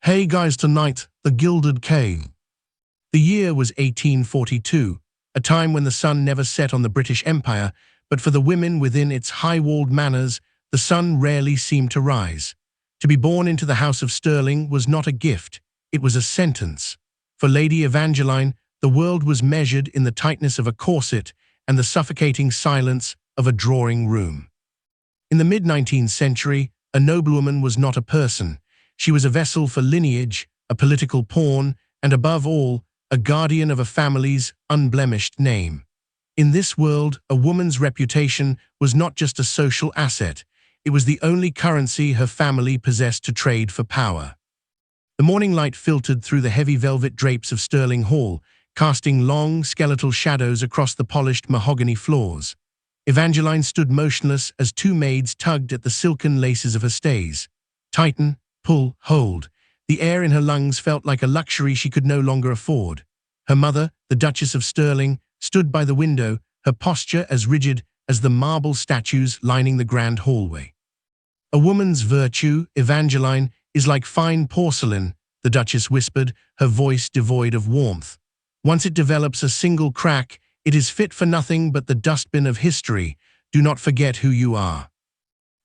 Hey guys, tonight, the Gilded Cage. The year was 1842, a time when the sun never set on the British Empire, but for the women within its high-walled manors, the sun rarely seemed to rise. To be born into the House of Stirling was not a gift, it was a sentence. For Lady Evangeline, the world was measured in the tightness of a corset and the suffocating silence of a drawing room. In the mid-19th century, a noblewoman was not a person. She was a vessel for lineage, a political pawn, and above all, a guardian of a family's unblemished name. In this world, a woman's reputation was not just a social asset, it was the only currency her family possessed to trade for power. The morning light filtered through the heavy velvet drapes of Stirling Hall, casting long, skeletal shadows across the polished mahogany floors. Evangeline stood motionless as two maids tugged at the silken laces of her stays. Tighten, pull, hold. The air in her lungs felt like a luxury she could no longer afford. Her mother, the Duchess of Stirling, stood by the window, her posture as rigid as the marble statues lining the grand hallway. A woman's virtue, Evangeline, is like fine porcelain, the Duchess whispered, her voice devoid of warmth. Once it develops a single crack, it is fit for nothing but the dustbin of history. Do not forget who you are.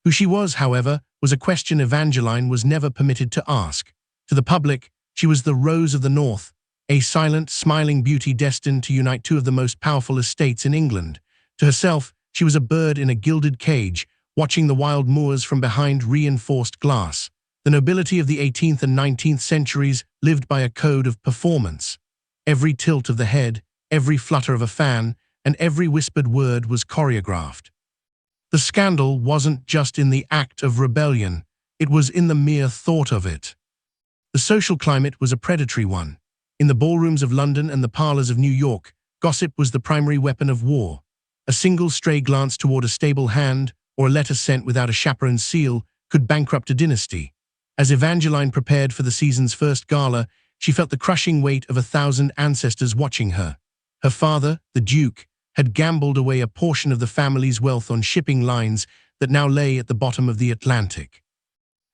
Who she was, however, was a question Evangeline was never permitted to ask. To the public, she was the Rose of the North, a silent, smiling beauty destined to unite two of the most powerful estates in England. To herself, she was a bird in a gilded cage, watching the wild moors from behind reinforced glass. The nobility of the 18th and 19th centuries lived by a code of performance. Every tilt of the head, every flutter of a fan, and every whispered word was choreographed. The scandal wasn't just in the act of rebellion, it was in the mere thought of it. The social climate was a predatory one. In the ballrooms of London and the parlors of New York, gossip was the primary weapon of war. A single stray glance toward a stable hand, or a letter sent without a chaperone's seal, could bankrupt a dynasty. As Evangeline prepared for the season's first gala, she felt the crushing weight of 1,000 ancestors watching her. Her father, the Duke, had gambled away a portion of the family's wealth on shipping lines that now lay at the bottom of the Atlantic.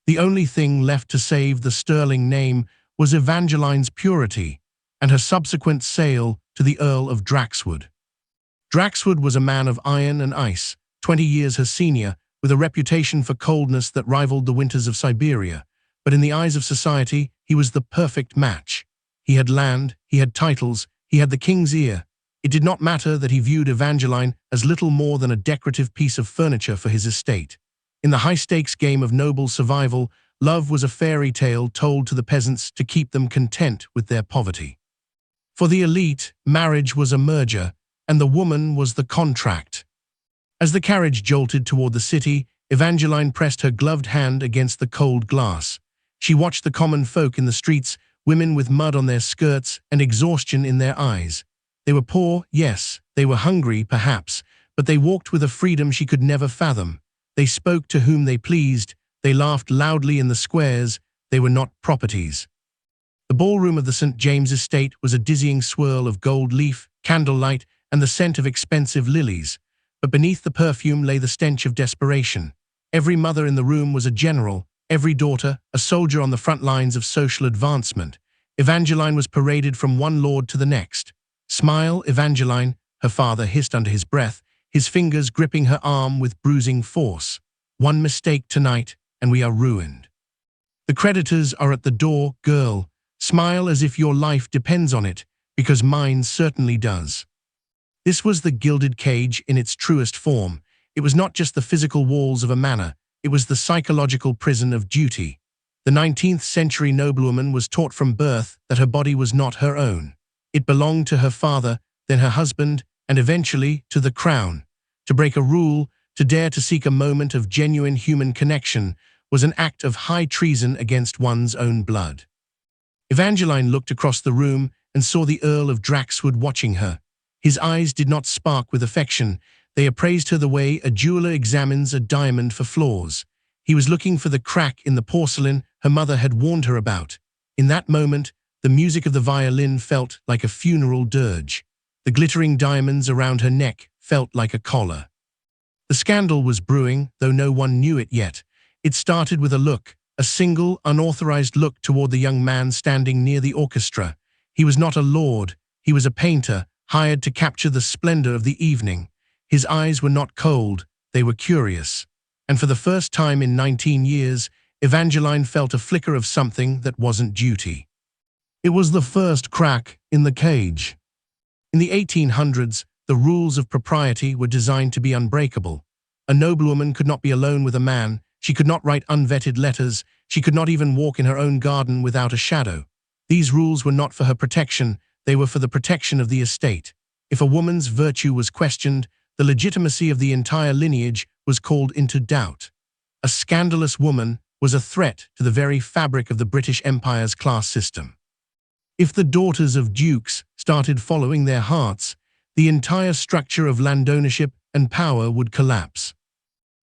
The only thing left to save the Stirling name was Evangeline's purity and her subsequent sale to the Earl of Draxwood. Draxwood was a man of iron and ice, 20 years her senior, with a reputation for coldness that rivaled the winters of Siberia. But in the eyes of society, he was the perfect match. He had land, he had titles, he had the king's ear. It did not matter that he viewed Evangeline as little more than a decorative piece of furniture for his estate. In the high-stakes game of noble survival, love was a fairy tale told to the peasants to keep them content with their poverty. For the elite, marriage was a merger, and the woman was the contract. As the carriage jolted toward the city, Evangeline pressed her gloved hand against the cold glass. She watched the common folk in the streets, women with mud on their skirts and exhaustion in their eyes. They were poor, yes, they were hungry, perhaps, but they walked with a freedom she could never fathom. They spoke to whom they pleased, they laughed loudly in the squares, they were not properties. The ballroom of the St. James Estate was a dizzying swirl of gold leaf, candlelight, and the scent of expensive lilies. But beneath the perfume lay the stench of desperation. Every mother in the room was a general, every daughter a soldier on the front lines of social advancement. Evangeline was paraded from one lord to the next. "Smile, Evangeline," her father hissed under his breath, his fingers gripping her arm with bruising force. "One mistake tonight, and we are ruined. The creditors are at the door, girl. Smile as if your life depends on it, because mine certainly does." This was the gilded cage in its truest form. It was not just the physical walls of a manor, it was the psychological prison of duty. The 19th century noblewoman was taught from birth that her body was not her own. It belonged to her father, then her husband, and eventually to the crown. To break a rule, to dare to seek a moment of genuine human connection, was an act of high treason against one's own blood. Evangeline looked across the room and saw the Earl of Draxwood watching her. His eyes did not spark with affection, they appraised her the way a jeweler examines a diamond for flaws. He was looking for the crack in the porcelain her mother had warned her about. In that moment, the music of the violin felt like a funeral dirge. The glittering diamonds around her neck felt like a collar. The scandal was brewing, though no one knew it yet. It started with a look, a single, unauthorized look toward the young man standing near the orchestra. He was not a lord, he was a painter, hired to capture the splendor of the evening. His eyes were not cold, they were curious. And for the first time in 19 years, Evangeline felt a flicker of something that wasn't duty. It was the first crack in the cage. In the 1800s, the rules of propriety were designed to be unbreakable. A noblewoman could not be alone with a man, she could not write unvetted letters, she could not even walk in her own garden without a shadow. These rules were not for her protection, they were for the protection of the estate. If a woman's virtue was questioned, the legitimacy of the entire lineage was called into doubt. A scandalous woman was a threat to the very fabric of the British Empire's class system. If the daughters of dukes started following their hearts, the entire structure of landownership and power would collapse.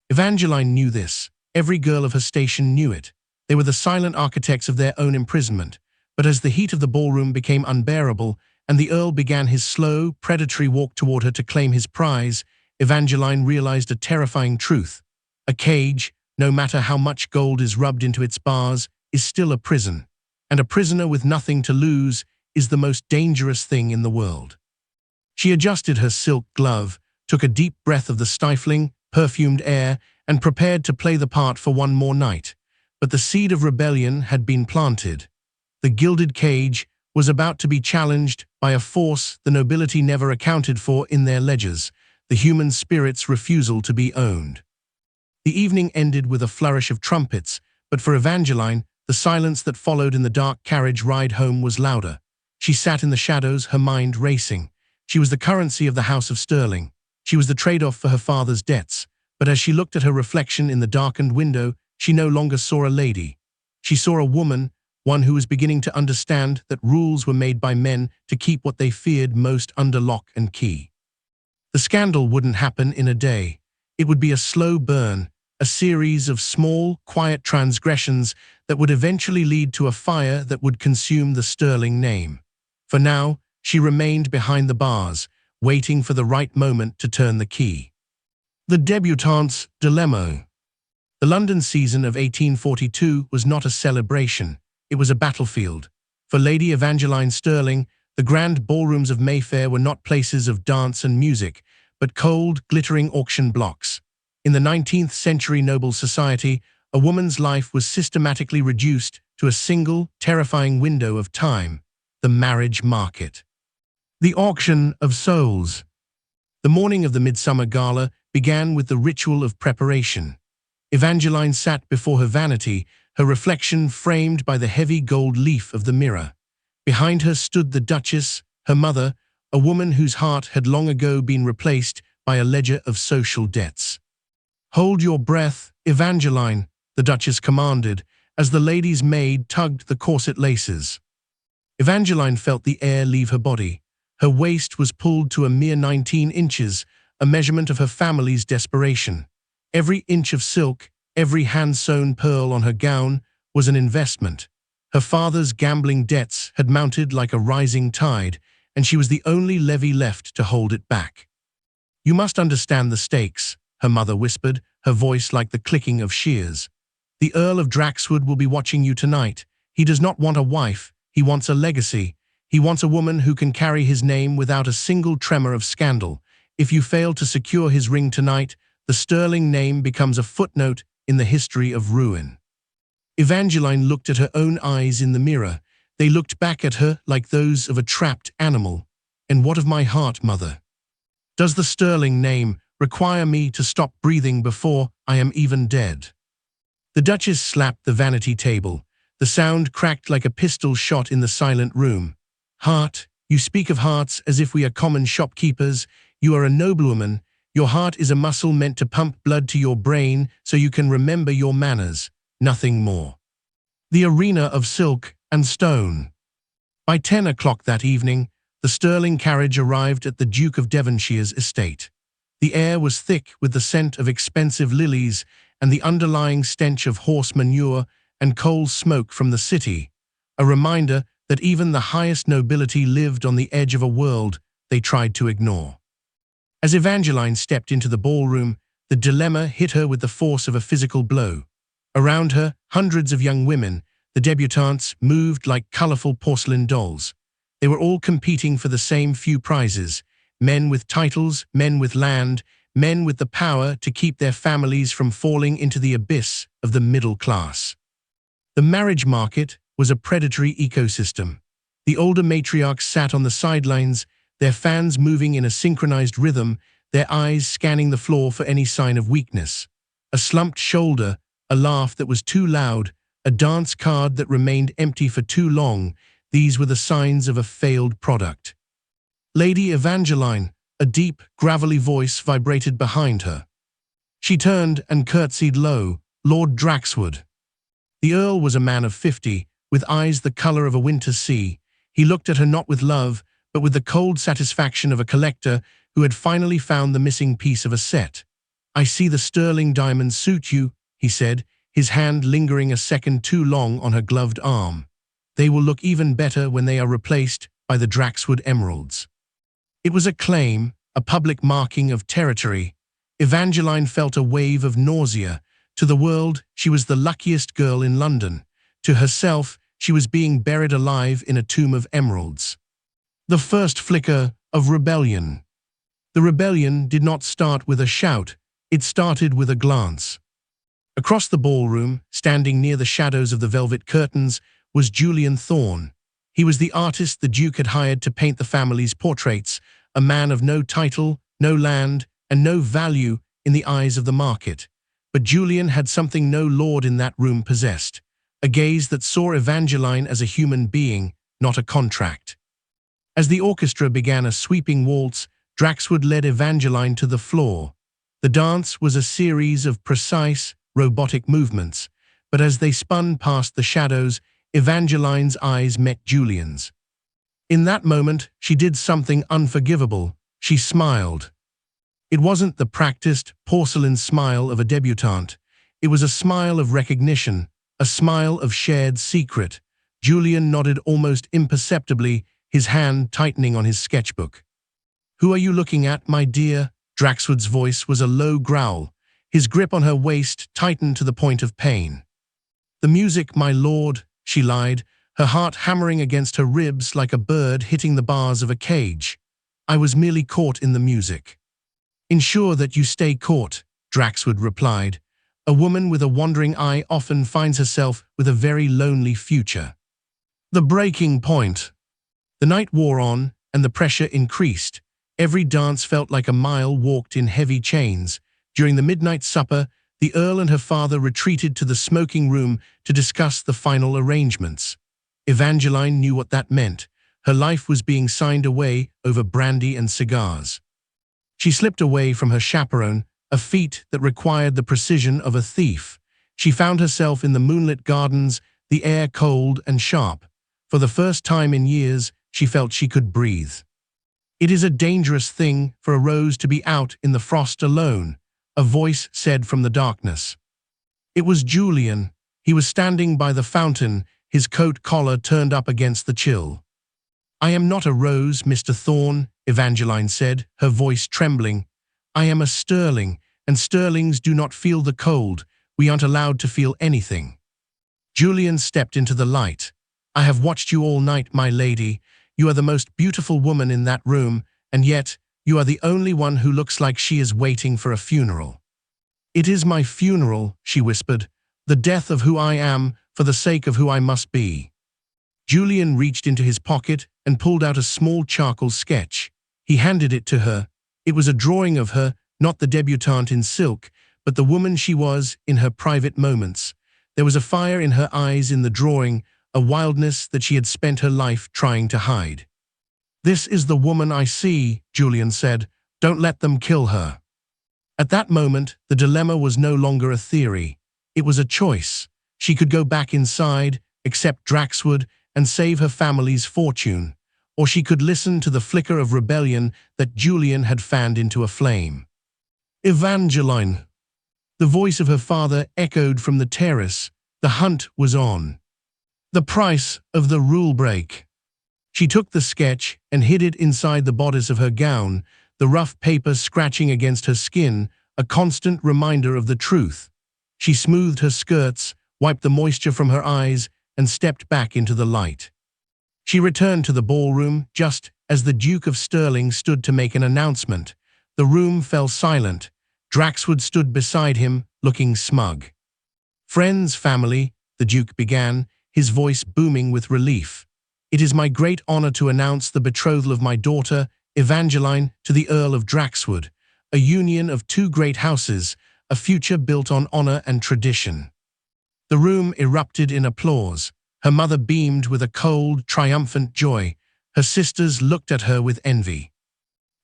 Evangeline knew this. Every girl of her station knew it. They were the silent architects of their own imprisonment. But as the heat of the ballroom became unbearable, and the Earl began his slow, predatory walk toward her to claim his prize, Evangeline realized a terrifying truth. A cage, no matter how much gold is rubbed into its bars, is still a prison. And a prisoner with nothing to lose is the most dangerous thing in the world. She adjusted her silk glove, took a deep breath of the stifling, perfumed air, and prepared to play the part for one more night. But the seed of rebellion had been planted. The gilded cage was about to be challenged by a force the nobility never accounted for in their ledgers, the human spirit's refusal to be owned. The evening ended with a flourish of trumpets, but for Evangeline, the silence that followed in the dark carriage ride home was louder. She sat in the shadows, her mind racing. She was the currency of the House of Sterling. She was the trade-off for her father's debts. But as she looked at her reflection in the darkened window, she no longer saw a lady. She saw a woman, one who was beginning to understand that rules were made by men to keep what they feared most under lock and key. The scandal wouldn't happen in a day. It would be a slow burn, a series of small, quiet transgressions that would eventually lead to a fire that would consume the Sterling name. For now, she remained behind the bars, waiting for the right moment to turn the key. The Debutante's Dilemma. The London season of 1842 was not a celebration, it was a battlefield. For Lady Evangeline Sterling, the grand ballrooms of Mayfair were not places of dance and music, but cold, glittering auction blocks. In the 19th century noble society, a woman's life was systematically reduced to a single, terrifying window of time, the marriage market. The auction of souls. The morning of the Midsummer Gala began with the ritual of preparation. Evangeline sat before her vanity, her reflection framed by the heavy gold leaf of the mirror. Behind her stood the Duchess, her mother, a woman whose heart had long ago been replaced by a ledger of social debts. "Hold your breath, Evangeline," the Duchess commanded, as the lady's maid tugged the corset laces. Evangeline felt the air leave her body. Her waist was pulled to a mere 19 inches, a measurement of her family's desperation. Every inch of silk, every hand-sewn pearl on her gown was an investment. Her father's gambling debts had mounted like a rising tide, and she was the only levy left to hold it back. "You must understand the stakes," her mother whispered, her voice like the clicking of shears. "The Earl of Draxwood will be watching you tonight. He does not want a wife, he wants a legacy. He wants a woman who can carry his name without a single tremor of scandal. If you fail to secure his ring tonight, the Sterling name becomes a footnote in the history of ruin." Evangeline looked at her own eyes in the mirror. They looked back at her like those of a trapped animal. "And what of my heart, mother? Does the Sterling name require me to stop breathing before I am even dead?" The Duchess slapped the vanity table. The sound cracked like a pistol shot in the silent room. "Heart, you speak of hearts as if we are common shopkeepers. You are a noblewoman. Your heart is a muscle meant to pump blood to your brain so you can remember your manners, nothing more." The arena of silk and stone. By 10 o'clock that evening, the Sterling carriage arrived at the Duke of Devonshire's estate. The air was thick with the scent of expensive lilies and the underlying stench of horse manure and coal smoke from the city, a reminder that even the highest nobility lived on the edge of a world they tried to ignore. As Evangeline stepped into the ballroom, the dilemma hit her with the force of a physical blow. Around her, hundreds of young women, the debutantes, moved like colorful porcelain dolls. They were all competing for the same few prizes: men with titles, men with land, men with the power to keep their families from falling into the abyss of the middle class. The marriage market was a predatory ecosystem. The older matriarchs sat on the sidelines, their fans moving in a synchronized rhythm, their eyes scanning the floor for any sign of weakness. A slumped shoulder, a laugh that was too loud, a dance card that remained empty for too long, these were the signs of a failed product. Lady Evangeline, a deep, gravelly voice vibrated behind her. She turned and curtsied low. "Lord Draxwood." The Earl was a man of 50, with eyes the color of a winter sea. He looked at her not with love, but with the cold satisfaction of a collector who had finally found the missing piece of a set. "I see the sterling diamonds suit you," he said, his hand lingering a second too long on her gloved arm. "They will look even better when they are replaced by the Draxwood emeralds." It was a claim, a public marking of territory. Evangeline felt a wave of nausea. To the world, she was the luckiest girl in London. To herself, she was being buried alive in a tomb of emeralds. The first flicker of rebellion. The rebellion did not start with a shout, it started with a glance. Across the ballroom, standing near the shadows of the velvet curtains, was Julian Thorne. He was the artist the Duke had hired to paint the family's portraits, a man of no title, no land, and no value in the eyes of the market. But Julian had something no lord in that room possessed, a gaze that saw Evangeline as a human being, not a contract. As the orchestra began a sweeping waltz, Draxwood led Evangeline to the floor. The dance was a series of precise, robotic movements, but as they spun past the shadows, Evangeline's eyes met Julian's. In that moment, she did something unforgivable. She smiled. It wasn't the practiced, porcelain smile of a debutante. It was a smile of recognition, a smile of shared secret. Julian nodded almost imperceptibly, his hand tightening on his sketchbook. "Who are you looking at, my dear?" Draxwood's voice was a low growl. His grip on her waist tightened to the point of pain. "The music, my lord," she lied, her heart hammering against her ribs like a bird hitting the bars of a cage. "I was merely caught in the music." "Ensure that you stay caught," Draxwood replied. "A woman with a wandering eye often finds herself with a very lonely future." The breaking point. The night wore on, and the pressure increased. Every dance felt like a mile walked in heavy chains. During the midnight supper, the Earl and her father retreated to the smoking room to discuss the final arrangements. Evangeline knew what that meant. Her life was being signed away over brandy and cigars. She slipped away from her chaperone, a feat that required the precision of a thief. She found herself in the moonlit gardens, the air cold and sharp. For the first time in years, she felt she could breathe. "It is a dangerous thing for a rose to be out in the frost alone," a voice said from the darkness. It was Julian. He was standing by the fountain, his coat collar turned up against the chill. "I am not a rose, Mr. Thorne," Evangeline said, her voice trembling. "I am a sterling, and sterlings do not feel the cold. We aren't allowed to feel anything." Julian stepped into the light. "I have watched you all night, my lady. You are the most beautiful woman in that room, and yet you are the only one who looks like she is waiting for a funeral." "It is my funeral," she whispered, "the death of who I am for the sake of who I must be." Julian reached into his pocket and pulled out a small charcoal sketch. He handed it to her. It was a drawing of her, not the debutante in silk, but the woman she was in her private moments. There was a fire in her eyes in the drawing, a wildness that she had spent her life trying to hide. "This is the woman I see," Julian said. "Don't let them kill her." At that moment, the dilemma was no longer a theory. It was a choice. She could go back inside, accept Draxwood, and save her family's fortune. Or she could listen to the flicker of rebellion that Julian had fanned into a flame. "Evangeline." The voice of her father echoed from the terrace. The hunt was on. "The price of the rule break." She took the sketch and hid it inside the bodice of her gown, the rough paper scratching against her skin, a constant reminder of the truth. She smoothed her skirts, wiped the moisture from her eyes, and stepped back into the light. She returned to the ballroom just as the Duke of Stirling stood to make an announcement. The room fell silent. Draxwood stood beside him, looking smug. "Friends, family," the Duke began, his voice booming with relief. "It is my great honor to announce the betrothal of my daughter, Evangeline, to the Earl of Draxwood, a union of two great houses, a future built on honor and tradition." The room erupted in applause. Her mother beamed with a cold, triumphant joy. Her sisters looked at her with envy.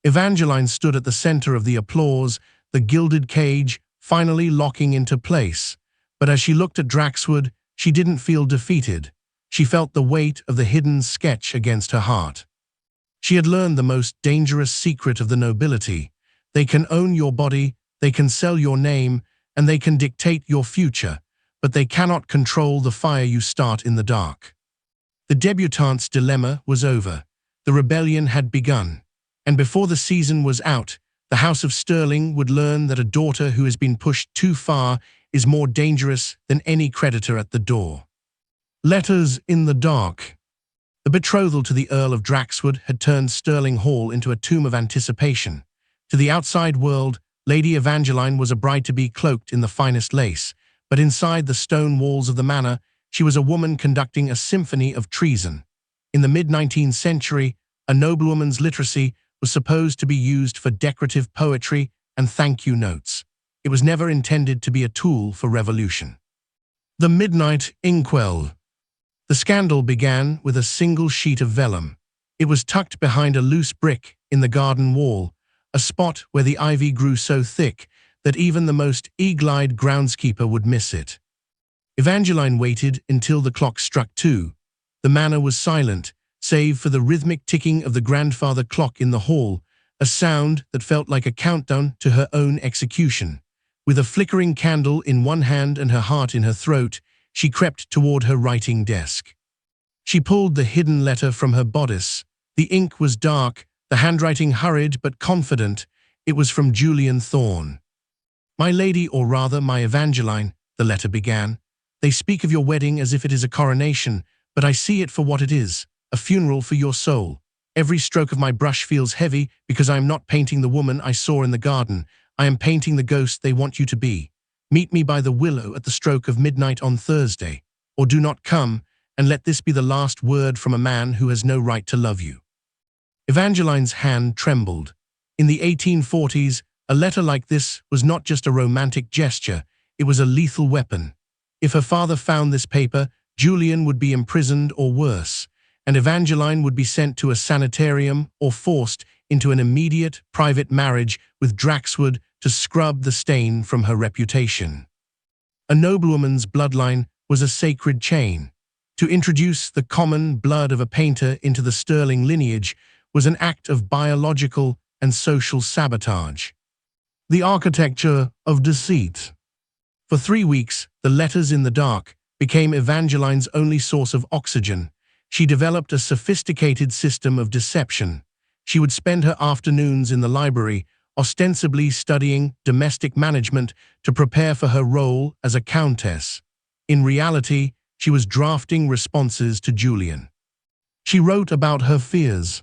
Evangeline stood at the center of the applause, the gilded cage finally locking into place. But as she looked at Draxwood, she didn't feel defeated. She felt the weight of the hidden sketch against her heart. She had learned the most dangerous secret of the nobility. They can own your body, they can sell your name, and they can dictate your future, but they cannot control the fire you start in the dark. The debutante's dilemma was over. The rebellion had begun. And before the season was out, the House of Stirling would learn that a daughter who has been pushed too far is more dangerous than any creditor at the door. Letters in the dark. The betrothal to the Earl of Draxwood had turned Stirling Hall into a tomb of anticipation. To the outside world, Lady Evangeline was a bride-to-be cloaked in the finest lace, but inside the stone walls of the manor, she was a woman conducting a symphony of treason. In the mid-19th century, a noblewoman's literacy was supposed to be used for decorative poetry and thank-you notes. It was never intended to be a tool for revolution. The Midnight Inkwell. The scandal began with a single sheet of vellum. It was tucked behind a loose brick in the garden wall, a spot where the ivy grew so thick that even the most eagle-eyed groundskeeper would miss it. Evangeline waited until the clock struck 2. The manor was silent, save for the rhythmic ticking of the grandfather clock in the hall, a sound that felt like a countdown to her own execution. With a flickering candle in one hand and her heart in her throat, she crept toward her writing desk. She pulled the hidden letter from her bodice. The ink was dark, the handwriting hurried but confident. It was from Julian Thorne. "My lady, or rather my Evangeline," the letter began. "They speak of your wedding as if it is a coronation, but I see it for what it is, a funeral for your soul. Every stroke of my brush feels heavy because I am not painting the woman I saw in the garden. I am painting the ghost they want you to be. Meet me by the willow at the stroke of midnight on Thursday, or do not come, and let this be the last word from a man who has no right to love you." Evangeline's hand trembled. In the 1840s, a letter like this was not just a romantic gesture, it was a lethal weapon. If her father found this paper, Julian would be imprisoned or worse, and Evangeline would be sent to a sanitarium or forced into an immediate, private marriage with Draxwood to scrub the stain from her reputation. A noblewoman's bloodline was a sacred chain. To introduce the common blood of a painter into the Stirling lineage was an act of biological and social sabotage. The architecture of deceit. For 3 weeks, the letters in the dark became Evangeline's only source of oxygen. She developed a sophisticated system of deception. She would spend her afternoons in the library, ostensibly studying domestic management to prepare for her role as a countess. In reality, she was drafting responses to Julian. She wrote about her fears.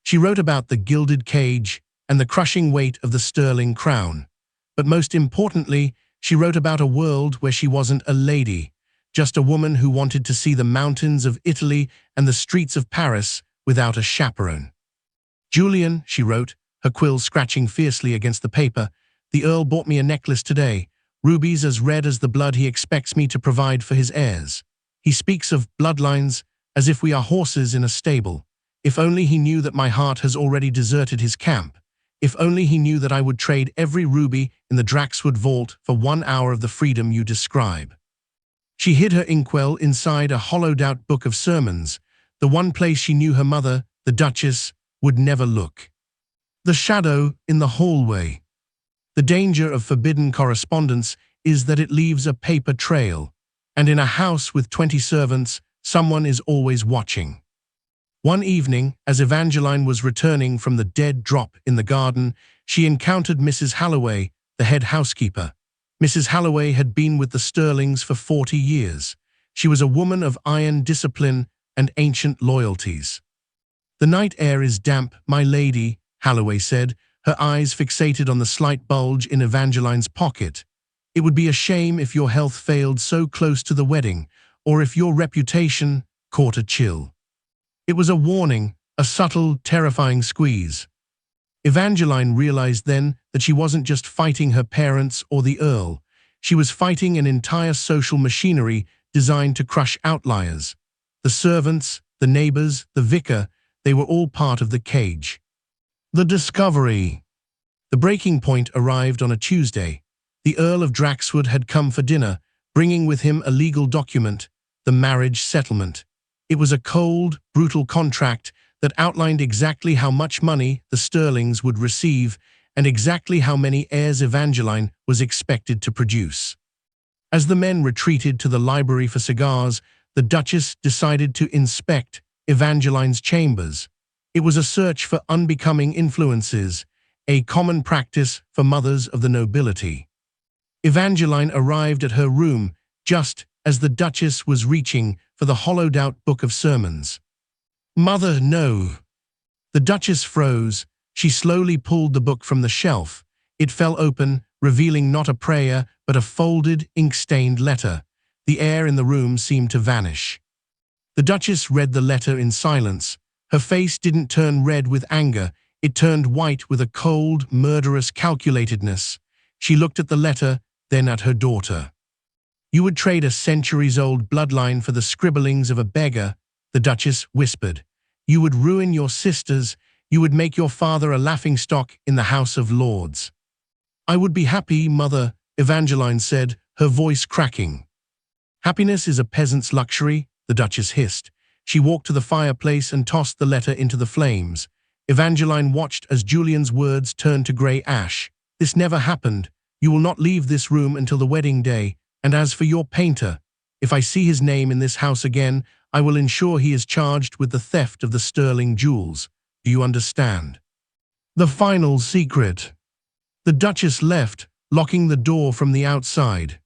She wrote about the gilded cage and the crushing weight of the Stirling crown. But most importantly, she wrote about a world where she wasn't a lady, just a woman who wanted to see the mountains of Italy and the streets of Paris without a chaperone. "Julian," she wrote, her quill scratching fiercely against the paper, "the Earl bought me a necklace today, rubies as red as the blood he expects me to provide for his heirs. He speaks of bloodlines as if we are horses in a stable. If only he knew that my heart has already deserted his camp. If only he knew that I would trade every ruby in the Draxwood vault for 1 hour of the freedom you describe." She hid her inkwell inside a hollowed-out book of sermons, the one place she knew her mother, the Duchess, would never look. The shadow in the hallway. The danger of forbidden correspondence is that it leaves a paper trail, and in a house with 20 servants, someone is always watching. One evening, as Evangeline was returning from the dead drop in the garden, she encountered Mrs. Halloway, the head housekeeper. Mrs. Halloway had been with the Sterlings for 40 years. She was a woman of iron discipline and ancient loyalties. "The night air is damp, my lady," Halloway said, her eyes fixated on the slight bulge in Evangeline's pocket. "It would be a shame if your health failed so close to the wedding, or if your reputation caught a chill." It was a warning, a subtle, terrifying squeeze. Evangeline realized then that she wasn't just fighting her parents or the Earl. She was fighting an entire social machinery designed to crush outliers. The servants, the neighbors, the vicar, they were all part of the cage. The discovery. The breaking point arrived on a Tuesday. The Earl of Draxwood had come for dinner, bringing with him a legal document, the marriage settlement. It was a cold, brutal contract that outlined exactly how much money the Sterlings would receive and exactly how many heirs Evangeline was expected to produce. As the men retreated to the library for cigars, the Duchess decided to inspect Evangeline's chambers. It was a search for unbecoming influences, a common practice for mothers of the nobility. Evangeline arrived at her room just as the Duchess was reaching for the hollowed-out book of sermons. "Mother, no." The Duchess froze. She slowly pulled the book from the shelf. It fell open, revealing not a prayer, but a folded, ink-stained letter. The air in the room seemed to vanish. The Duchess read the letter in silence. Her face didn't turn red with anger. It turned white with a cold, murderous calculatedness. She looked at the letter, then at her daughter. "You would trade a centuries-old bloodline for the scribblings of a beggar," the Duchess whispered. "You would ruin your sisters. You would make your father a laughingstock in the House of Lords." "I would be happy, Mother," Evangeline said, her voice cracking. "Happiness is a peasant's luxury," the Duchess hissed. She walked to the fireplace and tossed the letter into the flames. Evangeline watched as Julian's words turned to grey ash. "This never happened. You will not leave this room until the wedding day. And as for your painter, if I see his name in this house again, I will ensure he is charged with the theft of the sterling jewels. Do you understand?" The final secret. The Duchess left, locking the door from the outside.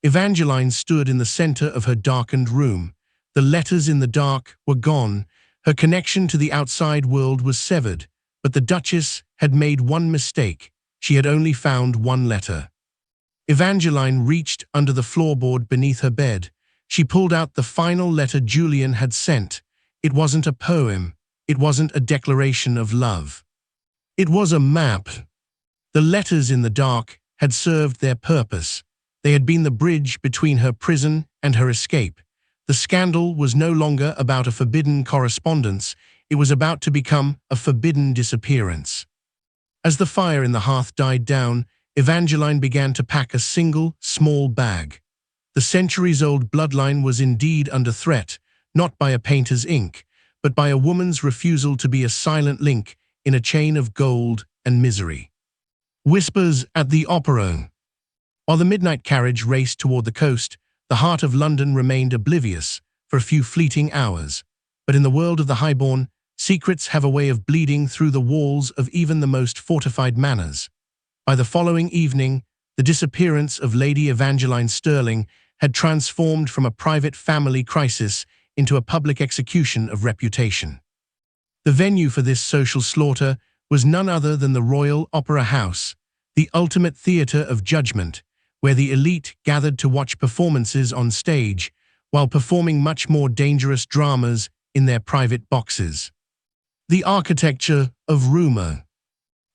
Evangeline stood in the center of her darkened room. The letters in the dark were gone. Her connection to the outside world was severed. But the Duchess had made one mistake. She had only found one letter. Evangeline reached under the floorboard beneath her bed. She pulled out the final letter Julian had sent. It wasn't a poem. It wasn't a declaration of love. It was a map. The letters in the dark had served their purpose. They had been the bridge between her prison and her escape. The scandal was no longer about a forbidden correspondence. It was about to become a forbidden disappearance. As the fire in the hearth died down, Evangeline began to pack a single, small bag. The centuries-old bloodline was indeed under threat, not by a painter's ink, but by a woman's refusal to be a silent link in a chain of gold and misery. Whispers at the Opera. While the midnight carriage raced toward the coast, the heart of London remained oblivious for a few fleeting hours. But in the world of the highborn, secrets have a way of bleeding through the walls of even the most fortified manors. By the following evening, the disappearance of Lady Evangeline Sterling had transformed from a private family crisis into a public execution of reputation. The venue for this social slaughter was none other than the Royal Opera House, the ultimate theatre of judgment, where the elite gathered to watch performances on stage while performing much more dangerous dramas in their private boxes. The architecture of rumor.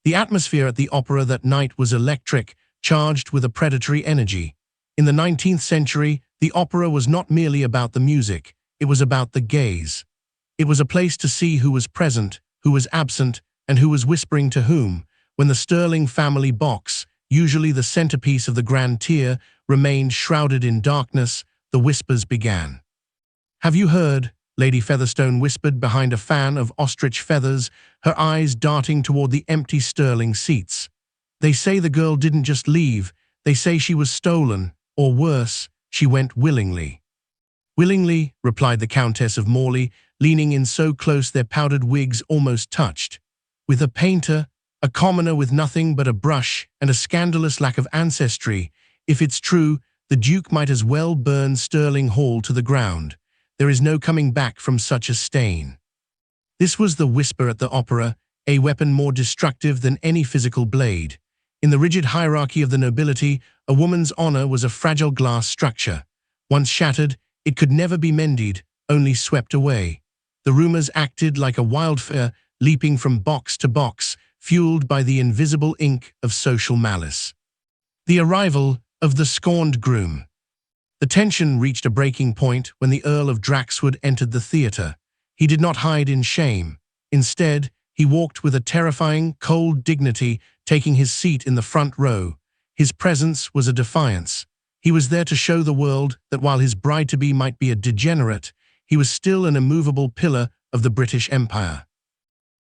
The atmosphere at the opera that night was electric, charged with a predatory energy. In the 19th century, the opera was not merely about the music, it was about the gaze. It was a place to see who was present, who was absent, and who was whispering to whom. When the Sterling family box, usually the centerpiece of the grand tier, remained shrouded in darkness, the whispers began. "Have you heard?" Lady Featherstone whispered behind a fan of ostrich feathers, her eyes darting toward the empty Sterling seats. "They say the girl didn't just leave, they say she was stolen, or worse, she went willingly." "Willingly," replied the Countess of Morley, leaning in so close their powdered wigs almost touched. "With a painter, a commoner with nothing but a brush and a scandalous lack of ancestry, If it's true, the Duke might as well burn Stirling Hall to the ground. There is no coming back from such a stain. This was the whisper at the opera, a weapon more destructive than any physical blade. In the rigid hierarchy of the nobility, a woman's honor was a fragile glass structure. Once shattered, it could never be mended, only swept away. The rumors acted like a wildfire, leaping from box to box, fueled by the invisible ink of social malice. The arrival of the scorned groom. The tension reached a breaking point when the Earl of Draxwood entered the theatre. He did not hide in shame. Instead, he walked with a terrifying, cold dignity, taking his seat in the front row. His presence was a defiance. He was there to show the world that while his bride-to-be might be a degenerate, he was still an immovable pillar of the British Empire.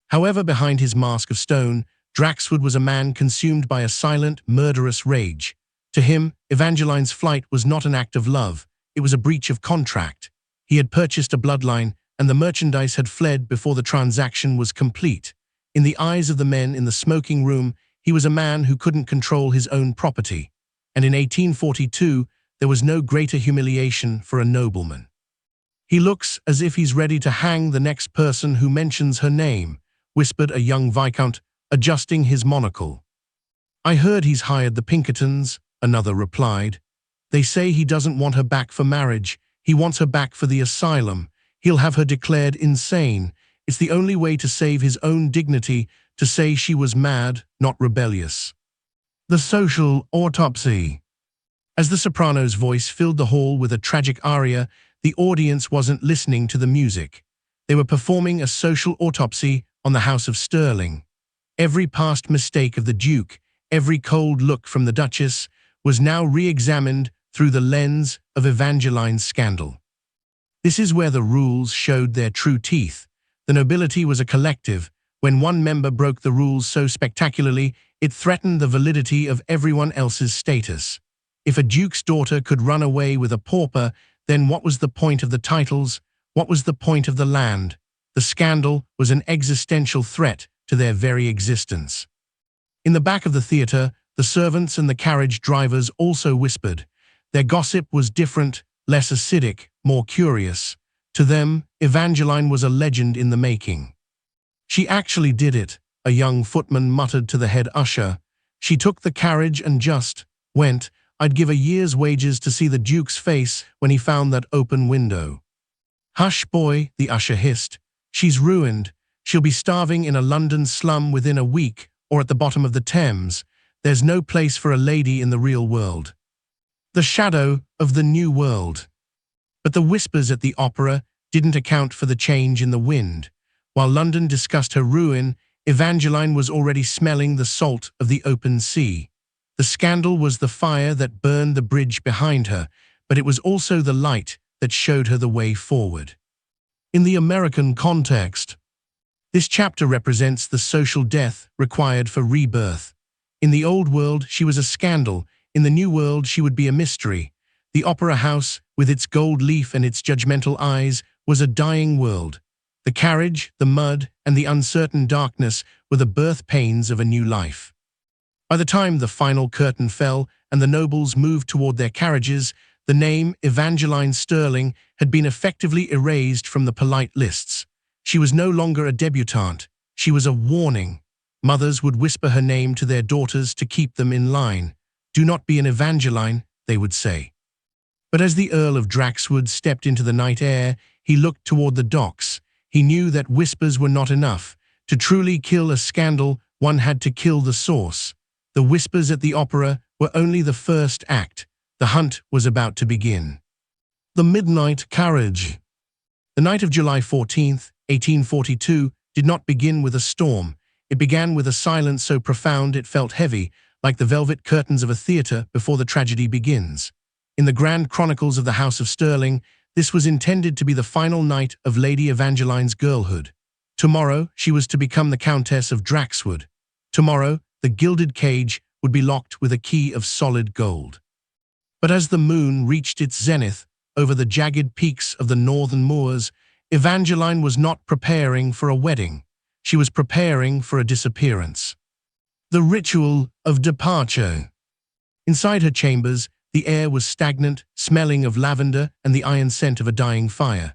However, behind his mask of stone, Draxwood was a man consumed by a silent, murderous rage. To him, Evangeline's flight was not an act of love, it was a breach of contract. He had purchased a bloodline, and the merchandise had fled before the transaction was complete. In the eyes of the men in the smoking room, he was a man who couldn't control his own property. And in 1842, there was no greater humiliation for a nobleman. "He looks as if he's ready to hang the next person who mentions her name," whispered a young viscount, adjusting his monocle. "I heard he's hired the Pinkertons," another replied. "They say he doesn't want her back for marriage, he wants her back for the asylum. He'll have her declared insane. It's the only way to save his own dignity, to say she was mad, not rebellious." The social autopsy. As the soprano's voice filled the hall with a tragic aria, the audience wasn't listening to the music. They were performing a social autopsy on the House of Stirling. Every past mistake of the Duke, every cold look from the Duchess, was now re-examined through the lens of Evangeline's scandal. This is where the rules showed their true teeth. The nobility was a collective. When one member broke the rules so spectacularly, it threatened the validity of everyone else's status. If a duke's daughter could run away with a pauper, then what was the point of the titles? What was the point of the land? The scandal was an existential threat to their very existence. In the back of the theatre, the servants and the carriage drivers also whispered. Their gossip was different, less acidic, more curious. To them, Evangeline was a legend in the making. "She actually did it," a young footman muttered to the head usher. "She took the carriage and just went. I'd give a year's wages to see the Duke's face when he found that open window." "Hush, boy," the usher hissed. "She's ruined. She'll be starving in a London slum within a week, or at the bottom of the Thames. There's no place for a lady in the real world." The shadow of the new world. But the whispers at the opera didn't account for the change in the wind. While London discussed her ruin, Evangeline was already smelling the salt of the open sea. The scandal was the fire that burned the bridge behind her, but it was also the light that showed her the way forward. In the American context, this chapter represents the social death required for rebirth. In the old world, she was a scandal. In the new world, she would be a mystery. The opera house, with its gold leaf and its judgmental eyes, was a dying world. The carriage, the mud, and the uncertain darkness were the birth pains of a new life. By the time the final curtain fell and the nobles moved toward their carriages, the name Evangeline Stirling had been effectively erased from the polite lists. She was no longer a debutante. She was a warning. Mothers would whisper her name to their daughters to keep them in line. "Do not be an Evangeline," they would say. But as the Earl of Draxwood stepped into the night air, he looked toward the docks. He knew that whispers were not enough. To truly kill a scandal, one had to kill the source. The whispers at the opera were only the first act. The hunt was about to begin. The midnight carriage. The night of July 14th, 1842, did not begin with a storm. It began with a silence so profound it felt heavy, like the velvet curtains of a theatre before the tragedy begins. In the grand chronicles of the House of Stirling, this was intended to be the final night of Lady Evangeline's girlhood. Tomorrow, she was to become the Countess of Draxwood. Tomorrow, the gilded cage would be locked with a key of solid gold. But as the moon reached its zenith over the jagged peaks of the northern moors, Evangeline was not preparing for a wedding. She was preparing for a disappearance. The ritual of departure. Inside her chambers, The air was stagnant, smelling of lavender and the iron scent of a dying fire.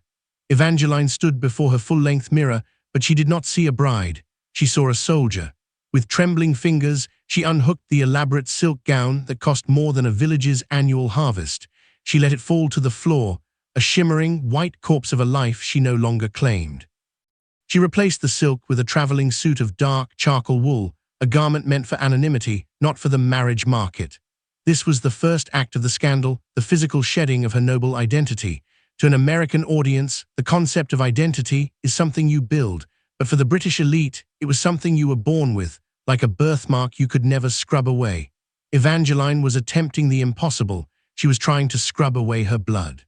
Evangeline stood before her full-length mirror, but she did not see a bride. She saw a soldier. With trembling fingers, she unhooked the elaborate silk gown that cost more than a village's annual harvest. She let it fall to the floor, a shimmering, white corpse of a life she no longer claimed. She replaced the silk with a traveling suit of dark charcoal wool, a garment meant for anonymity, not for the marriage market. This was the first act of the scandal, the physical shedding of her noble identity. To an American audience, the concept of identity is something you build, but for the British elite, it was something you were born with, like a birthmark you could never scrub away. Evangeline was attempting the impossible. She was trying to scrub away her blood.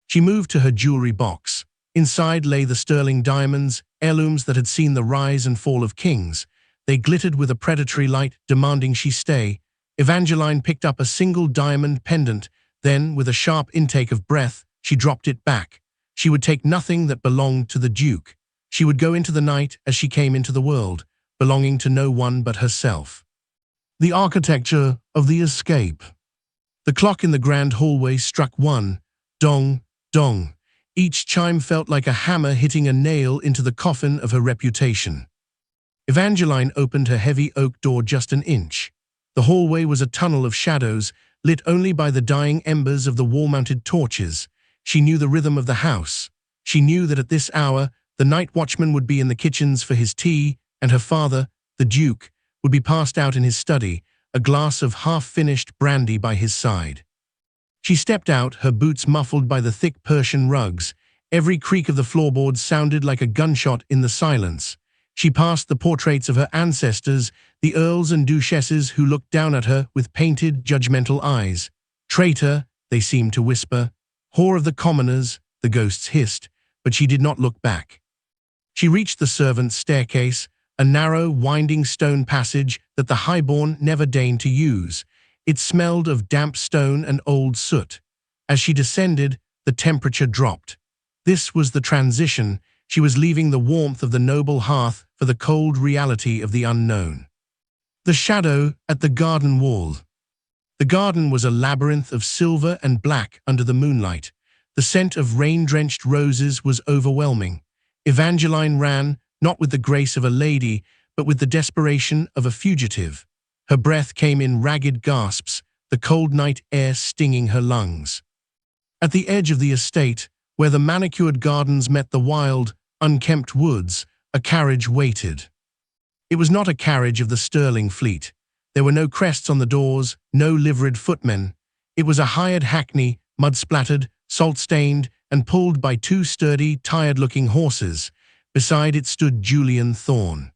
She moved to her jewelry box. Inside lay the sterling diamonds, heirlooms that had seen the rise and fall of kings. They glittered with a predatory light, demanding she stay. Evangeline picked up a single diamond pendant, then, with a sharp intake of breath, she dropped it back. She would take nothing that belonged to the Duke. She would go into the night as she came into the world, belonging to no one but herself. The architecture of the escape. The clock in the grand hallway struck 1. Dong, dong. Each chime felt like a hammer hitting a nail into the coffin of her reputation. Evangeline opened her heavy oak door just an inch. The hallway was a tunnel of shadows, lit only by the dying embers of the wall-mounted torches. She knew the rhythm of the house. She knew that at this hour, the night watchman would be in the kitchens for his tea, and her father, the Duke, would be passed out in his study, a glass of half-finished brandy by his side. She stepped out, her boots muffled by the thick Persian rugs. Every creak of the floorboards sounded like a gunshot in the silence. She passed the portraits of her ancestors, the earls and duchesses who looked down at her with painted, judgmental eyes. Traitor, they seemed to whisper. Whore of the commoners, the ghosts hissed, but she did not look back. She reached the servants' staircase, a narrow, winding stone passage that the highborn never deigned to use. It smelled of damp stone and old soot. As she descended, the temperature dropped. This was the transition. She was leaving the warmth of the noble hearth for the cold reality of the unknown. The shadow at the garden wall. The garden was a labyrinth of silver and black under the moonlight. The scent of rain-drenched roses was overwhelming. Evangeline ran, not with the grace of a lady, but with the desperation of a fugitive. Her breath came in ragged gasps, the cold night air stinging her lungs. At the edge of the estate, where the manicured gardens met the wild, unkempt woods, a carriage waited. It was not a carriage of the Sterling fleet. There were no crests on the doors, no liveried footmen. It was a hired hackney, mud-splattered, salt-stained, and pulled by 2 sturdy, tired-looking horses. Beside it stood Julian Thorne.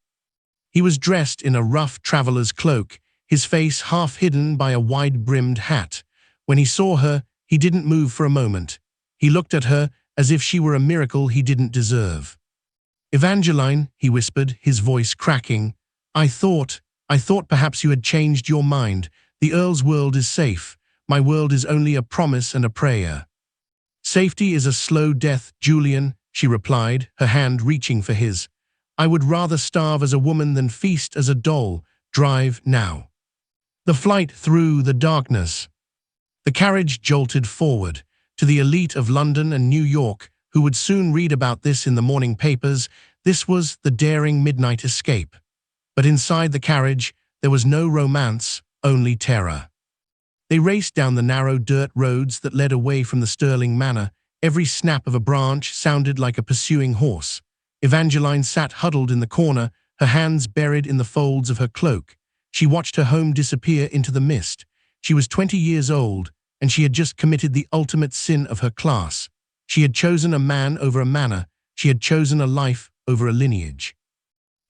He was dressed in a rough traveler's cloak, his face half hidden by a wide-brimmed hat. When he saw her, he didn't move for a moment. He looked at her as if she were a miracle he didn't deserve. "Evangeline," he whispered, his voice cracking, I thought perhaps you had changed your mind. The Earl's world is safe. My world is only a promise and a prayer." "Safety is a slow death, Julian," she replied, her hand reaching for his. "I would rather starve as a woman than feast as a doll. Drive now." The flight through the darkness. The carriage jolted forward. To the elite of London and New York, who would soon read about this in the morning papers, this was the daring midnight escape. But inside the carriage, there was no romance, only terror. They raced down the narrow dirt roads that led away from the Sterling Manor. Every snap of a branch sounded like a pursuing horse. Evangeline sat huddled in the corner, her hands buried in the folds of her cloak. She watched her home disappear into the mist. She was 20 years old, and she had just committed the ultimate sin of her class. She had chosen a man over a manor. She had chosen a life over a lineage.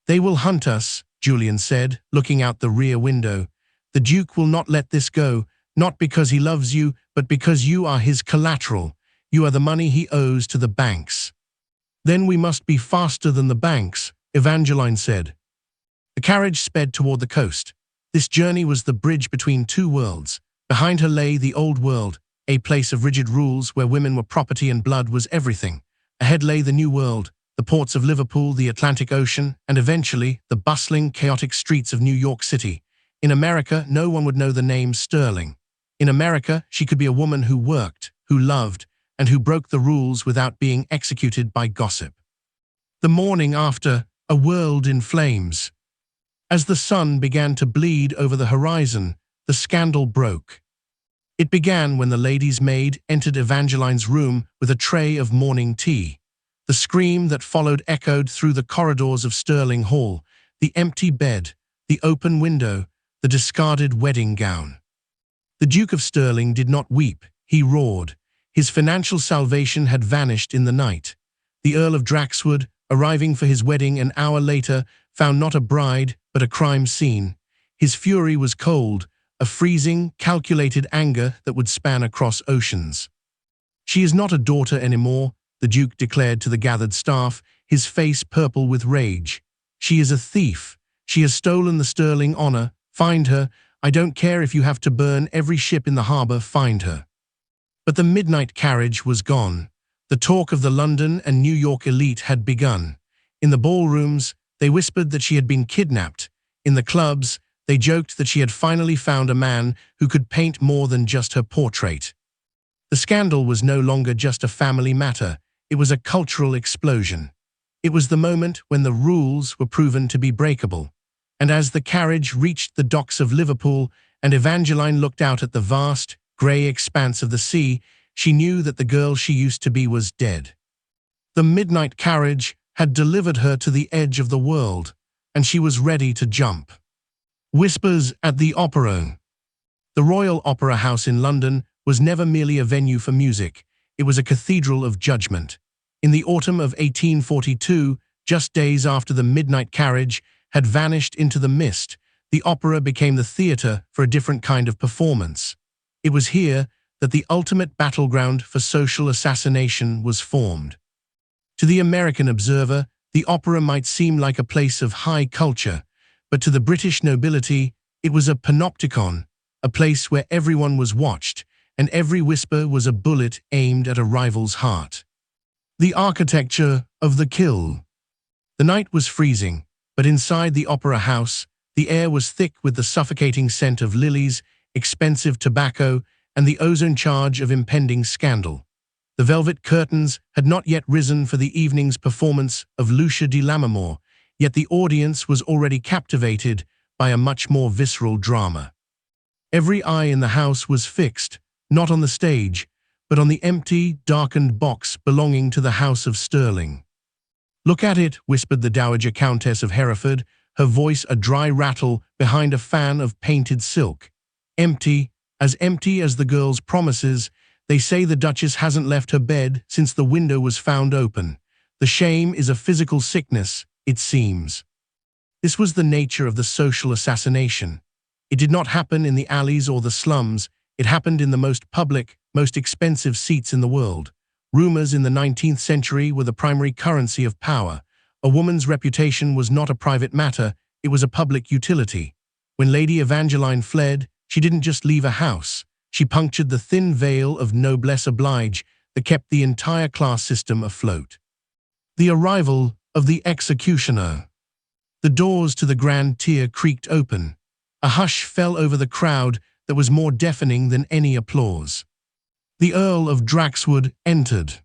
"They will hunt us," Julian said, looking out the rear window. "The Duke will not let this go, not because he loves you, but because you are his collateral. You are the money he owes to the banks." "Then we must be faster than the banks," Evangeline said. The carriage sped toward the coast. This journey was the bridge between 2 worlds. Behind her lay the old world, a place of rigid rules where women were property and blood was everything. Ahead lay the new world, the ports of Liverpool, the Atlantic Ocean, and eventually the bustling, chaotic streets of New York City. In America, no one would know the name Sterling. In America, she could be a woman who worked, who loved, and who broke the rules without being executed by gossip. The morning after, a world in flames. As the sun began to bleed over the horizon, the scandal broke. It began when the lady's maid entered Evangeline's room with a tray of morning tea. The scream that followed echoed through the corridors of Stirling Hall, the empty bed, the open window, the discarded wedding gown. The Duke of Stirling did not weep, he roared. His financial salvation had vanished in the night. The Earl of Draxwood, arriving for his wedding an hour later, found not a bride, but a crime scene. His fury was cold, a freezing, calculated anger that would span across oceans. "She is not a daughter anymore," the Duke declared to the gathered staff, his face purple with rage. "She is a thief. She has stolen the Stirling honor. Find her. I don't care if you have to burn every ship in the harbor, find her." But the midnight carriage was gone. The talk of the London and New York elite had begun. In the ballrooms, they whispered that she had been kidnapped. In the clubs, they joked that she had finally found a man who could paint more than just her portrait. The scandal was no longer just a family matter. It was a cultural explosion. It was the moment when the rules were proven to be breakable. And as the carriage reached the docks of Liverpool and Evangeline looked out at the vast, grey expanse of the sea, she knew that the girl she used to be was dead. The midnight carriage had delivered her to the edge of the world, and she was ready to jump. Whispers at the Opera. The Royal Opera House in London was never merely a venue for music. It was a cathedral of judgment. In the autumn of 1842, just days after the midnight carriage had vanished into the mist, the opera became the theatre for a different kind of performance. It was here that the ultimate battleground for social assassination was formed. To the American observer, the opera might seem like a place of high culture, but to the British nobility, it was a panopticon, a place where everyone was watched, and every whisper was a bullet aimed at a rival's heart. The architecture of the kill. The night was freezing, but inside the opera house, the air was thick with the suffocating scent of lilies, expensive tobacco, and the ozone charge of impending scandal. The velvet curtains had not yet risen for the evening's performance of Lucia di Lammermoor, yet the audience was already captivated by a much more visceral drama. Every eye in the house was fixed, not on the stage, but on the empty, darkened box belonging to the House of Stirling. "Look at it," whispered the Dowager Countess of Hereford, her voice a dry rattle behind a fan of painted silk. Empty as the girl's promises. They say the Duchess hasn't left her bed since the window was found open. The shame is a physical sickness, it seems." This was the nature of the social assassination. It did not happen in the alleys or the slums. It happened in the most public, most expensive seats in the world. Rumors in the 19th century were the primary currency of power. A woman's reputation was not a private matter, it was a public utility. When Lady Evangeline fled, she didn't just leave a house. She punctured the thin veil of noblesse oblige that kept the entire class system afloat. The arrival of the executioner. The doors to the grand tier creaked open. A hush fell over the crowd that was more deafening than any applause. The Earl of Draxwood entered.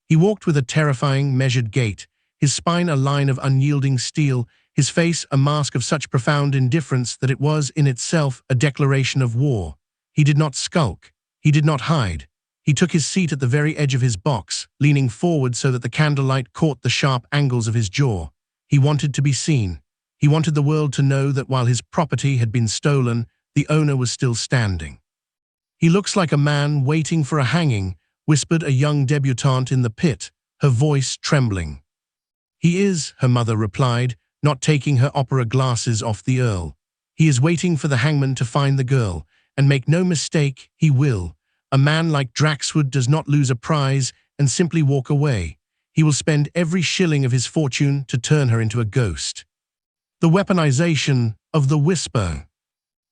He walked with a terrifying, measured gait, his spine a line of unyielding steel, his face a mask of such profound indifference that it was in itself a declaration of war. He did not skulk. He did not hide. He took his seat at the very edge of his box, leaning forward so that the candlelight caught the sharp angles of his jaw. He wanted to be seen. He wanted the world to know that while his property had been stolen, the owner was still standing. "He looks like a man waiting for a hanging," whispered a young debutante in the pit, her voice trembling. "He is," her mother replied, not taking her opera glasses off the Earl. "He is waiting for the hangman to find the girl, and make no mistake, he will. A man like Draxwood does not lose a prize and simply walk away. He will spend every shilling of his fortune to turn her into a ghost." The weaponization of the whisper.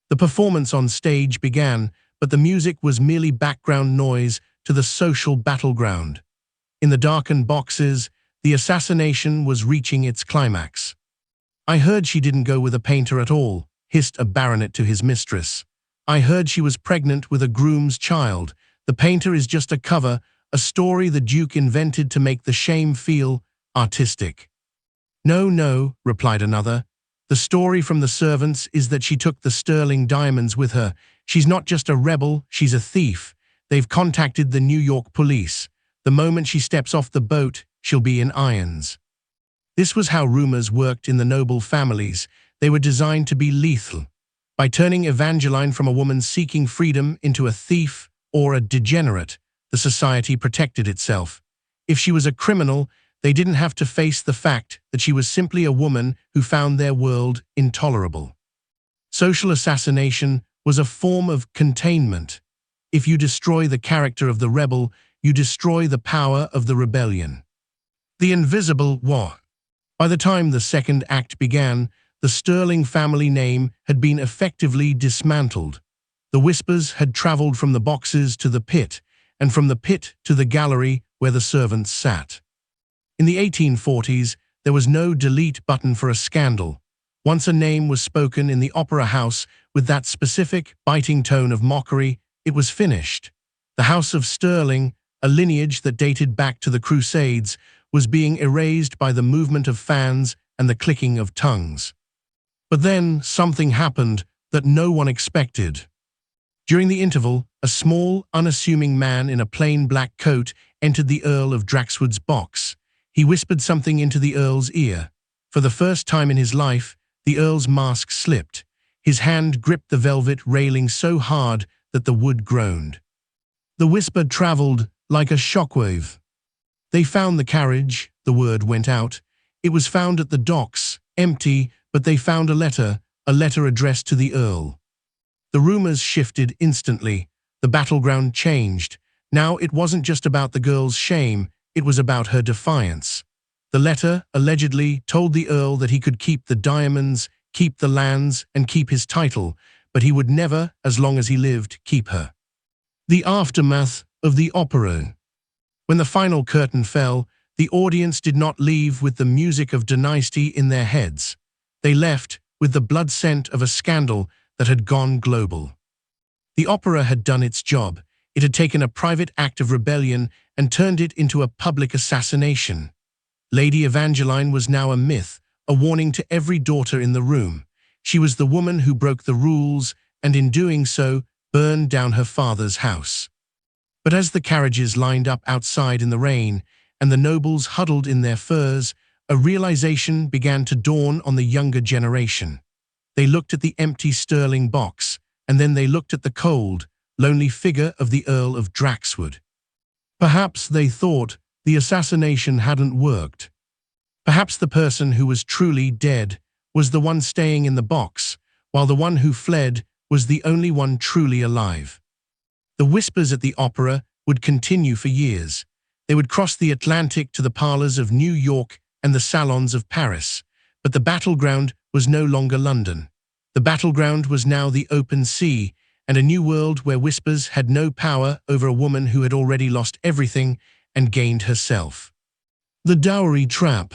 The performance on stage began, but the music was merely background noise to the social battleground. In the darkened boxes, the assassination was reaching its climax. "I heard she didn't go with a painter at all," hissed a baronet to his mistress. I heard she was pregnant with a groom's child. The painter is just a cover, a story the Duke invented to make the shame feel artistic." "No, no," replied another. "The story from the servants is that she took the sterling diamonds with her. She's not just a rebel, she's a thief. They've contacted the New York police. The moment she steps off the boat, she'll be in irons." This was how rumors worked in the noble families. They were designed to be lethal. By turning Evangeline from a woman seeking freedom into a thief or a degenerate, the society protected itself. If she was a criminal, they didn't have to face the fact that she was simply a woman who found their world intolerable. Social assassination was a form of containment. If you destroy the character of the rebel, you destroy the power of the rebellion. The Invisible War. By the time the second act began, the Sterling family name had been effectively dismantled. The whispers had traveled from the boxes to the pit, and from the pit to the gallery where the servants sat. In the 1840s, there was no delete button for a scandal. Once a name was spoken in the opera house with that specific, biting tone of mockery, it was finished. The House of Sterling, a lineage that dated back to the Crusades, was being erased by the movement of fans and the clicking of tongues. But then something happened that no one expected. During the interval, a small, unassuming man in a plain black coat entered the Earl of Draxwood's box. He whispered something into the Earl's ear. For the first time in his life, the Earl's mask slipped. His hand gripped the velvet railing so hard that the wood groaned. The whisper traveled like a shockwave. "They found the carriage," the word went out. "It was found at the docks, empty, but they found a letter addressed to the Earl." The rumors shifted instantly. The battleground changed. Now it wasn't just about the girl's shame, it was about her defiance. The letter, allegedly, told the Earl that he could keep the diamonds, keep the lands, and keep his title, but he would never, as long as he lived, keep her. The aftermath of the opera. When the final curtain fell, the audience did not leave with the music of dynasty in their heads. They left with the blood scent of a scandal that had gone global. The opera had done its job. It had taken a private act of rebellion and turned it into a public assassination. Lady Evangeline was now a myth, a warning to every daughter in the room. She was the woman who broke the rules and in doing so burned down her father's house. But as the carriages lined up outside in the rain and the nobles huddled in their furs, a realization began to dawn on the younger generation. They looked at the empty sterling box, and then they looked at the cold, lonely figure of the Earl of Draxwood. Perhaps they thought the assassination hadn't worked. Perhaps the person who was truly dead was the one staying in the box, while the one who fled was the only one truly alive. The whispers at the opera would continue for years. They would cross the Atlantic to the parlors of New York and the salons of Paris. But the battleground was no longer London. The battleground was now the open sea, and a new world where whispers had no power over a woman who had already lost everything and gained herself. The dowry trap.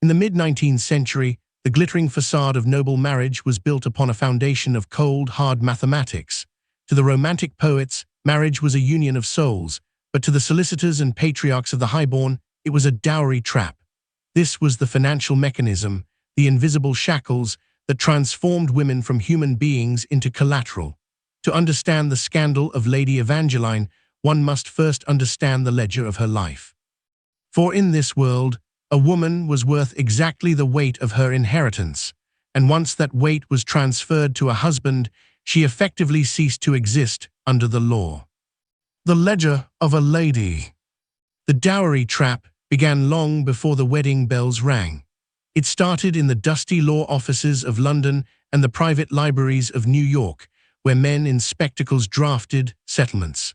In the mid-19th century, the glittering facade of noble marriage was built upon a foundation of cold, hard mathematics. To the Romantic poets, marriage was a union of souls, but to the solicitors and patriarchs of the highborn, it was a dowry trap. This was the financial mechanism, the invisible shackles that transformed women from human beings into collateral. To understand the scandal of Lady Evangeline, one must first understand the ledger of her life. For in this world, a woman was worth exactly the weight of her inheritance, and once that weight was transferred to a husband, she effectively ceased to exist under the law. The ledger of a lady. The dowry trap began long before the wedding bells rang. It started in the dusty law offices of London and the private libraries of New York, where men in spectacles drafted settlements.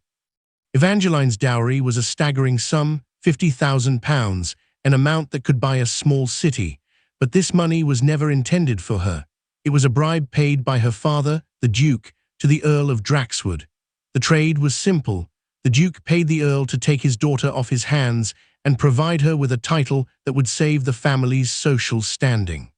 Evangeline's dowry was a staggering sum, £50,000, an amount that could buy a small city. But this money was never intended for her. It was a bribe paid by her father, the Duke, to the Earl of Draxwood. The trade was simple. The Duke paid the Earl to take his daughter off his hands and provide her with a title that would save the family's social standing.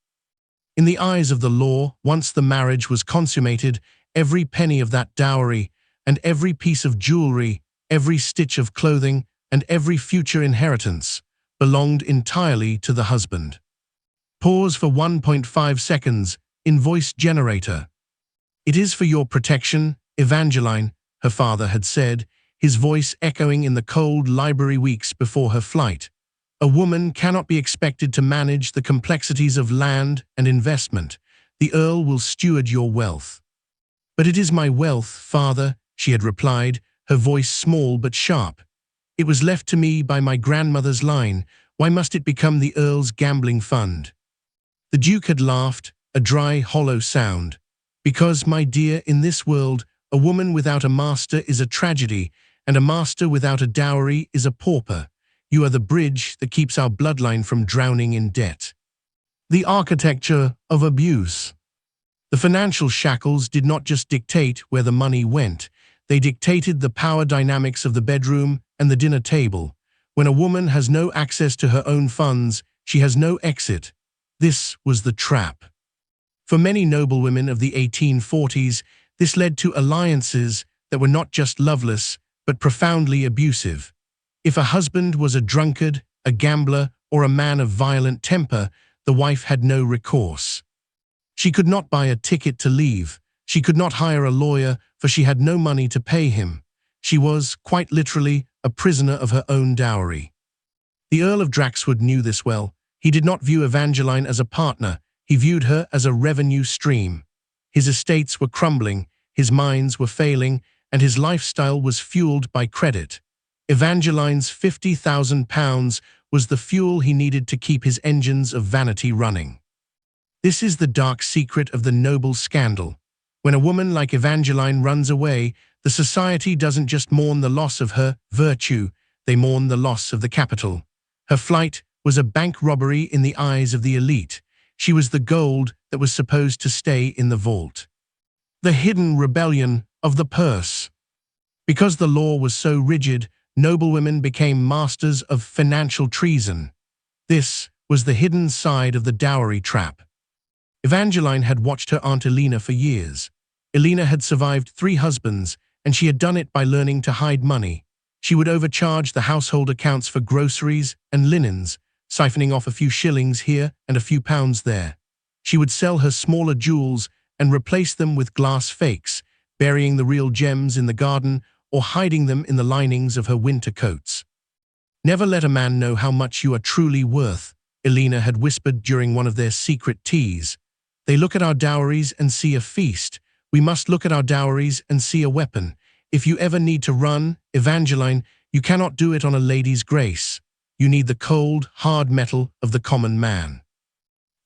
In the eyes of the law, once the marriage was consummated, every penny of that dowry, and every piece of jewelry, every stitch of clothing, and every future inheritance belonged entirely to the husband. Pause for 1.5 seconds. Invoice generator. "It is for your protection, Evangeline," her father had said, his voice echoing in the cold library weeks before her flight. "A woman cannot be expected to manage the complexities of land and investment. The Earl will steward your wealth." "But it is my wealth, father," she had replied, her voice small but sharp. "It was left to me by my grandmother's line. Why must it become the Earl's gambling fund?" The Duke had laughed, a dry, hollow sound. "Because, my dear, in this world, a woman without a master is a tragedy, and a master without a dowry is a pauper. You are the bridge that keeps our bloodline from drowning in debt." The architecture of abuse. The financial shackles did not just dictate where the money went, they dictated the power dynamics of the bedroom and the dinner table. When a woman has no access to her own funds, she has no exit. This was the trap. For many noblewomen of the 1840s, this led to alliances that were not just loveless, but profoundly abusive. If a husband was a drunkard, a gambler, or a man of violent temper, the wife had no recourse. She could not buy a ticket to leave. She could not hire a lawyer, for she had no money to pay him. She was, quite literally, a prisoner of her own dowry. The Earl of Draxwood knew this well. He did not view Evangeline as a partner. He viewed her as a revenue stream. His estates were crumbling, his mines were failing, and his lifestyle was fueled by credit. Evangeline's £50,000 was the fuel he needed to keep his engines of vanity running. This is the dark secret of the noble scandal. When a woman like Evangeline runs away, the society doesn't just mourn the loss of her virtue, they mourn the loss of the capital. Her flight was a bank robbery in the eyes of the elite. She was the gold that was supposed to stay in the vault. The hidden rebellion of the purse. Because the law was so rigid, noblewomen became masters of financial treason. This was the hidden side of the dowry trap. Evangeline had watched her Aunt Elena for years. Elena had survived 3 husbands, and she had done it by learning to hide money. She would overcharge the household accounts for groceries and linens, siphoning off a few shillings here and a few pounds there. She would sell her smaller jewels and replace them with glass fakes, burying the real gems in the garden or hiding them in the linings of her winter coats. "Never let a man know how much you are truly worth," Elena had whispered during one of their secret teas. "They look at our dowries and see a feast. We must look at our dowries and see a weapon. If you ever need to run, Evangeline, you cannot do it on a lady's grace. You need the cold, hard metal of the common man."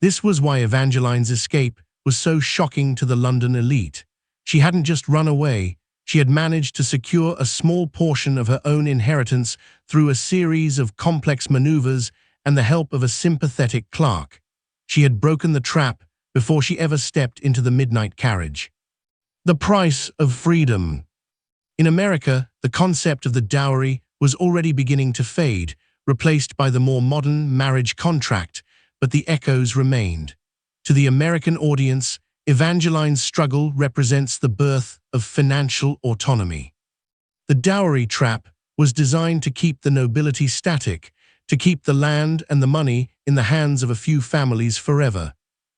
This was why Evangeline's escape was so shocking to the London elite. She hadn't just run away, she had managed to secure a small portion of her own inheritance through a series of complex maneuvers and the help of a sympathetic clerk. She had broken the trap before she ever stepped into the midnight carriage. The price of freedom. In America, the concept of the dowry was already beginning to fade, replaced by the more modern marriage contract, but the echoes remained. To the American audience, Evangeline's struggle represents the birth of financial autonomy. The dowry trap was designed to keep the nobility static, to keep the land and the money in the hands of a few families forever.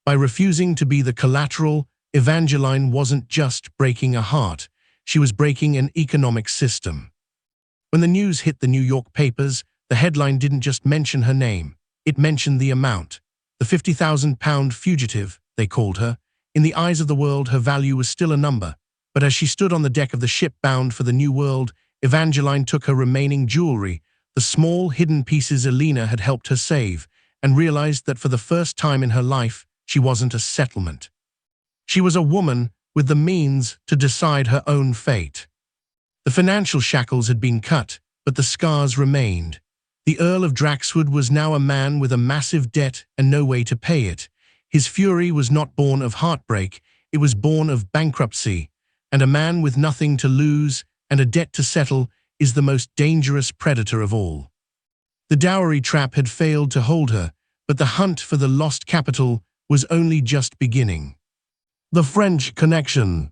By refusing to be the collateral, Evangeline wasn't just breaking a heart, she was breaking an economic system. When the news hit the New York papers, the headline didn't just mention her name, it mentioned the amount. The £50,000 fugitive, they called her. In the eyes of the world, her value was still a number. But as she stood on the deck of the ship bound for the New World, Evangeline took her remaining jewelry, the small hidden pieces Elena had helped her save, and realized that for the first time in her life, she wasn't a settlement. She was a woman with the means to decide her own fate. The financial shackles had been cut, but the scars remained. The Earl of Draxwood was now a man with a massive debt and no way to pay it. His fury was not born of heartbreak, it was born of bankruptcy, and a man with nothing to lose and a debt to settle is the most dangerous predator of all. The dowry trap had failed to hold her, but the hunt for the lost capital was only just beginning. The French Connection.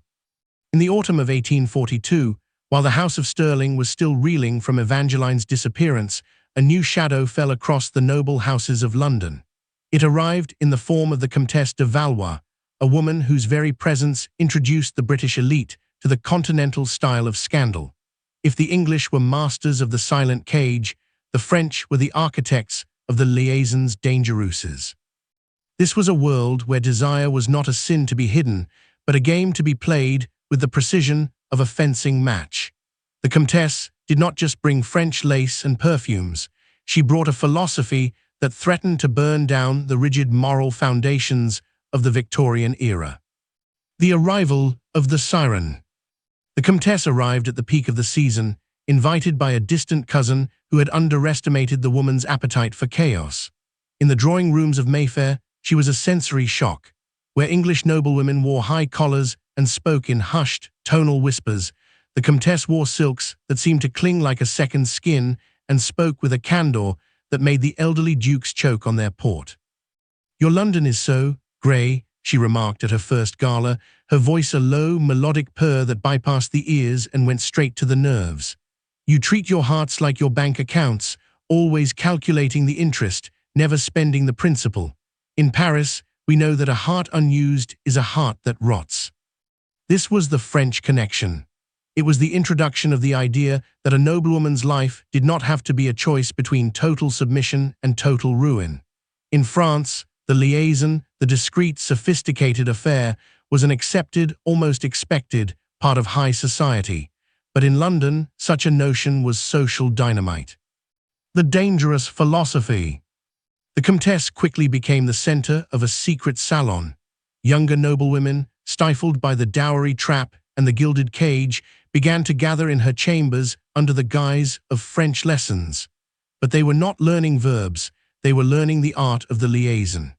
In the autumn of 1842, while the House of Stirling was still reeling from Evangeline's disappearance, a new shadow fell across the noble houses of London. It arrived in the form of the Comtesse de Valois, a woman whose very presence introduced the British elite to the continental style of scandal. If the English were masters of the silent cage, the French were the architects of the liaisons dangereuses. This was a world where desire was not a sin to be hidden, but a game to be played with the precision of a fencing match. The Comtesse did not just bring French lace and perfumes. She brought a philosophy that threatened to burn down the rigid moral foundations of the Victorian era. The arrival of the siren. The Comtesse arrived at the peak of the season, invited by a distant cousin who had underestimated the woman's appetite for chaos. In the drawing rooms of Mayfair, she was a sensory shock. Where English noblewomen wore high collars and spoke in hushed, tonal whispers, the Comtesse wore silks that seemed to cling like a second skin and spoke with a candor that made the elderly dukes choke on their port. "Your London is so grey," she remarked at her first gala, her voice a low, melodic purr that bypassed the ears and went straight to the nerves. "You treat your hearts like your bank accounts, always calculating the interest, never spending the principal. In Paris, we know that a heart unused is a heart that rots." This was the French connection. It was the introduction of the idea that a noblewoman's life did not have to be a choice between total submission and total ruin. In France, the liaison, the discreet, sophisticated affair, was an accepted, almost expected, part of high society. But in London, such a notion was social dynamite. The dangerous philosophy. The Comtesse quickly became the center of a secret salon. Younger noblewomen, stifled by the dowry trap and the gilded cage, began to gather in her chambers under the guise of French lessons. But they were not learning verbs, they were learning the art of the liaison.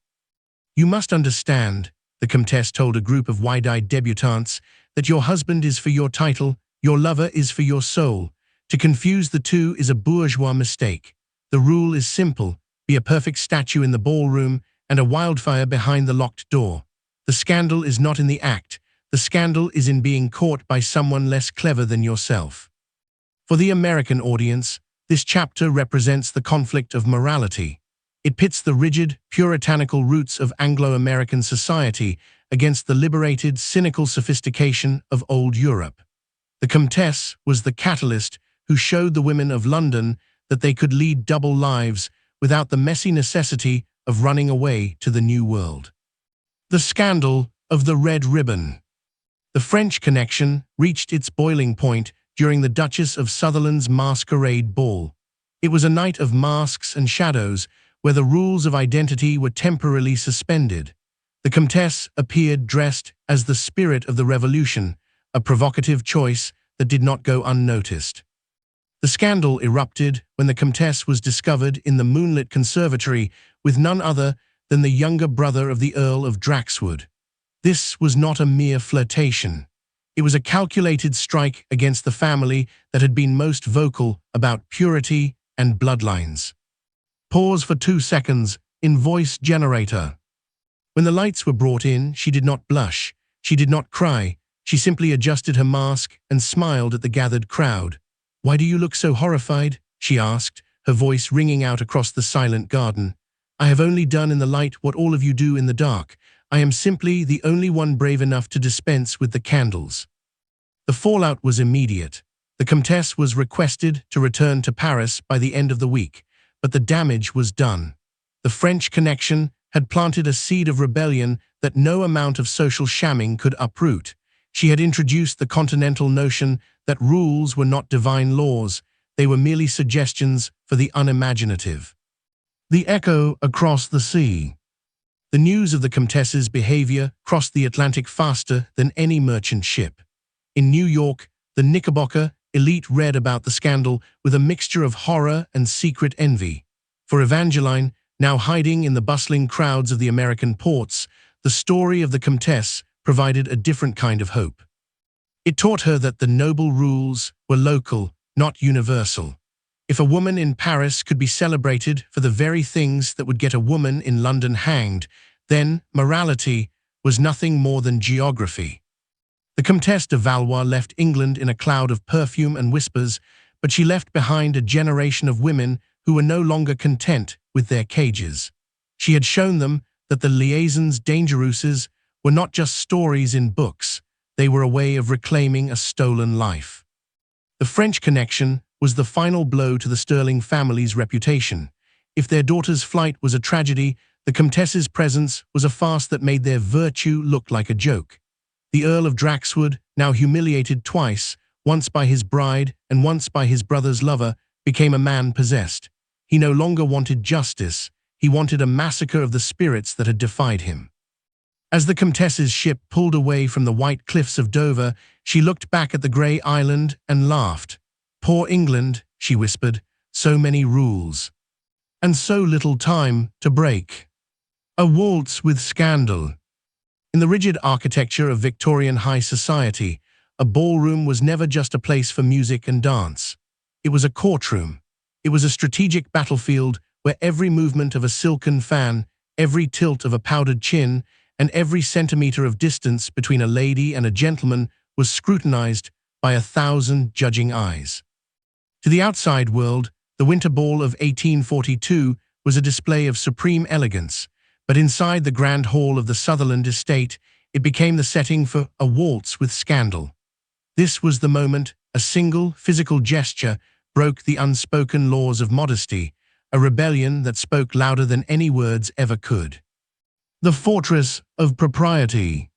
"You must understand," the Comtesse told a group of wide-eyed debutantes, "that your husband is for your title, your lover is for your soul. To confuse the two is a bourgeois mistake. The rule is simple: be a perfect statue in the ballroom and a wildfire behind the locked door. The scandal is not in the act. The scandal is in being caught by someone less clever than yourself." For the American audience, this chapter represents the conflict of morality. It pits the rigid, puritanical roots of Anglo-American society against the liberated, cynical sophistication of old Europe. The Comtesse was the catalyst who showed the women of London that they could lead double lives without the messy necessity of running away to the New World. The scandal of the red ribbon. The French connection reached its boiling point during the Duchess of Sutherland's masquerade ball. It was a night of masks and shadows where the rules of identity were temporarily suspended. The Comtesse appeared dressed as the spirit of the revolution, a provocative choice that did not go unnoticed. The scandal erupted when the Comtesse was discovered in the moonlit conservatory with none other than the younger brother of the Earl of Draxwood. This was not a mere flirtation. It was a calculated strike against the family that had been most vocal about purity and bloodlines. Pause for 2 seconds in voice generator. When the lights were brought in, she did not blush, she did not cry, she simply adjusted her mask and smiled at the gathered crowd. "Why do you look so horrified?" she asked, her voice ringing out across the silent garden. "I have only done in the light what all of you do in the dark. I am simply the only one brave enough to dispense with the candles." The fallout was immediate. The Comtesse was requested to return to Paris by the end of the week, but the damage was done. The French connection had planted a seed of rebellion that no amount of social shamming could uproot. She had introduced the continental notion that rules were not divine laws, they were merely suggestions for the unimaginative. The echo across the sea. The news of the Comtesse's behavior crossed the Atlantic faster than any merchant ship. In New York, the Knickerbocker elite read about the scandal with a mixture of horror and secret envy. For Evangeline, now hiding in the bustling crowds of the American ports, the story of the Comtesse provided a different kind of hope. It taught her that the noble rules were local, not universal. If a woman in Paris could be celebrated for the very things that would get a woman in London hanged, then morality was nothing more than geography. The Comtesse de Valois left England in a cloud of perfume and whispers, but she left behind a generation of women who were no longer content with their cages. She had shown them that the liaisons dangereuses were not just stories in books, they were a way of reclaiming a stolen life. The French connection was the final blow to the Sterling family's reputation. If their daughter's flight was a tragedy, the Comtesse's presence was a farce that made their virtue look like a joke. The Earl of Draxwood, now humiliated twice, once by his bride and once by his brother's lover, became a man possessed. He no longer wanted justice, he wanted a massacre of the spirits that had defied him. As the Comtesse's ship pulled away from the white cliffs of Dover, she looked back at the grey island and laughed. "Poor England," she whispered, "so many rules. And so little time to break." A waltz with scandal. In the rigid architecture of Victorian high society, a ballroom was never just a place for music and dance. It was a courtroom. It was a strategic battlefield where every movement of a silken fan, every tilt of a powdered chin, and every centimeter of distance between a lady and a gentleman was scrutinized by 1,000 judging eyes. To the outside world, the Winter Ball of 1842 was a display of supreme elegance, but inside the grand hall of the Sutherland estate, it became the setting for a waltz with scandal. This was the moment a single physical gesture broke the unspoken laws of modesty, a rebellion that spoke louder than any words ever could. The fortress of propriety.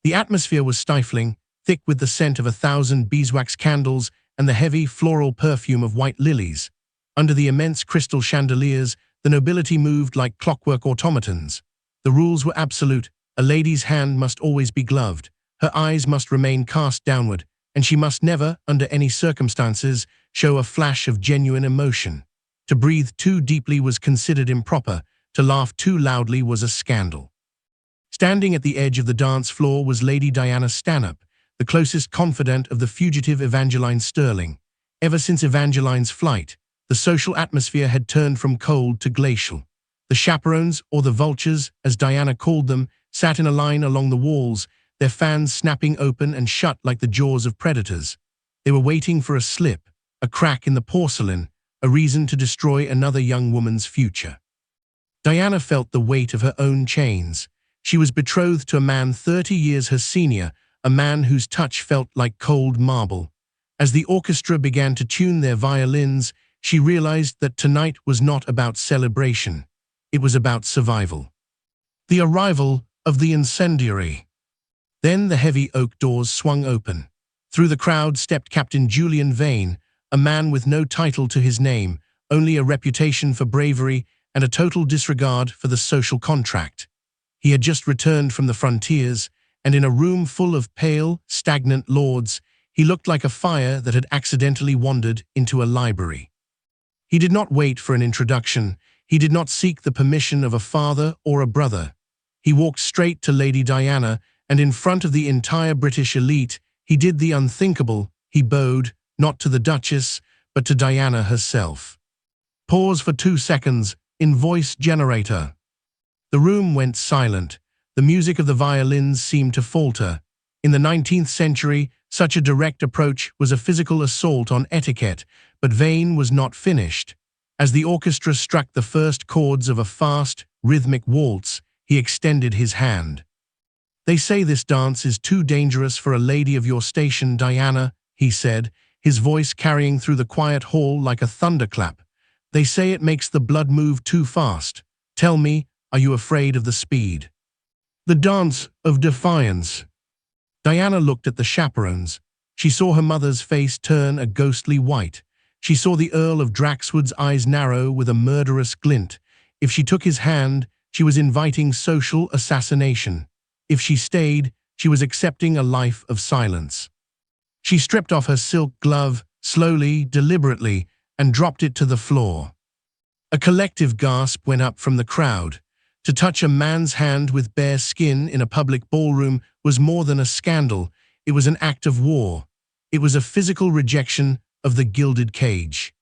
The atmosphere was stifling, thick with the scent of 1,000 beeswax candles and the heavy floral perfume of white lilies. Under the immense crystal chandeliers, the nobility moved like clockwork automatons. The rules were absolute. A lady's hand must always be gloved, her eyes must remain cast downward, and she must never, under any circumstances, show a flash of genuine emotion. To breathe too deeply was considered improper, to laugh too loudly was a scandal. Standing at the edge of the dance floor was Lady Diana Stanhope, the closest confidant of the fugitive Evangeline Sterling. Ever since Evangeline's flight, the social atmosphere had turned from cold to glacial. The chaperones, or the vultures, as Diana called them, sat in a line along the walls, their fans snapping open and shut like the jaws of predators. They were waiting for a slip, a crack in the porcelain, a reason to destroy another young woman's future. Diana felt the weight of her own chains. She was betrothed to a man 30 years her senior, a man whose touch felt like cold marble. As the orchestra began to tune their violins, she realized that tonight was not about celebration. It was about survival. The arrival of the incendiary. Then the heavy oak doors swung open. Through the crowd stepped Captain Julian Vane, a man with no title to his name, only a reputation for bravery and a total disregard for the social contract. He had just returned from the frontiers, and in a room full of pale, stagnant lords, he looked like a fire that had accidentally wandered into a library. He did not wait for an introduction. He did not seek the permission of a father or a brother. He walked straight to Lady Diana, and in front of the entire British elite, he did the unthinkable. He bowed, not to the Duchess, but to Diana herself. Pause for 2 seconds, in voice generator. The room went silent. The music of the violins seemed to falter. In the 19th century, such a direct approach was a physical assault on etiquette, but Vane was not finished. As the orchestra struck the first chords of a fast, rhythmic waltz, he extended his hand. "They say this dance is too dangerous for a lady of your station, Diana," he said, his voice carrying through the quiet hall like a thunderclap. "They say it makes the blood move too fast. Tell me, are you afraid of the speed?" The dance of defiance. Diana looked at the chaperones. She saw her mother's face turn a ghostly white. She saw the Earl of Draxwood's eyes narrow with a murderous glint. If she took his hand, she was inviting social assassination. If she stayed, she was accepting a life of silence. She stripped off her silk glove, slowly, deliberately, and dropped it to the floor. A collective gasp went up from the crowd. To touch a man's hand with bare skin in a public ballroom was more than a scandal. It was an act of war. It was a physical rejection of the gilded cage.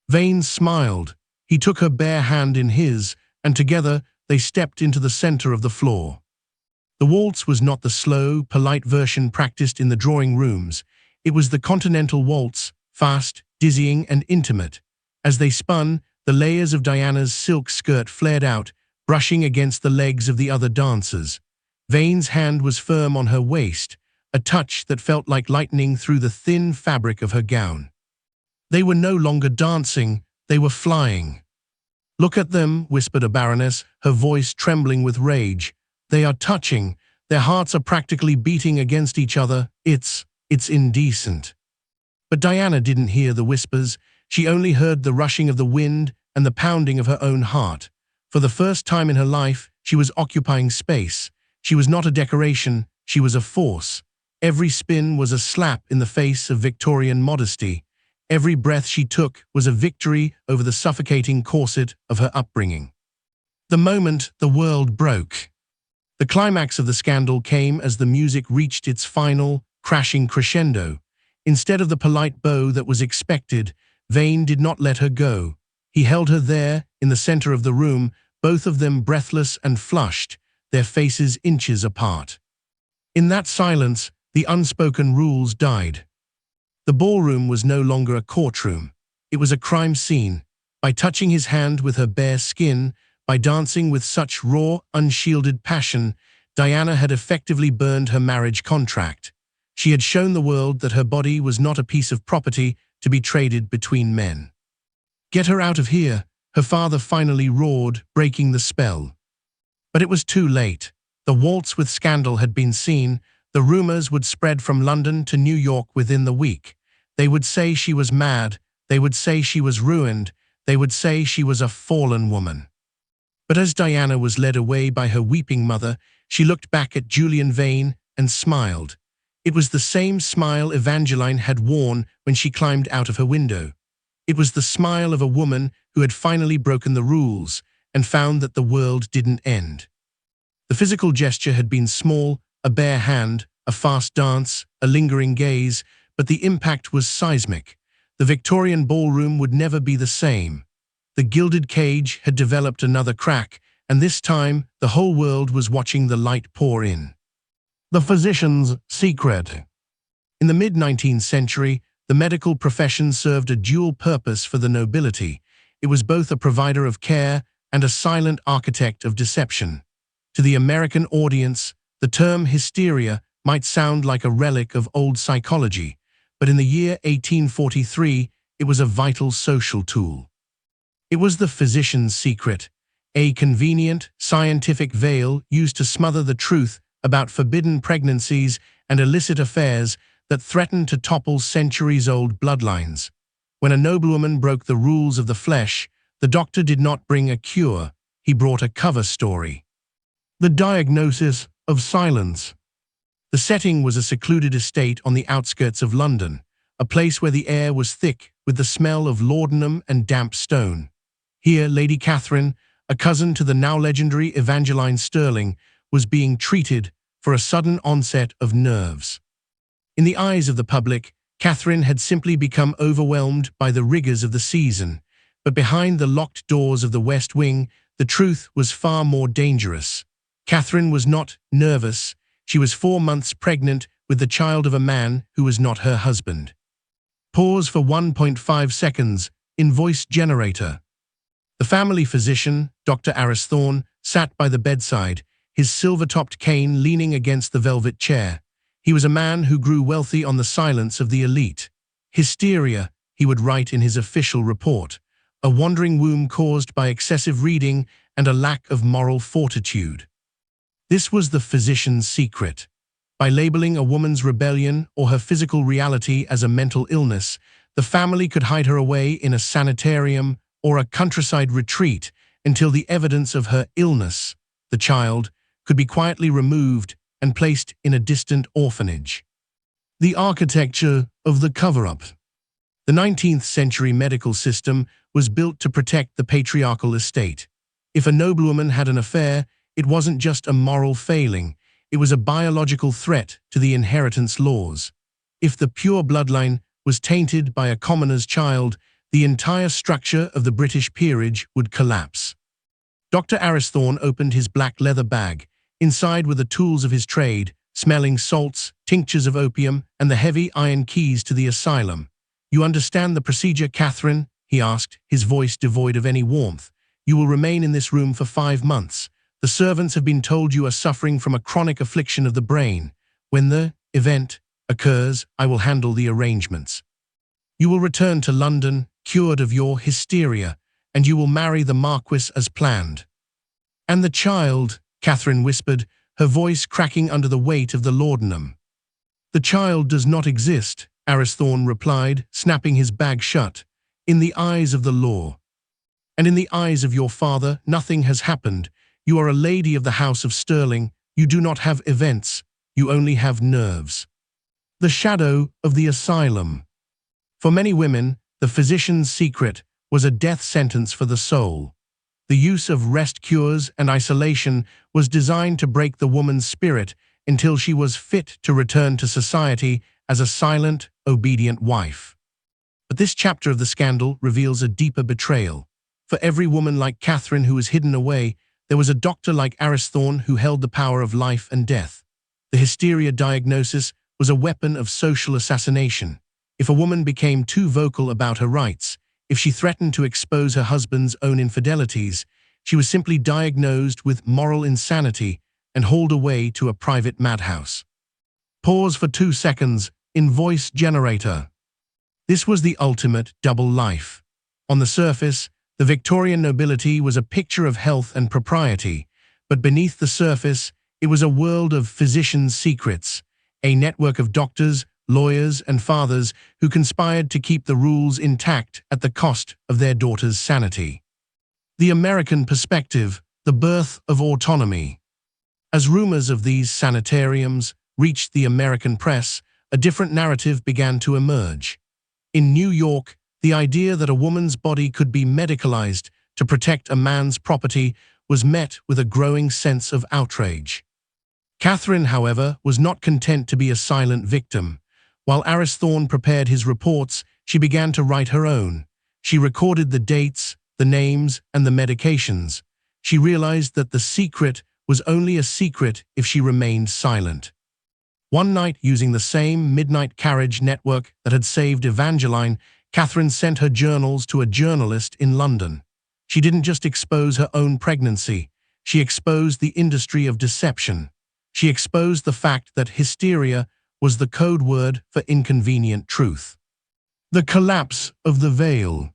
Vane smiled. He took her bare hand in his, and together they stepped into the center of the floor. The waltz was not the slow, polite version practiced in the drawing rooms. It was the continental waltz, fast, dizzying, and intimate. As they spun, the layers of Diana's silk skirt flared out, brushing against the legs of the other dancers. Vane's hand was firm on her waist, a touch that felt like lightning through the thin fabric of her gown. They were no longer dancing, they were flying. "Look at them," whispered a baroness, her voice trembling with rage. "They are touching. Their hearts are practically beating against each other. It's indecent." But Diana didn't hear the whispers. She only heard the rushing of the wind and the pounding of her own heart. For the first time in her life, she was occupying space. She was not a decoration, she was a force. Every spin was a slap in the face of Victorian modesty. Every breath she took was a victory over the suffocating corset of her upbringing. The moment the world broke. The climax of the scandal came as the music reached its final, crashing crescendo. Instead of the polite bow that was expected, Vane did not let her go. He held her there, in the center of the room, both of them breathless and flushed, their faces inches apart. In that silence, the unspoken rules died. The ballroom was no longer a courtroom. It was a crime scene. By touching his hand with her bare skin, by dancing with such raw, unshielded passion, Diana had effectively burned her marriage contract. She had shown the world that her body was not a piece of property to be traded between men. "Get her out of here," her father finally roared, breaking the spell. But it was too late. The waltz with scandal had been seen. The rumors would spread from London to New York within the week. They would say she was mad. They would say she was ruined. They would say she was a fallen woman. But as Diana was led away by her weeping mother, she looked back at Julian Vane and smiled. It was the same smile Evangeline had worn when she climbed out of her window. It was the smile of a woman who had finally broken the rules and found that the world didn't end. The physical gesture had been small, a bare hand, a fast dance, a lingering gaze, but the impact was seismic. The Victorian ballroom would never be the same. The gilded cage had developed another crack, and this time the whole world was watching the light pour in. The physician's secret. In the mid-19th century, the medical profession served a dual purpose for the nobility. It was both a provider of care and a silent architect of deception. To the American audience, the term hysteria might sound like a relic of old psychology, but in the year 1843, it was a vital social tool. It was the physician's secret, a convenient, scientific veil used to smother the truth about forbidden pregnancies and illicit affairs that threatened to topple centuries-old bloodlines. When a noblewoman broke the rules of the flesh, the doctor did not bring a cure, he brought a cover story. The diagnosis of silence. The setting was a secluded estate on the outskirts of London, a place where the air was thick with the smell of laudanum and damp stone. Here, Lady Catherine, a cousin to the now legendary Evangeline Sterling, was being treated for a sudden onset of nerves. In the eyes of the public, Catherine had simply become overwhelmed by the rigors of the season, but behind the locked doors of the West Wing, the truth was far more dangerous. Catherine was not nervous. She was 4 months pregnant with the child of a man who was not her husband. Pause for 1.5 seconds. Invoice generator. The family physician, Dr. Aristocratic, sat by the bedside, his silver-topped cane leaning against the velvet chair. He was a man who grew wealthy on the silence of the elite. Hysteria, he would write in his official report, a wandering womb caused by excessive reading and a lack of moral fortitude. This was the physician's secret. By labeling a woman's rebellion or her physical reality as a mental illness, the family could hide her away in a sanitarium or a countryside retreat until the evidence of her illness, the child, could be quietly removed and placed in a distant orphanage. The architecture of the cover-up. The 19th century medical system was built to protect the patriarchal estate. If a noblewoman had an affair, it wasn't just a moral failing, it was a biological threat to the inheritance laws. If the pure bloodline was tainted by a commoner's child, the entire structure of the British peerage would collapse. Dr. Aristocratic opened his black leather bag. Inside were the tools of his trade, smelling salts, tinctures of opium, and the heavy iron keys to the asylum. "You understand the procedure, Catherine?" he asked, his voice devoid of any warmth. "You will remain in this room for 5 months. The servants have been told you are suffering from a chronic affliction of the brain. When the event occurs, I will handle the arrangements. You will return to London, cured of your hysteria, and you will marry the Marquis as planned." "And the child," Catherine whispered, her voice cracking under the weight of the laudanum. "The child does not exist," Aristocratic replied, snapping his bag shut. "In the eyes of the law. And in the eyes of your father, nothing has happened. You are a lady of the House of Sterling. You do not have events. You only have nerves." The shadow of the asylum. For many women, the physician's secret was a death sentence for the soul. The use of rest cures and isolation was designed to break the woman's spirit until she was fit to return to society as a silent, obedient wife. But this chapter of the scandal reveals a deeper betrayal. For every woman like Catherine who was hidden away, there was a doctor like Aristocratic who held the power of life and death. The hysteria diagnosis was a weapon of social assassination. If a woman became too vocal about her rights, if she threatened to expose her husband's own infidelities, she was simply diagnosed with moral insanity and hauled away to a private madhouse. Pause for 2 seconds in voice generator. This was the ultimate double life. On the surface, the Victorian nobility was a picture of health and propriety, but beneath the surface, it was a world of physicians' secrets, a network of doctors, lawyers, and fathers who conspired to keep the rules intact at the cost of their daughter's sanity. The American perspective, the birth of autonomy. As rumors of these sanitariums reached the American press, a different narrative began to emerge. In New York, the idea that a woman's body could be medicalized to protect a man's property was met with a growing sense of outrage. Catherine, however, was not content to be a silent victim. While Aristocratic prepared his reports, she began to write her own. She recorded the dates, the names, and the medications. She realized that the secret was only a secret if she remained silent. One night, using the same midnight carriage network that had saved Evangeline, Catherine sent her journals to a journalist in London. She didn't just expose her own pregnancy, she exposed the industry of deception. She exposed the fact that hysteria was the code word for inconvenient truth. The collapse of the veil.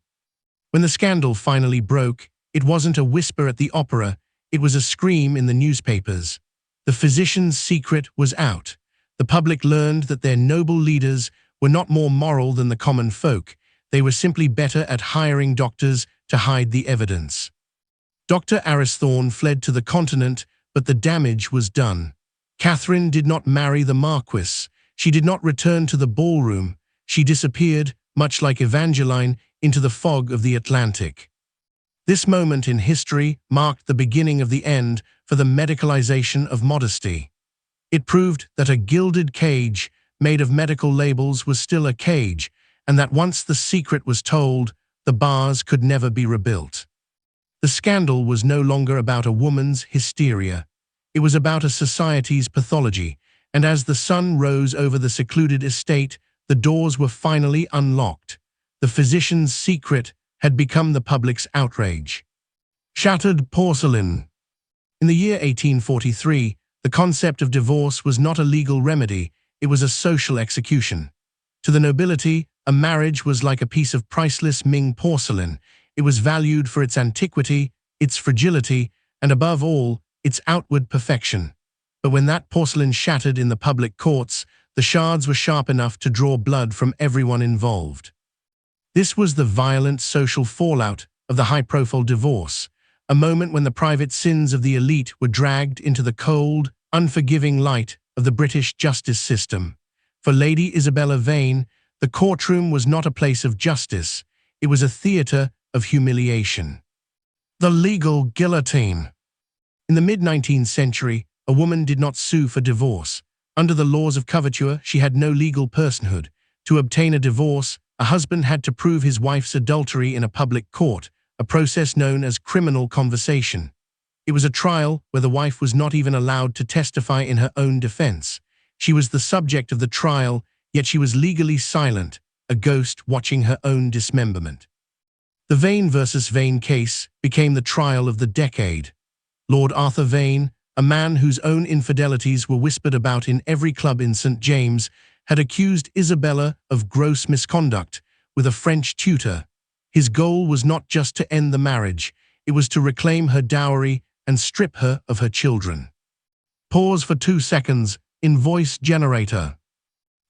When the scandal finally broke, it wasn't a whisper at the opera, it was a scream in the newspapers. The physician's secret was out. The public learned that their noble leaders were not more moral than the common folk. They were simply better at hiring doctors to hide the evidence. Dr. Aristocratic fled to the continent, but the damage was done. Catherine did not marry the Marquis. She did not return to the ballroom. She disappeared, much like Evangeline, into the fog of the Atlantic. This moment in history marked the beginning of the end for the medicalization of modesty. It proved that a gilded cage made of medical labels was still a cage, and that once the secret was told, the bars could never be rebuilt. The scandal was no longer about a woman's hysteria. It was about a society's pathology, and as the sun rose over the secluded estate, the doors were finally unlocked. The physician's secret had become the public's outrage. Shattered porcelain. In the year 1843, the concept of divorce was not a legal remedy, it was a social execution. To the nobility, a marriage was like a piece of priceless Ming porcelain. It was valued for its antiquity, its fragility, and above all, its outward perfection. But when that porcelain shattered in the public courts, the shards were sharp enough to draw blood from everyone involved. This was the violent social fallout of the high-profile divorce, a moment when the private sins of the elite were dragged into the cold, unforgiving light of the British justice system. For Lady Isabella Vane, the courtroom was not a place of justice, it was a theater of humiliation. The legal guillotine. In the mid-19th century, a woman did not sue for divorce. Under the laws of coverture, she had no legal personhood. To obtain a divorce, a husband had to prove his wife's adultery in a public court, a process known as criminal conversation. It was a trial where the wife was not even allowed to testify in her own defense. She was the subject of the trial, yet she was legally silent, a ghost watching her own dismemberment. The Vane versus Vane case became the trial of the decade. Lord Arthur Vane, a man whose own infidelities were whispered about in every club in St. James, had accused Isabella of gross misconduct with a French tutor. His goal was not just to end the marriage, it was to reclaim her dowry and strip her of her children. Pause for 2 seconds, in voice generator.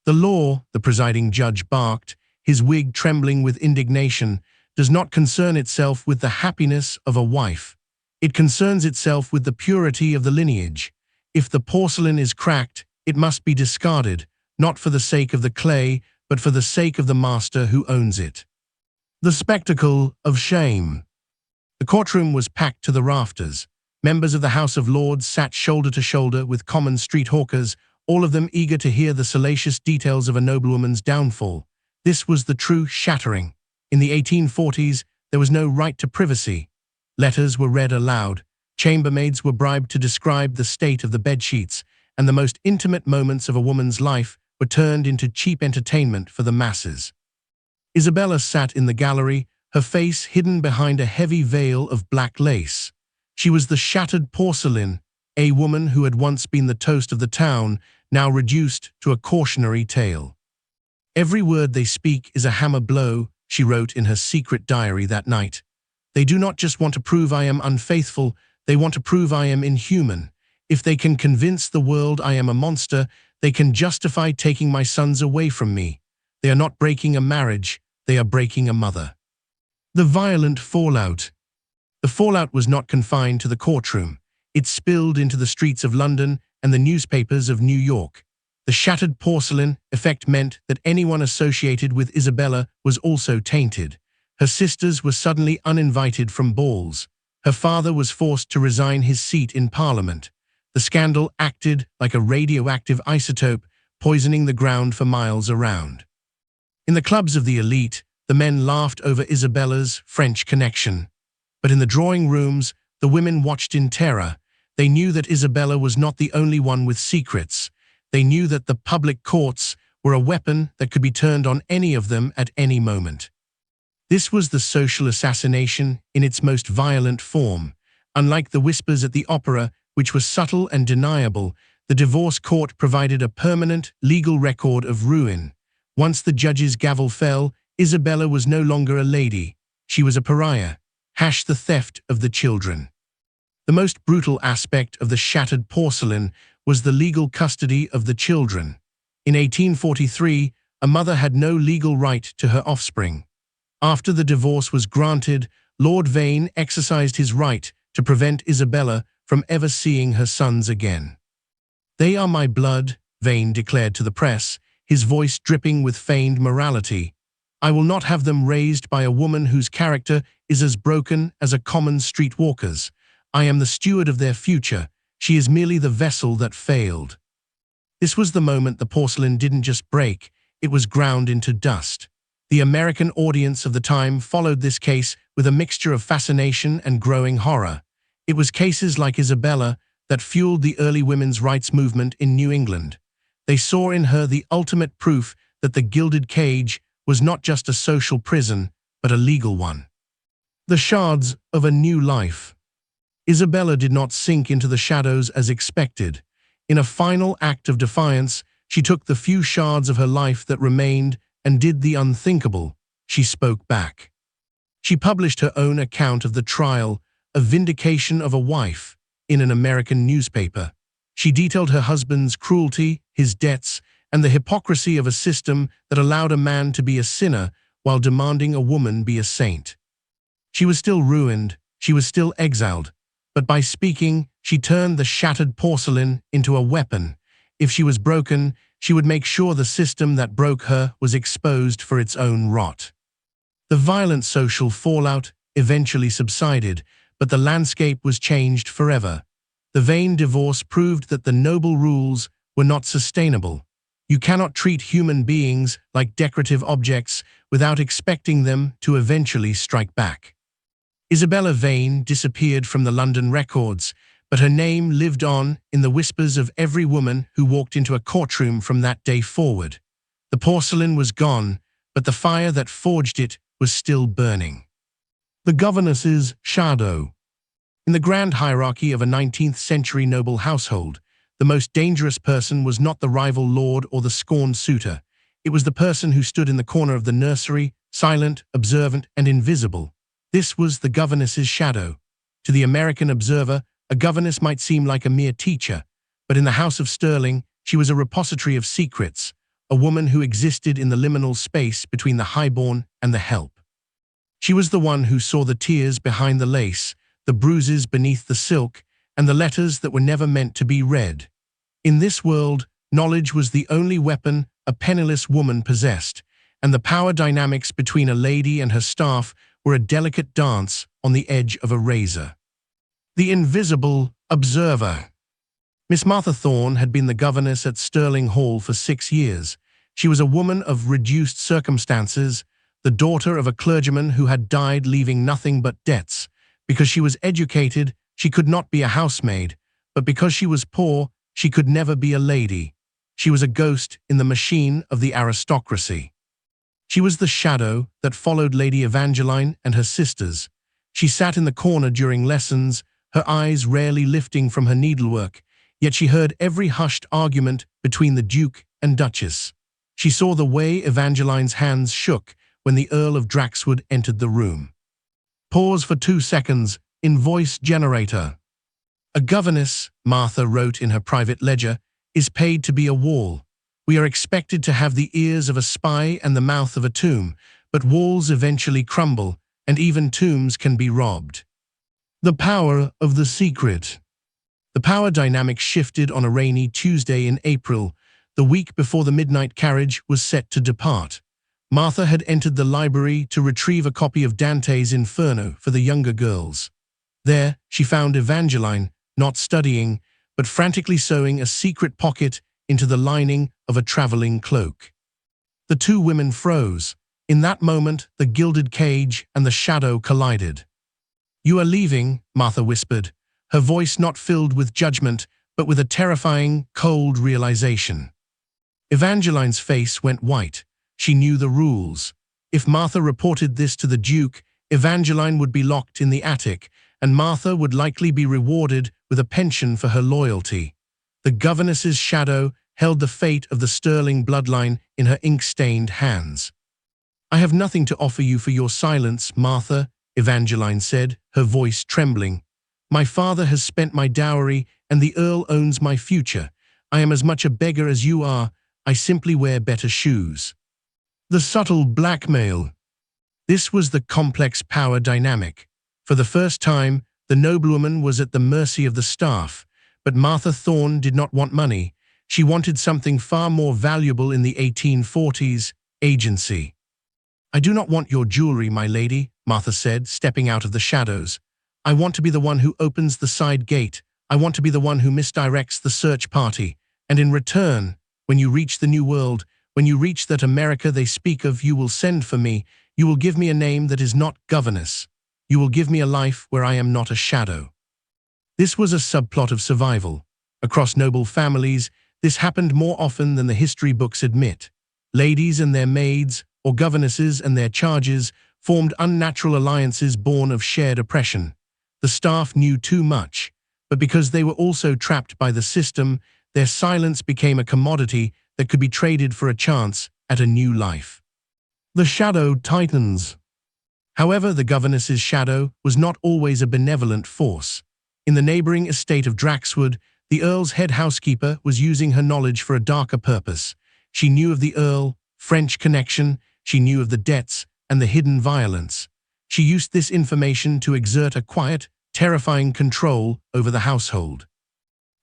The law, the presiding judge barked, his wig trembling with indignation, does not concern itself with the happiness of a wife. It concerns itself with the purity of the lineage. If the porcelain is cracked, it must be discarded, not for the sake of the clay, but for the sake of the master who owns it. The spectacle of shame. The courtroom was packed to the rafters. Members of the House of Lords sat shoulder to shoulder with common street hawkers, all of them eager to hear the salacious details of a noblewoman's downfall. This was the true shattering. In the 1840s, there was no right to privacy. Letters were read aloud, chambermaids were bribed to describe the state of the bedsheets, and the most intimate moments of a woman's life were turned into cheap entertainment for the masses. Isabella sat in the gallery, her face hidden behind a heavy veil of black lace. She was the shattered porcelain, a woman who had once been the toast of the town, now reduced to a cautionary tale. "Every word they speak is a hammer blow," she wrote in her secret diary that night. "They do not just want to prove I am unfaithful, they want to prove I am inhuman. If they can convince the world I am a monster, they can justify taking my sons away from me. They are not breaking a marriage, they are breaking a mother." The violent fallout. The fallout was not confined to the courtroom. It spilled into the streets of London and the newspapers of New York. The shattered porcelain effect meant that anyone associated with Isabella was also tainted. Her sisters were suddenly uninvited from balls. Her father was forced to resign his seat in Parliament. The scandal acted like a radioactive isotope, poisoning the ground for miles around. In the clubs of the elite, the men laughed over Isabella's French connection. But in the drawing rooms, the women watched in terror. They knew that Isabella was not the only one with secrets. They knew that the public courts were a weapon that could be turned on any of them at any moment. This was the social assassination in its most violent form. Unlike the whispers at the opera, which were subtle and deniable, the divorce court provided a permanent legal record of ruin. Once the judge's gavel fell, Isabella was no longer a lady. She was a pariah. The theft of the children. The most brutal aspect of the shattered porcelain was the legal custody of the children. In 1843, a mother had no legal right to her offspring. After the divorce was granted, Lord Vane exercised his right to prevent Isabella from ever seeing her sons again. "They are my blood," Vane declared to the press, his voice dripping with feigned morality. "I will not have them raised by a woman whose character is as broken as a common streetwalker's. I am the steward of their future. She is merely the vessel that failed." This was the moment the porcelain didn't just break, it was ground into dust. The American audience of the time followed this case with a mixture of fascination and growing horror. It was cases like Isabella that fueled the early women's rights movement in New England. They saw in her the ultimate proof that the gilded cage was not just a social prison, but a legal one. The shards of a new life. Isabella did not sink into the shadows as expected. In a final act of defiance, she took the few shards of her life that remained and did the unthinkable. She spoke back. She published her own account of the trial, a vindication of a wife, in an American newspaper. She detailed her husband's cruelty, his debts, and the hypocrisy of a system that allowed a man to be a sinner while demanding a woman be a saint. She was still ruined, she was still exiled, but by speaking, she turned the shattered porcelain into a weapon. If she was broken, she would make sure the system that broke her was exposed for its own rot. The violent social fallout eventually subsided, but the landscape was changed forever. The Vane divorce proved that the noble rules were not sustainable. You cannot treat human beings like decorative objects without expecting them to eventually strike back. Isabella Vane disappeared from the London records, but her name lived on in the whispers of every woman who walked into a courtroom from that day forward. The porcelain was gone, but the fire that forged it was still burning. The governess's shadow. In the grand hierarchy of a 19th-century noble household, the most dangerous person was not the rival lord or the scorned suitor. It was the person who stood in the corner of the nursery, silent, observant, and invisible. This was the governess's shadow. To the American observer, a governess might seem like a mere teacher, but in the House of Sterling, she was a repository of secrets, a woman who existed in the liminal space between the highborn and the help. She was the one who saw the tears behind the lace, the bruises beneath the silk, and the letters that were never meant to be read. In this world, knowledge was the only weapon a penniless woman possessed, and the power dynamics between a lady and her staff were a delicate dance on the edge of a razor. The invisible observer. Miss Martha Thorne had been the governess at Sterling Hall for 6 years. She was a woman of reduced circumstances, the daughter of a clergyman who had died leaving nothing but debts. Because she was educated, she could not be a housemaid, but because she was poor, she could never be a lady. She was a ghost in the machine of the aristocracy. She was the shadow that followed Lady Evangeline and her sisters. She sat in the corner during lessons, her eyes rarely lifting from her needlework, yet she heard every hushed argument between the Duke and Duchess. She saw the way Evangeline's hands shook when the Earl of Draxwood entered the room. Pause for 2 seconds, in voice generator. A governess, Martha wrote in her private ledger, is paid to be a wall. We are expected to have the ears of a spy and the mouth of a tomb, but walls eventually crumble, and even tombs can be robbed. The power of the secret. The power dynamic shifted on a rainy Tuesday in April, the week before the midnight carriage was set to depart. Martha had entered the library to retrieve a copy of Dante's Inferno for the younger girls. There, she found Evangeline, not studying, but frantically sewing a secret pocket into the lining of a traveling cloak. The two women froze. In that moment, the gilded cage and the shadow collided. "You are leaving," Martha whispered, her voice not filled with judgment, but with a terrifying, cold realization. Evangeline's face went white. She knew the rules. If Martha reported this to the Duke, Evangeline would be locked in the attic, and Martha would likely be rewarded with a pension for her loyalty. The governess's shadow held the fate of the Sterling bloodline in her ink-stained hands. "I have nothing to offer you for your silence, Martha," Evangeline said, her voice trembling. "My father has spent my dowry, and the Earl owns my future. I am as much a beggar as you are. I simply wear better shoes." The subtle blackmail. This was the complex power dynamic. For the first time, the noblewoman was at the mercy of the staff, but Martha Thorne did not want money. She wanted something far more valuable in the 1840s, agency. "I do not want your jewelry, my lady," Martha said, stepping out of the shadows. "I want to be the one who opens the side gate. I want to be the one who misdirects the search party. And in return, when you reach the New World, when you reach that America they speak of, you will send for me. You will give me a name that is not governess. You will give me a life where I am not a shadow." This was a subplot of survival. Across noble families, this happened more often than the history books admit. Ladies and their maids, or governesses and their charges, formed unnatural alliances born of shared oppression. The staff knew too much, but because they were also trapped by the system, their silence became a commodity that could be traded for a chance at a new life. The shadow tightens. However, the governess's shadow was not always a benevolent force. In the neighboring estate of Draxwood, the Earl's head housekeeper was using her knowledge for a darker purpose. She knew of the Earl, French connection, she knew of the debts and the hidden violence. She used this information to exert a quiet, terrifying control over the household.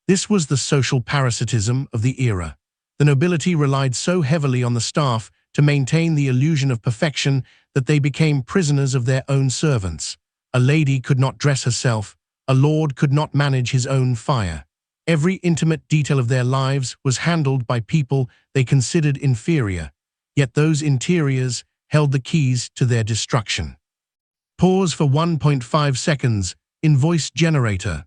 This was the social parasitism of the era. The nobility relied so heavily on the staff to maintain the illusion of perfection that they became prisoners of their own servants. A lady could not dress herself, a lord could not manage his own fire. Every intimate detail of their lives was handled by people they considered inferior, yet those interiors held the keys to their destruction. Pause for 1.5 seconds. In voice generator.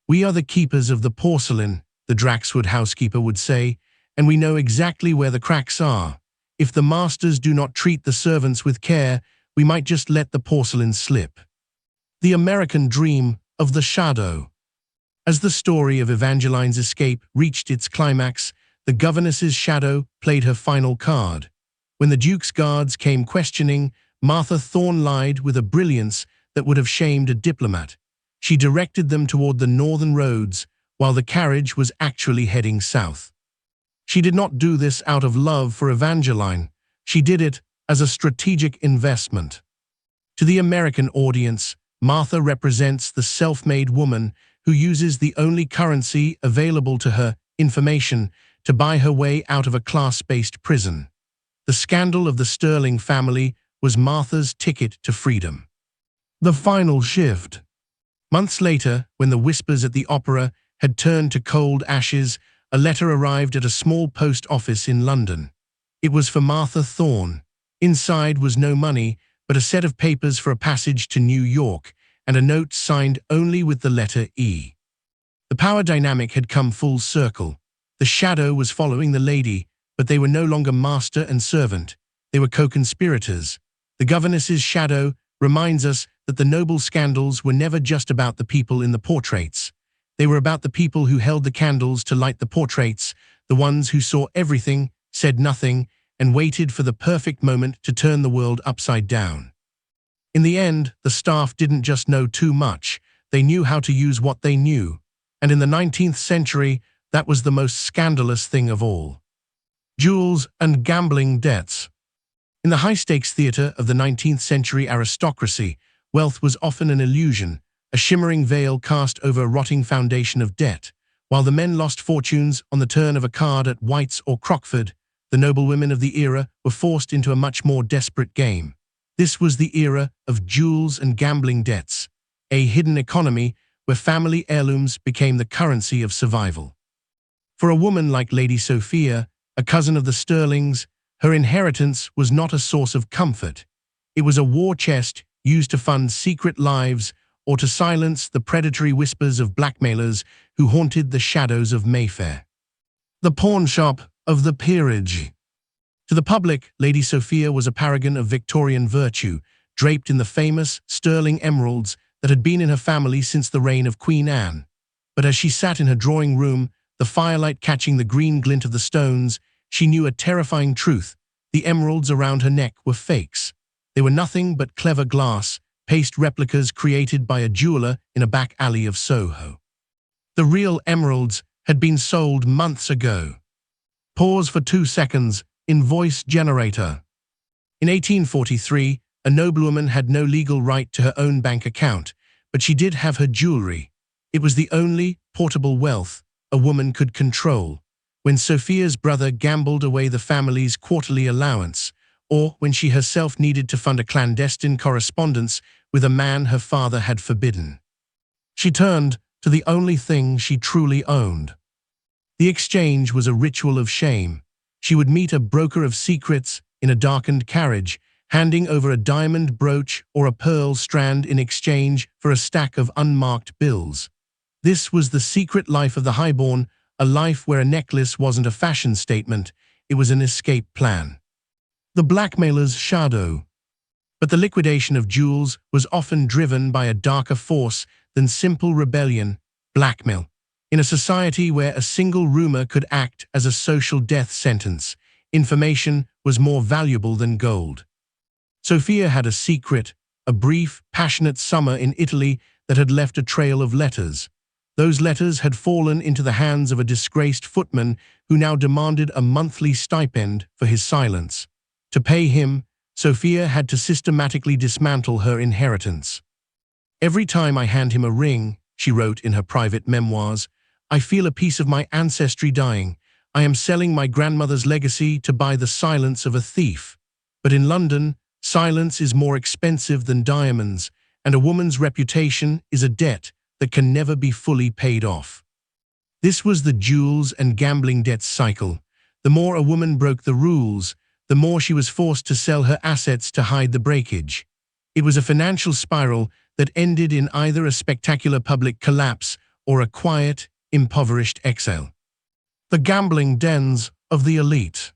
We are the keepers of the porcelain, the Draxwood housekeeper would say, and we know exactly where the cracks are. If the masters do not treat the servants with care, we might just let the porcelain slip. The American dream of the shadow. As the story of Evangeline's escape reached its climax, the governess's shadow played her final card. When the Duke's guards came questioning, Martha Thorne lied with a brilliance that would have shamed a diplomat. She directed them toward the northern roads, while the carriage was actually heading south. She did not do this out of love for Evangeline. She did it as a strategic investment. To the American audience, Martha represents the self-made woman who uses the only currency available to her, information, to buy her way out of a class-based prison. The scandal of the Sterling family was Martha's ticket to freedom. The final shift. Months later, when the whispers at the opera had turned to cold ashes, a letter arrived at a small post office in London. It was for Martha Thorne. Inside was no money, but a set of papers for a passage to New York, and a note signed only with the letter E. The power dynamic had come full circle. The shadow was following the lady, but they were no longer master and servant. They were co-conspirators. The governess's shadow reminds us that the noble scandals were never just about the people in the portraits. They were about the people who held the candles to light the portraits, the ones who saw everything, said nothing, and waited for the perfect moment to turn the world upside down. In the end, the staff didn't just know too much, they knew how to use what they knew. And in the 19th century, that was the most scandalous thing of all. Jewels and gambling debts. In the high-stakes theatre of the 19th century aristocracy, wealth was often an illusion, a shimmering veil cast over a rotting foundation of debt. While the men lost fortunes on the turn of a card at White's or Crockford, the noblewomen of the era were forced into a much more desperate game. This was the era of jewels and gambling debts, a hidden economy where family heirlooms became the currency of survival. For a woman like Lady Sophia, a cousin of the Sterlings, her inheritance was not a source of comfort. It was a war chest used to fund secret lives or to silence the predatory whispers of blackmailers who haunted the shadows of Mayfair. The pawnshop of the peerage. To the public, Lady Sophia was a paragon of Victorian virtue, draped in the famous sterling emeralds that had been in her family since the reign of Queen Anne. But as she sat in her drawing room, the firelight catching the green glint of the stones, she knew a terrifying truth. The emeralds around her neck were fakes. They were nothing but clever glass, paste replicas created by a jeweler in a back alley of Soho. The real emeralds had been sold months ago. Pause for 2 seconds. In voice generator. In 1843, a noblewoman had no legal right to her own bank account, but she did have her jewelry. It was the only portable wealth a woman could control. When Sophia's brother gambled away the family's quarterly allowance, or when she herself needed to fund a clandestine correspondence with a man her father had forbidden, she turned to the only thing she truly owned. The exchange was a ritual of shame. She would meet a broker of secrets in a darkened carriage, handing over a diamond brooch or a pearl strand in exchange for a stack of unmarked bills. This was the secret life of the highborn, a life where a necklace wasn't a fashion statement, it was an escape plan. The blackmailer's shadow. But the liquidation of jewels was often driven by a darker force than simple rebellion, blackmail. In a society where a single rumor could act as a social death sentence, information was more valuable than gold. Sophia had a secret, a brief, passionate summer in Italy that had left a trail of letters. Those letters had fallen into the hands of a disgraced footman who now demanded a monthly stipend for his silence. To pay him, Sophia had to systematically dismantle her inheritance. "Every time I hand him a ring," she wrote in her private memoirs, "I feel a piece of my ancestry dying. I am selling my grandmother's legacy to buy the silence of a thief. But in London, silence is more expensive than diamonds, and a woman's reputation is a debt that can never be fully paid off." This was the jewels and gambling debts cycle. The more a woman broke the rules, the more she was forced to sell her assets to hide the breakage. It was a financial spiral that ended in either a spectacular public collapse or a quiet, impoverished exile. The gambling dens of the elite.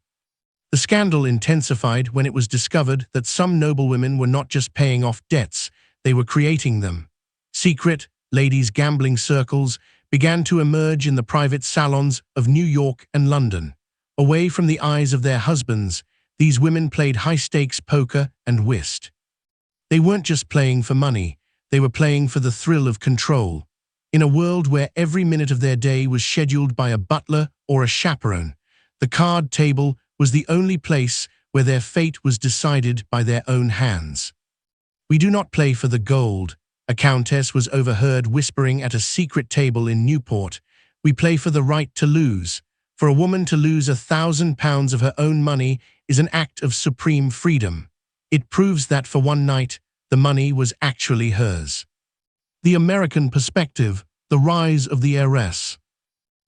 The scandal intensified when it was discovered that some noblewomen were not just paying off debts, they were creating them. Secret, ladies' gambling circles began to emerge in the private salons of New York and London. Away from the eyes of their husbands, these women played high-stakes poker and whist. They weren't just playing for money, they were playing for the thrill of control. In a world where every minute of their day was scheduled by a butler or a chaperone, the card table was the only place where their fate was decided by their own hands. "We do not play for the gold," a countess was overheard whispering at a secret table in Newport. "We play for the right to lose." For a woman to lose £1,000 of her own money is an act of supreme freedom. It proves that for one night, the money was actually hers. The American perspective, the rise of the heiress.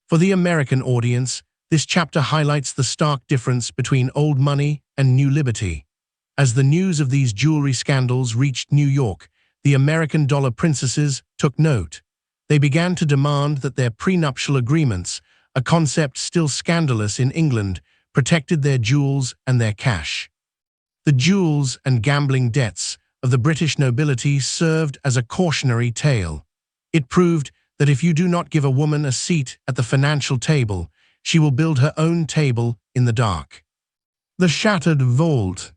For the American audience, this chapter highlights the stark difference between old money and new liberty. As the news of these jewelry scandals reached New York, the American dollar princesses took note. They began to demand that their prenuptial agreements, a concept still scandalous in England, protected their jewels and their cash. The jewels and gambling debts of the British nobility served as a cautionary tale. It proved that if you do not give a woman a seat at the financial table, she will build her own table in the dark. The shattered vault.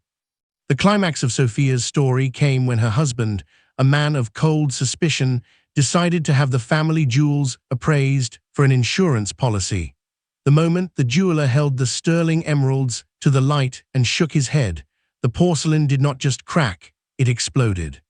The climax of Sophia's story came when her husband, a man of cold suspicion, decided to have the family jewels appraised for an insurance policy. The moment the jeweler held the sterling emeralds to the light and shook his head, the porcelain did not just crack, it exploded.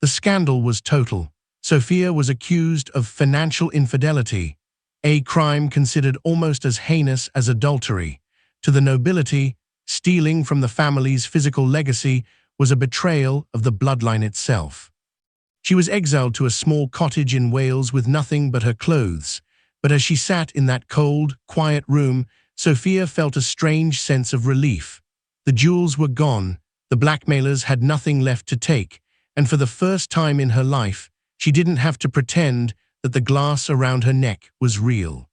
The scandal was total. Sophia was accused of financial infidelity, a crime considered almost as heinous as adultery. To the nobility, stealing from the family's physical legacy was a betrayal of the bloodline itself. She was exiled to a small cottage in Wales with nothing but her clothes, but as she sat in that cold, quiet room, Sophia felt a strange sense of relief. The jewels were gone, the blackmailers had nothing left to take, and for the first time in her life, she didn't have to pretend that the glass around her neck was real.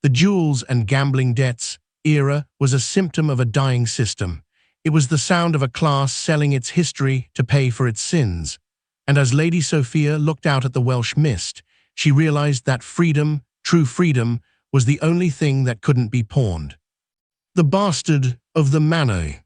The jewels and gambling debts era was a symptom of a dying system. It was the sound of a class selling its history to pay for its sins. And as Lady Sophia looked out at the Welsh mist, she realized that freedom, true freedom, was the only thing that couldn't be pawned. The bastard of the manor.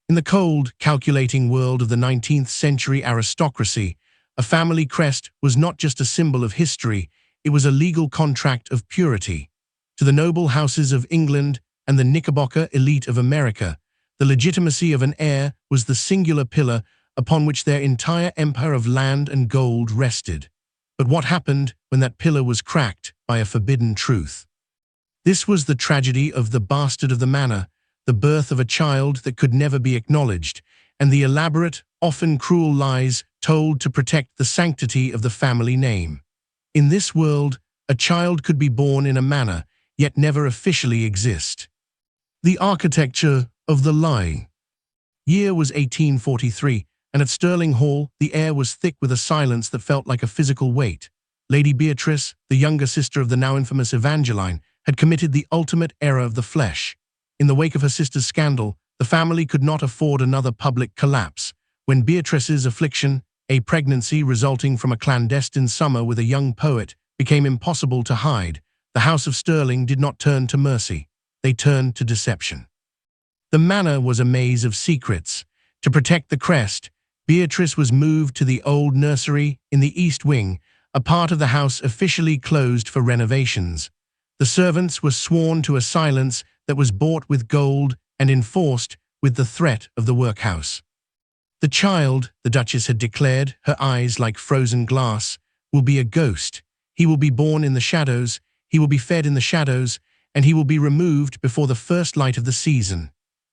In the cold, calculating world of the 19th century aristocracy, a family crest was not just a symbol of history, it was a legal contract of purity. To the noble houses of England and the Knickerbocker elite of America, the legitimacy of an heir was the singular pillar upon which their entire empire of land and gold rested. But what happened when that pillar was cracked by a forbidden truth? This was the tragedy of the bastard of the manor, the birth of a child that could never be acknowledged, and the elaborate, often cruel lies told to protect the sanctity of the family name. In this world, a child could be born in a manor, yet never officially exist. The architecture of the lie. Year was 1843, and at Stirling Hall, the air was thick with a silence that felt like a physical weight. Lady Beatrice, the younger sister of the now infamous Evangeline, had committed the ultimate error of the flesh. In the wake of her sister's scandal, the family could not afford another public collapse. When Beatrice's affliction, a pregnancy resulting from a clandestine summer with a young poet, became impossible to hide, the House of Stirling did not turn to mercy. They turned to deception. The manor was a maze of secrets. To protect the crest, Beatrice was moved to the old nursery in the East Wing, a part of the house officially closed for renovations. The servants were sworn to a silence that was bought with gold and enforced with the threat of the workhouse. The child, the Duchess had declared, her eyes like frozen glass, will be a ghost. He will be born in the shadows, he will be fed in the shadows, and he will be removed before the first light of the season.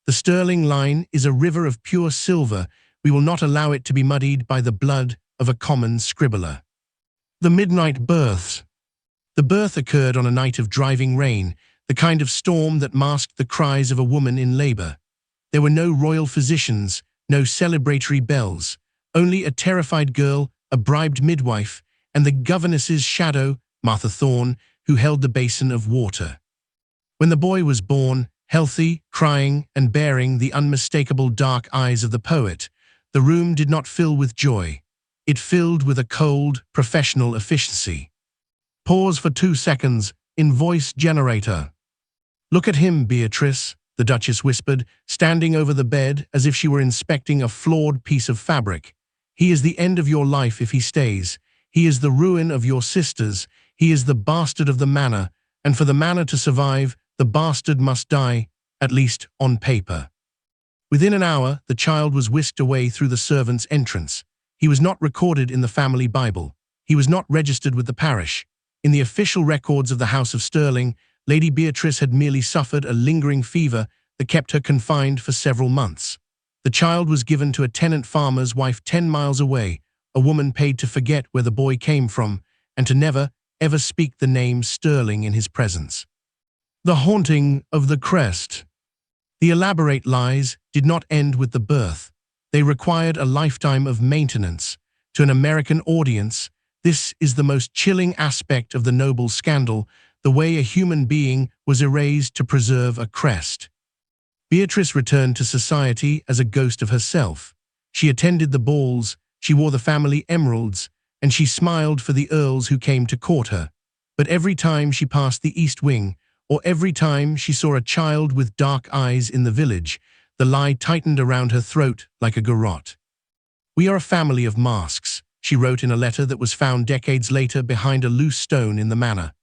The Stirling line is a river of pure silver. We will not allow it to be muddied by the blood of a common scribbler. The midnight births. The birth occurred on a night of driving rain, the kind of storm that masked the cries of a woman in labor. There were no royal physicians, no celebratory bells. Only a terrified girl, a bribed midwife, and the governess's shadow, Martha Thorne, who held the basin of water. When the boy was born, healthy, crying, and bearing the unmistakable dark eyes of the poet, the room did not fill with joy. It filled with a cold, professional efficiency. Pause for 2 seconds, in voice generator. Look at him, Beatrice, the Duchess whispered, standing over the bed as if she were inspecting a flawed piece of fabric. He is the end of your life if he stays. He is the ruin of your sisters. He is the bastard of the manor, and for the manor to survive, the bastard must die, at least on paper. Within an hour, the child was whisked away through the servants' entrance. He was not recorded in the family Bible. He was not registered with the parish. In the official records of the House of Stirling, Lady Beatrice had merely suffered a lingering fever that kept her confined for several months. The child was given to a tenant farmer's wife 10 miles away, a woman paid to forget where the boy came from and to never, ever speak the name Stirling in his presence. The haunting of the crest. The elaborate lies did not end with the birth. They required a lifetime of maintenance. To an American audience, this is the most chilling aspect of the noble scandal, the way a human being was erased to preserve a crest. Beatrice returned to society as a ghost of herself. She attended the balls, she wore the family emeralds, and she smiled for the earls who came to court her. But every time she passed the East Wing, or every time she saw a child with dark eyes in the village, the lie tightened around her throat like a garrote. "We are a family of masks," she wrote in a letter that was found decades later behind a loose stone in the manor.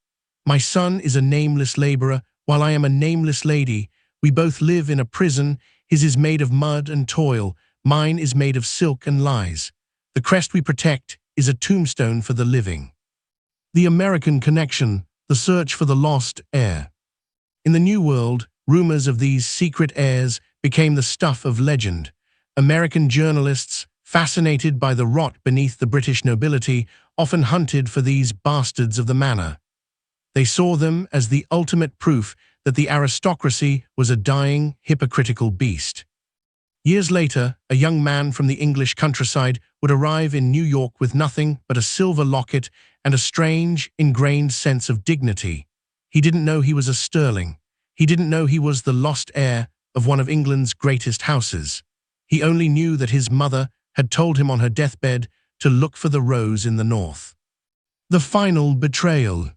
"My son is a nameless laborer, while I am a nameless lady. We both live in a prison. His is made of mud and toil. Mine is made of silk and lies. The crest we protect is a tombstone for the living." The American connection, the search for the lost heir. In the New World, rumors of these secret heirs became the stuff of legend. American journalists, fascinated by the rot beneath the British nobility, often hunted for these bastards of the manor. They saw them as the ultimate proof that the aristocracy was a dying, hypocritical beast. Years later, a young man from the English countryside would arrive in New York with nothing but a silver locket and a strange, ingrained sense of dignity. He didn't know he was a Stirling. He didn't know he was the lost heir of one of England's greatest houses. He only knew that his mother had told him on her deathbed to look for the rose in the north. The final betrayal.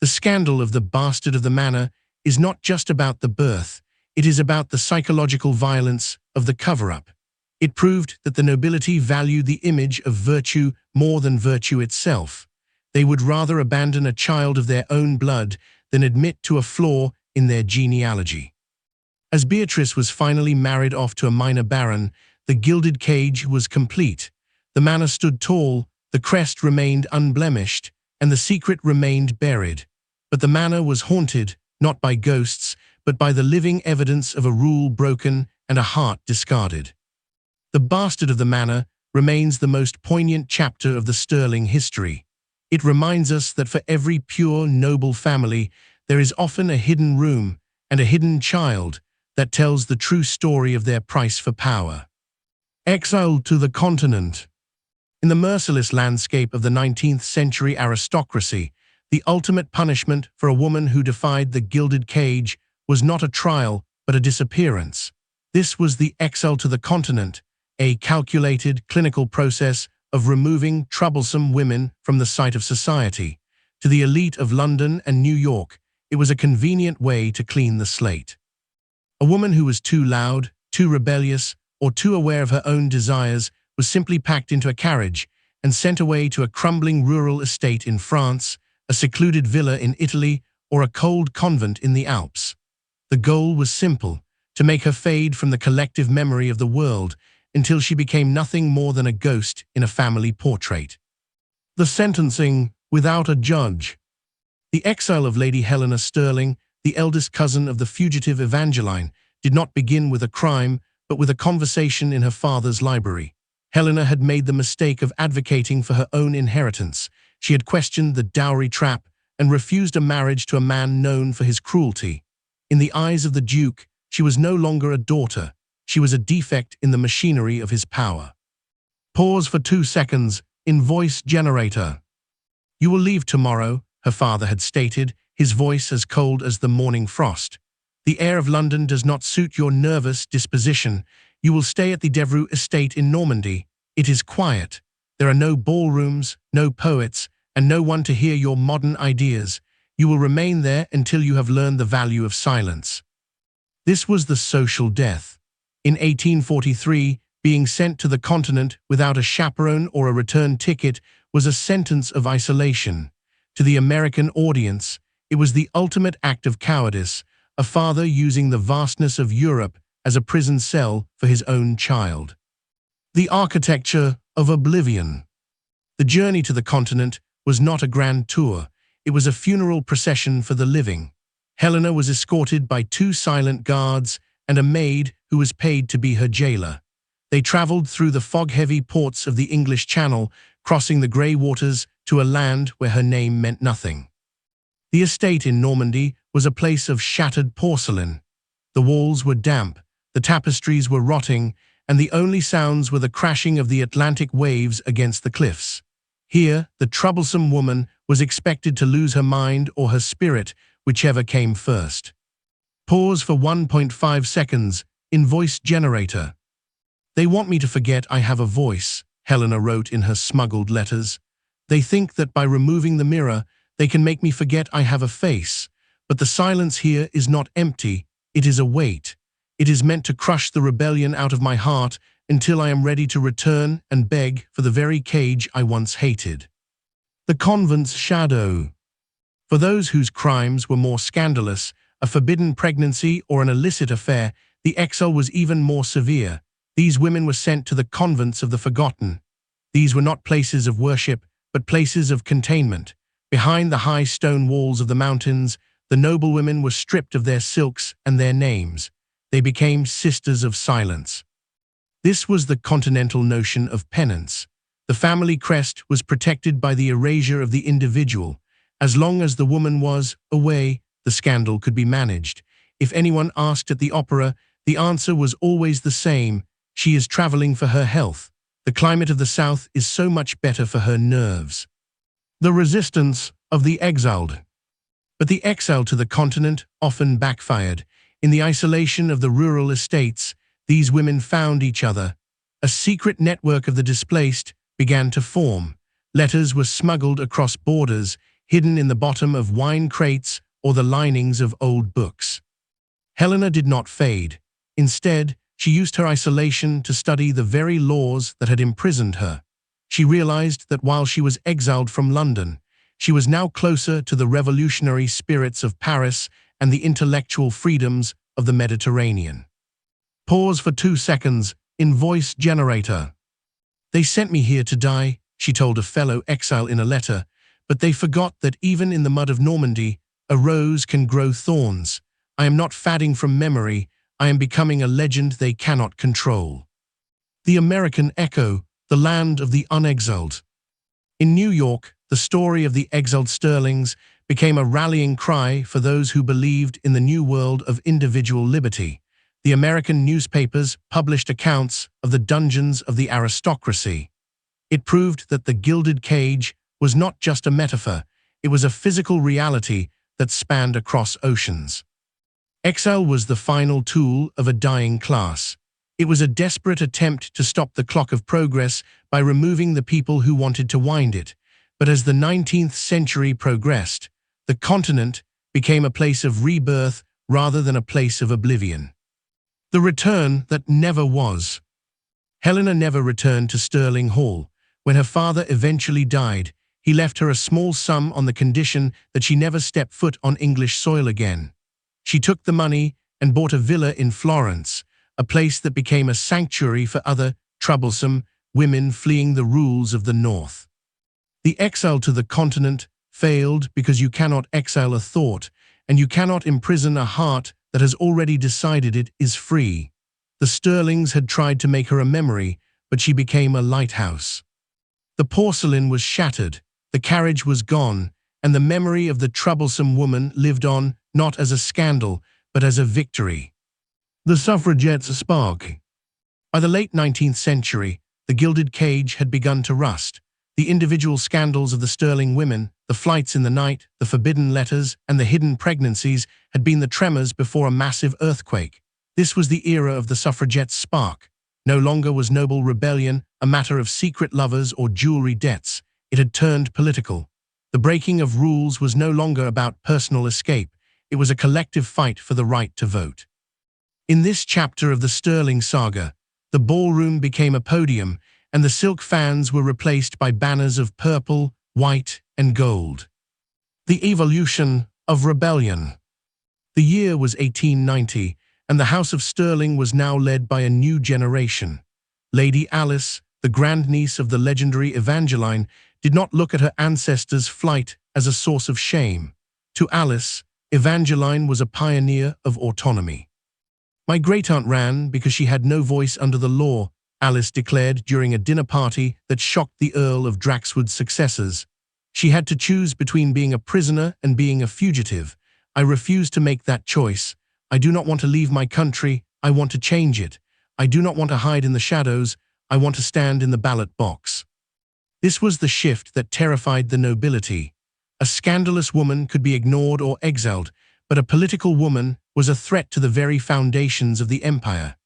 The scandal of the bastard of the manor is not just about the birth, it is about the psychological violence of the cover-up. It proved that the nobility valued the image of virtue more than virtue itself. They would rather abandon a child of their own blood than admit to a flaw in their genealogy. As Beatrice was finally married off to a minor baron, the gilded cage was complete. The manor stood tall, the crest remained unblemished, and the secret remained buried. But the manor was haunted, not by ghosts, but by the living evidence of a rule broken and a heart discarded. The bastard of the manor remains the most poignant chapter of the Stirling history. It reminds us that for every pure, noble family, there is often a hidden room and a hidden child that tells the true story of their price for power. Exile to the continent. In the merciless landscape of the 19th century aristocracy, the ultimate punishment for a woman who defied the gilded cage was not a trial, but a disappearance. This was the exile to the continent, a calculated, clinical process of removing troublesome women from the sight of society. To the elite of London and New York, it was a convenient way to clean the slate. A woman who was too loud, too rebellious, or too aware of her own desires was simply packed into a carriage and sent away to a crumbling rural estate in France, a secluded villa in Italy, or a cold convent in the Alps. The goal was simple: to make her fade from the collective memory of the world until she became nothing more than a ghost in a family portrait. The sentencing without a judge. The exile of Lady Helena Stirling, the eldest cousin of the fugitive Evangeline, did not begin with a crime, but with a conversation in her father's library. Helena had made the mistake of advocating for her own inheritance. She had questioned the dowry trap and refused a marriage to a man known for his cruelty. In the eyes of the Duke, she was no longer a daughter. She was a defect in the machinery of his power. Pause for 2 seconds. In voice generator. You will leave tomorrow, her father had stated, his voice as cold as the morning frost. The air of London does not suit your nervous disposition. You will stay at the Devereux estate in Normandy. It is quiet. There are no ballrooms, no poets, and no one to hear your modern ideas. You will remain there until you have learned the value of silence. This was the social death. In 1843, being sent to the continent without a chaperone or a return ticket was a sentence of isolation. To the American audience, it was the ultimate act of cowardice, a father using the vastness of Europe as a prison cell for his own child. The architecture of oblivion. The journey to the continent was not a grand tour, it was a funeral procession for the living. Helena was escorted by 2 silent guards and a maid who was paid to be her jailer. They traveled through the fog-heavy ports of the English Channel, crossing the grey waters to a land where her name meant nothing. The estate in Normandy was a place of shattered porcelain. The walls were damp, the tapestries were rotting, and the only sounds were the crashing of the Atlantic waves against the cliffs. Here, the troublesome woman was expected to lose her mind or her spirit, whichever came first. Pause for 1.5 seconds. In voice generator. They want me to forget I have a voice, Helena wrote in her smuggled letters. They think that by removing the mirror, they can make me forget I have a face. But the silence here is not empty, it is a weight. It is meant to crush the rebellion out of my heart until I am ready to return and beg for the very cage I once hated. The convent's shadow. For those whose crimes were more scandalous, a forbidden pregnancy or an illicit affair, the exile was even more severe. These women were sent to the convents of the forgotten. These were not places of worship, but places of containment. Behind the high stone walls of the mountains, the noblewomen were stripped of their silks and their names. They became sisters of silence. This was the continental notion of penance. The family crest was protected by the erasure of the individual. As long as the woman was away, the scandal could be managed. If anyone asked at the opera, the answer was always the same: she is traveling for her health. The climate of the South is so much better for her nerves. The resistance of the exiled. But the exile to the continent often backfired. In the isolation of the rural estates, these women found each other. A secret network of the displaced began to form. Letters were smuggled across borders, hidden in the bottom of wine crates or the linings of old books. Helena did not fade. Instead, she used her isolation to study the very laws that had imprisoned her. She realized that while she was exiled from London, she was now closer to the revolutionary spirits of Paris and the intellectual freedoms of the Mediterranean. Pause for 2 seconds. In voice generator. They sent me here to die, she told a fellow exile in a letter, but they forgot that even in the mud of Normandy, a rose can grow thorns. I am not fading from memory, I am becoming a legend they cannot control. The American Echo, the land of the unexiled. In New York, the story of the exiled Sterlings became a rallying cry for those who believed in the new world of individual liberty. The American newspapers published accounts of the dungeons of the aristocracy. It proved that the gilded cage was not just a metaphor, it was a physical reality that spanned across oceans. Exile was the final tool of a dying class. It was a desperate attempt to stop the clock of progress by removing the people who wanted to wind it. But as the 19th century progressed, the continent became a place of rebirth rather than a place of oblivion. The return that never was. Helena never returned to Stirling Hall. When her father eventually died, he left her a small sum on the condition that she never step foot on English soil again. She took the money and bought a villa in Florence, a place that became a sanctuary for other troublesome women fleeing the rules of the North. The exile to the continent failed because you cannot exile a thought, and you cannot imprison a heart that has already decided it is free. The Stirlings had tried to make her a memory, but she became a lighthouse. The porcelain was shattered, the carriage was gone, and the memory of the troublesome woman lived on not as a scandal, but as a victory. The suffragettes' spark. By the late 19th century, the gilded cage had begun to rust. The individual scandals of the sterling women, the flights in the night, the forbidden letters, and the hidden pregnancies had been the tremors before a massive earthquake. This was the era of the suffragettes' spark. No longer was noble rebellion a matter of secret lovers or jewelry debts. It had turned political. The breaking of rules was no longer about personal escape. It was a collective fight for the right to vote. In this chapter of the Sterling saga, the ballroom became a podium, and the silk fans were replaced by banners of purple, white, and gold. The evolution of rebellion. The year was 1890, and the House of Sterling was now led by a new generation. Lady Alice, the grandniece of the legendary Evangeline, did not look at her ancestors' flight as a source of shame. To Alice, Evangeline was a pioneer of autonomy. "My great-aunt ran because she had no voice under the law," Alice declared during a dinner party that shocked the Earl of Draxwood's successors. "She had to choose between being a prisoner and being a fugitive. I refuse to make that choice. I do not want to leave my country. I want to change it. I do not want to hide in the shadows. I want to stand in the ballot box." This was the shift that terrified the nobility. A scandalous woman could be ignored or exiled, but a political woman was a threat to the very foundations of the empire.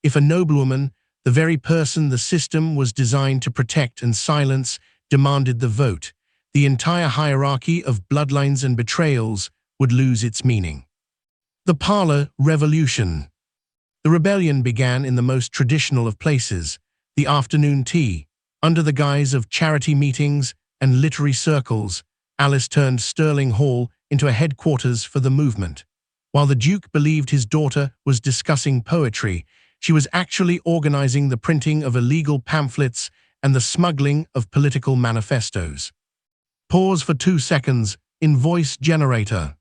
If a noblewoman, the very person the system was designed to protect and silence, demanded the vote, the entire hierarchy of bloodlines and betrayals would lose its meaning. The Parlor Revolution. The rebellion began in the most traditional of places, the afternoon tea. Under the guise of charity meetings and literary circles, Alice turned Sterling Hall into a headquarters for the movement. While the Duke believed his daughter was discussing poetry, she was actually organizing the printing of illegal pamphlets and the smuggling of political manifestos. Pause for 2 seconds. In voice generator.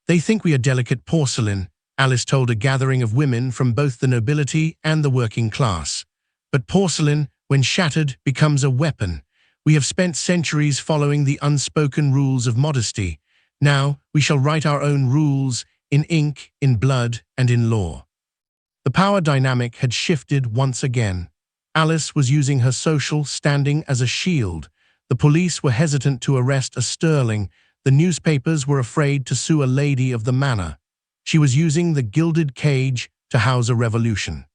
"They think we are delicate porcelain," Alice told a gathering of women from both the nobility and the working class. "But porcelain, when shattered, becomes a weapon. We have spent centuries following the unspoken rules of modesty. Now we shall write our own rules in ink, in blood, and in law." The power dynamic had shifted once again. Alice was using her social standing as a shield. The police were hesitant to arrest a Sterling. The newspapers were afraid to sue a lady of the manor. She was using the gilded cage to house a revolution.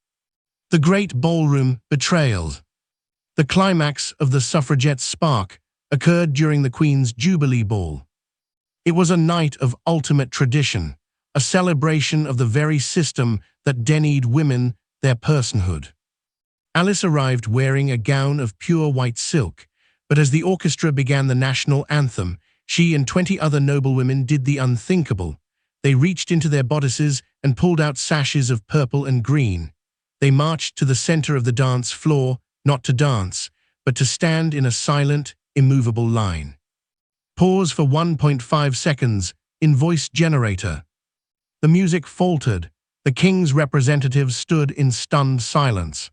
The Great Ballroom Betrayal. The climax of the suffragettes' spark occurred during the Queen's Jubilee Ball. It was a night of ultimate tradition, a celebration of the very system that denied women their personhood. Alice arrived wearing a gown of pure white silk, but as the orchestra began the national anthem, she and 20 other noblewomen did the unthinkable. They reached into their bodices and pulled out sashes of purple and green. They marched to the center of the dance floor, not to dance, but to stand in a silent, immovable line. Pause for 1.5 seconds. In voice generator. The music faltered. The king's representatives stood in stunned silence.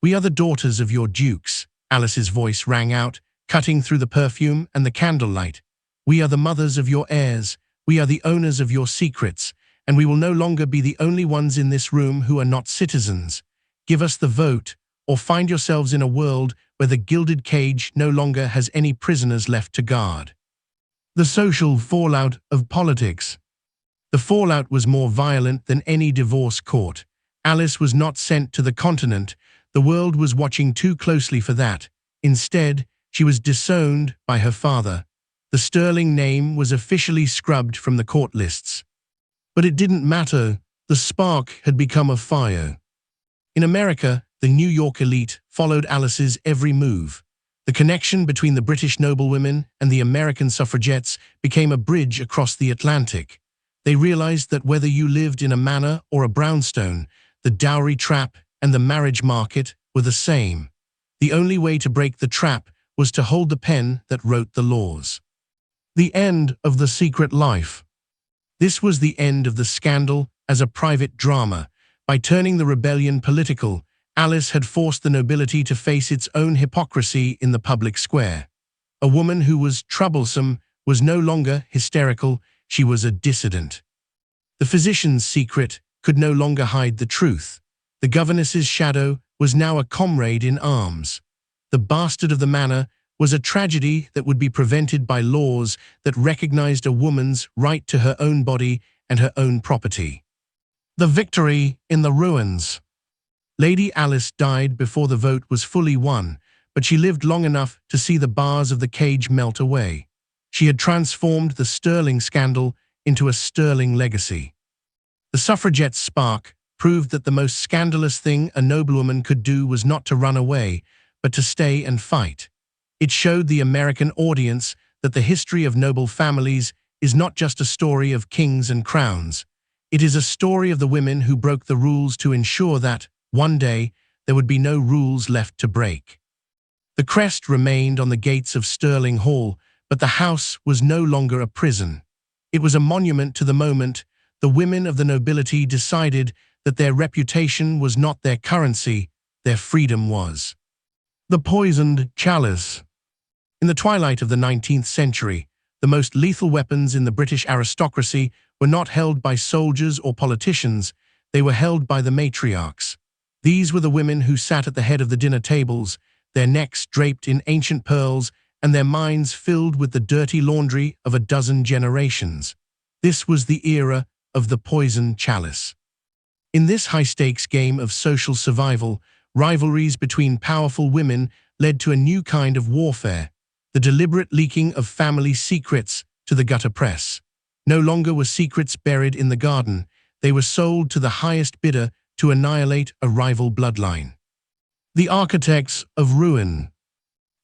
"We are the daughters of your dukes," Alice's voice rang out, cutting through the perfume and the candlelight. "We are the mothers of your heirs. We are the owners of your secrets, and we will no longer be the only ones in this room who are not citizens. Give us the vote, or find yourselves in a world where the gilded cage no longer has any prisoners left to guard." The social fallout of politics. The fallout was more violent than any divorce court. Alice was not sent to the continent. The world was watching too closely for that. Instead, she was disowned by her father. The Sterling name was officially scrubbed from the court lists. But it didn't matter. The spark had become a fire. In America, the New York elite followed Alice's every move. The connection between the British noblewomen and the American suffragettes became a bridge across the Atlantic. They realized that whether you lived in a manor or a brownstone, the dowry trap and the marriage market were the same. The only way to break the trap was to hold the pen that wrote the laws. The end of the secret life. This was the end of the scandal as a private drama. By turning the rebellion political, Alice had forced the nobility to face its own hypocrisy in the public square. A woman who was troublesome was no longer hysterical, she was a dissident. The physician's secret could no longer hide the truth. The governess's shadow was now a comrade in arms. The bastard of the manor was a tragedy that would be prevented by laws that recognized a woman's right to her own body and her own property. The victory in the ruins. Lady Alice died before the vote was fully won, but she lived long enough to see the bars of the cage melt away. She had transformed the Sterling scandal into a sterling legacy. The suffragette's spark proved that the most scandalous thing a noblewoman could do was not to run away, but to stay and fight. It showed the American audience that the history of noble families is not just a story of kings and crowns. It is a story of the women who broke the rules to ensure that, one day, there would be no rules left to break. The crest remained on the gates of Sterling Hall, but the house was no longer a prison. It was a monument to the moment the women of the nobility decided that their reputation was not their currency, their freedom was. The poisoned chalice. In the twilight of the 19th century, the most lethal weapons in the British aristocracy were not held by soldiers or politicians, they were held by the matriarchs. These were the women who sat at the head of the dinner tables, their necks draped in ancient pearls and their minds filled with the dirty laundry of a dozen generations. This was the era of the poisoned chalice. In this high-stakes game of social survival, rivalries between powerful women led to a new kind of warfare, the deliberate leaking of family secrets to the gutter press. No longer were secrets buried in the garden, they were sold to the highest bidder to annihilate a rival bloodline. The architects of ruin.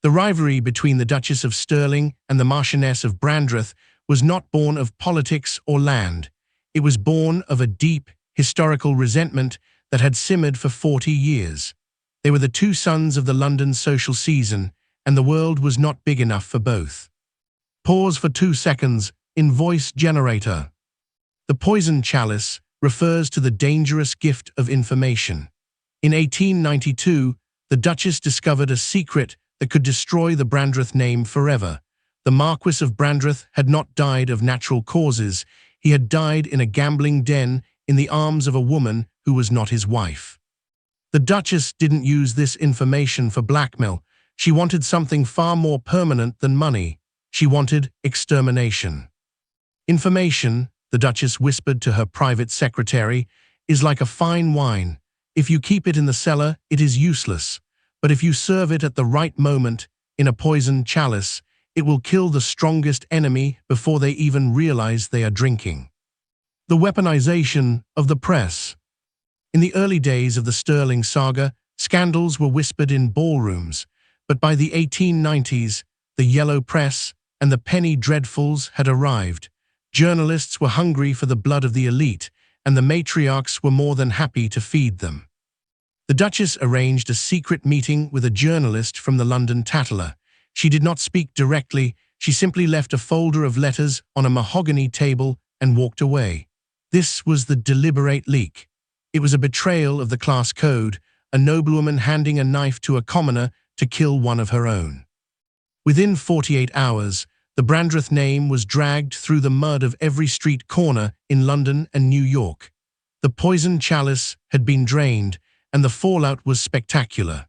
The rivalry between the Duchess of Sterling and the Marchioness of Brandreth was not born of politics or land. It was born of a deep, historical resentment that had simmered for 40 years. They were the two sons of the London social season, and the world was not big enough for both. Pause for 2 seconds. In voice generator. The poisoned chalice refers to the dangerous gift of information. In 1892, the Duchess discovered a secret that could destroy the Brandreth name forever. The Marquis of Brandreth had not died of natural causes. He had died in a gambling den in the arms of a woman who was not his wife. The Duchess didn't use this information for blackmail. She wanted something far more permanent than money. She wanted extermination. Information, the Duchess whispered to her private secretary, is like a fine wine. If you keep it in the cellar, it is useless. But if you serve it at the right moment, in a poisoned chalice, it will kill the strongest enemy before they even realize they are drinking. The weaponization of the press. In the early days of the Sterling saga, scandals were whispered in ballrooms, but by the 1890s, the yellow press and the penny dreadfuls had arrived. Journalists were hungry for the blood of the elite, and the matriarchs were more than happy to feed them. The Duchess arranged a secret meeting with a journalist from the London Tatler. She did not speak directly, she simply left a folder of letters on a mahogany table and walked away. This was the deliberate leak. It was a betrayal of the class code, a noblewoman handing a knife to a commoner to kill one of her own. Within 48 hours, the Brandreth name was dragged through the mud of every street corner in London and New York. The poisoned chalice had been drained, and the fallout was spectacular.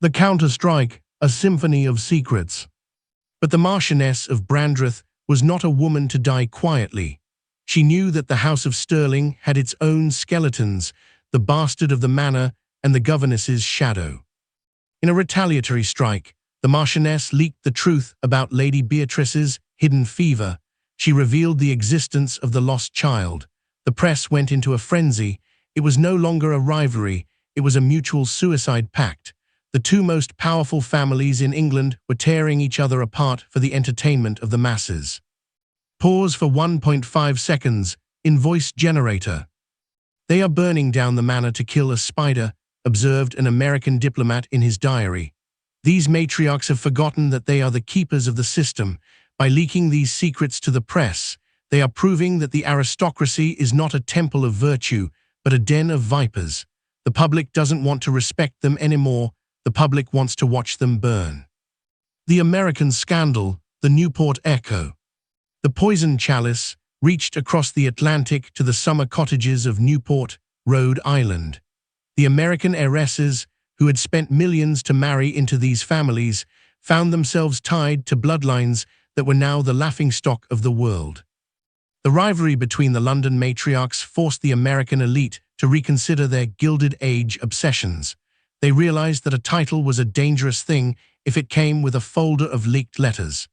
The counter-strike, a symphony of secrets. But the Marchioness of Brandreth was not a woman to die quietly. She knew that the House of Sterling had its own skeletons, the bastard of the manor and the governess's shadow. In a retaliatory strike, the Marchioness leaked the truth about Lady Beatrice's hidden fever. She revealed the existence of the lost child. The press went into a frenzy. It was no longer a rivalry, it was a mutual suicide pact. The two most powerful families in England were tearing each other apart for the entertainment of the masses. Pause for 1.5 seconds. In voice generator. They are burning down the manor to kill a spider, observed an American diplomat in his diary. These matriarchs have forgotten that they are the keepers of the system. By leaking these secrets to the press, they are proving that the aristocracy is not a temple of virtue, but a den of vipers. The public doesn't want to respect them anymore. The public wants to watch them burn. The American scandal, the Newport Echo. The poisoned chalice reached across the Atlantic to the summer cottages of Newport, Rhode Island. The American heiresses who had spent millions to marry into these families, found themselves tied to bloodlines that were now the laughingstock of the world. The rivalry between the London matriarchs forced the American elite to reconsider their Gilded Age obsessions. They realized that a title was a dangerous thing if it came with a folder of leaked letters.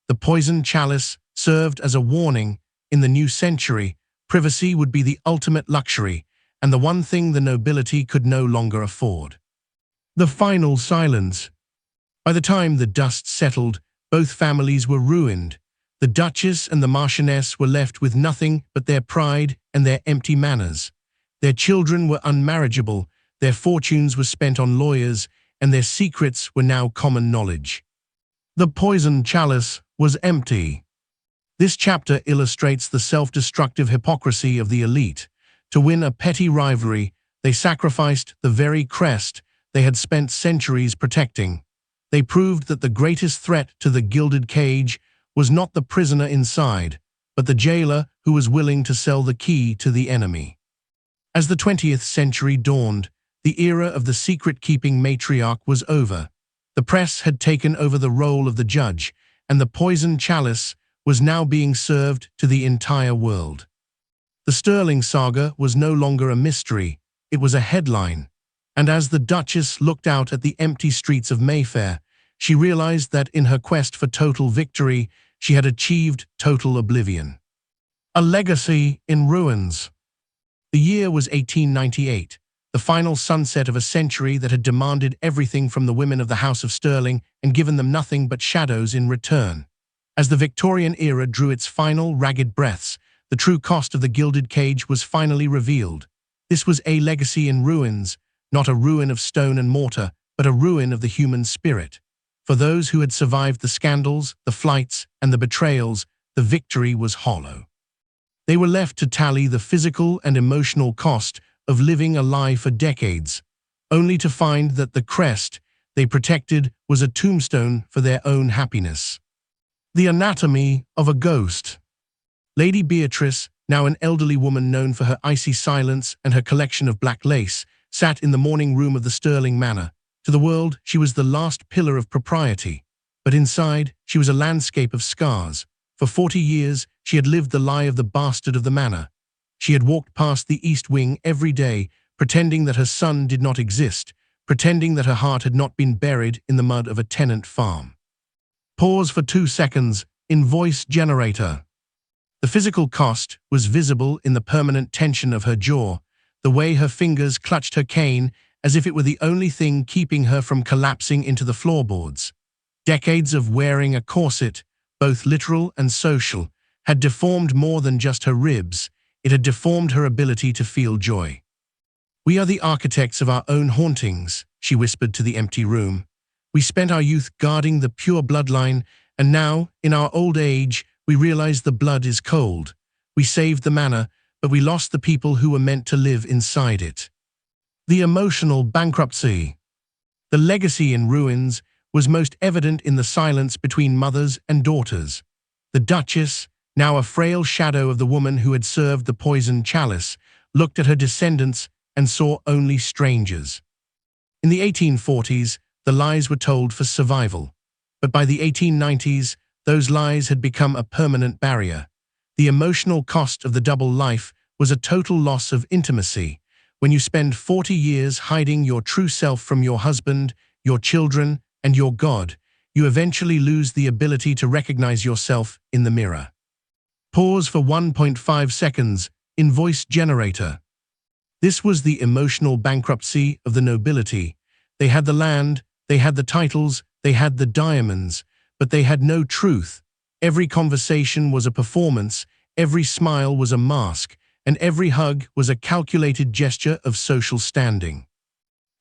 The poisoned chalice served as a warning. In the new century, privacy would be the ultimate luxury, and the one thing the nobility could no longer afford. The final silence. By the time the dust settled, both families were ruined. The Duchess and the Marchioness were left with nothing but their pride and their empty manners. Their children were unmarriageable, their fortunes were spent on lawyers, and their secrets were now common knowledge. The poisoned chalice was empty. This chapter illustrates the self-destructive hypocrisy of the elite. To win a petty rivalry, they sacrificed the very crest they had spent centuries protecting. They proved that the greatest threat to the gilded cage was not the prisoner inside, but the jailer who was willing to sell the key to the enemy. As the 20th century dawned, the era of the secret-keeping matriarch was over. The press had taken over the role of the judge, and the poisoned chalice was now being served to the entire world. The Sterling saga was no longer a mystery, it was a headline. And as the Duchess looked out at the empty streets of Mayfair, she realized that in her quest for total victory, she had achieved total oblivion. A legacy in ruins. The year was 1898, the final sunset of a century that had demanded everything from the women of the House of Sterling and given them nothing but shadows in return. As the Victorian era drew its final ragged breaths, the true cost of the gilded cage was finally revealed. This was a legacy in ruins, not a ruin of stone and mortar, but a ruin of the human spirit. For those who had survived the scandals, the flights, and the betrayals, the victory was hollow. They were left to tally the physical and emotional cost of living a lie for decades, only to find that the crest they protected was a tombstone for their own happiness. The anatomy of a ghost. Lady Beatrice, now an elderly woman known for her icy silence and her collection of black lace, sat in the morning room of the Sterling Manor. To the world, she was the last pillar of propriety, but inside, she was a landscape of scars. For 40 years, she had lived the lie of the bastard of the manor. She had walked past the East Wing every day, pretending that her son did not exist, pretending that her heart had not been buried in the mud of a tenant farm. Pause for 2 seconds. Invoice generator. The physical cost was visible in the permanent tension of her jaw, the way her fingers clutched her cane as if it were the only thing keeping her from collapsing into the floorboards. Decades of wearing a corset, both literal and social, had deformed more than just her ribs, it had deformed her ability to feel joy. "We are the architects of our own hauntings," she whispered to the empty room. "We spent our youth guarding the pure bloodline, and now, in our old age, we realize the blood is cold. We saved the manor, but we lost the people who were meant to live inside it." The emotional bankruptcy. The legacy in ruins was most evident in the silence between mothers and daughters. The Duchess, now a frail shadow of the woman who had served the poisoned chalice, looked at her descendants and saw only strangers. In the 1840s, the lies were told for survival. But by the 1890s, those lies had become a permanent barrier. The emotional cost of the double life was a total loss of intimacy. When you spend 40 years hiding your true self from your husband, your children, and your God, you eventually lose the ability to recognize yourself in the mirror. Pause for 1.5 seconds. Invoice generator. This was the emotional bankruptcy of the nobility. They had the land, they had the titles, they had the diamonds, but they had no truth. Every conversation was a performance, every smile was a mask, and every hug was a calculated gesture of social standing.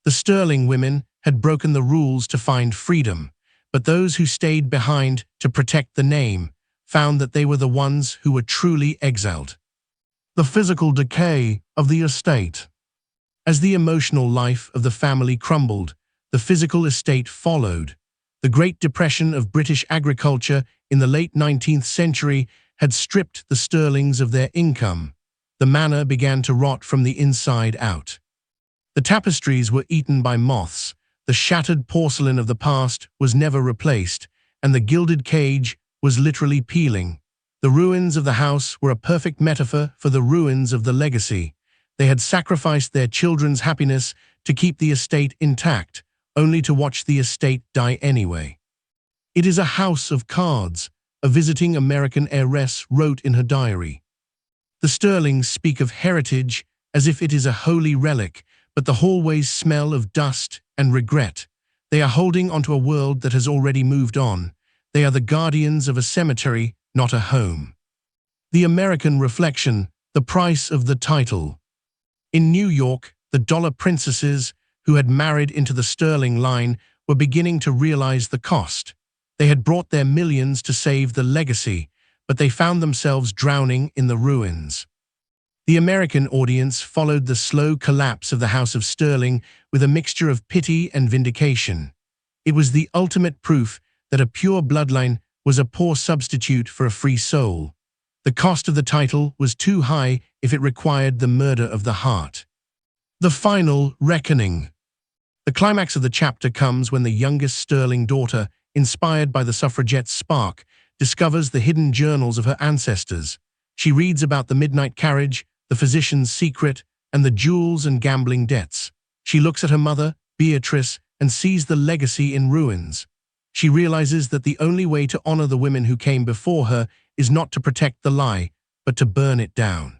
The Sterling women had broken the rules to find freedom, but those who stayed behind to protect the name found that they were the ones who were truly exiled. The physical decay of the estate. As the emotional life of the family crumbled, the physical estate followed. The Great Depression of British agriculture in the late 19th century had stripped the Sterlings of their income. The manor began to rot from the inside out. The tapestries were eaten by moths, the shattered porcelain of the past was never replaced, and the gilded cage was literally peeling. The ruins of the house were a perfect metaphor for the ruins of the legacy. They had sacrificed their children's happiness to keep the estate intact, only to watch the estate die anyway. "It is a house of cards," a visiting American heiress wrote in her diary. The Sterlings speak of heritage as if it is a holy relic, but the hallways smell of dust and regret. They are holding onto a world that has already moved on. They are the guardians of a cemetery, not a home. The American reflection, the price of the title. In New York, the dollar princesses, who had married into the Sterling line, were beginning to realize the cost. They had brought their millions to save the legacy, but they found themselves drowning in the ruins. The American audience followed the slow collapse of the House of Sterling with a mixture of pity and vindication. It was the ultimate proof that a pure bloodline was a poor substitute for a free soul. The cost of the title was too high if it required the murder of the heart. The final reckoning. The climax of the chapter comes when the youngest Sterling daughter, inspired by the suffragette's spark, discovers the hidden journals of her ancestors. She reads about the midnight carriage, the physician's secret, and the jewels and gambling debts. She looks at her mother, Beatrice, and sees the legacy in ruins. She realizes that the only way to honor the women who came before her is not to protect the lie, but to burn it down.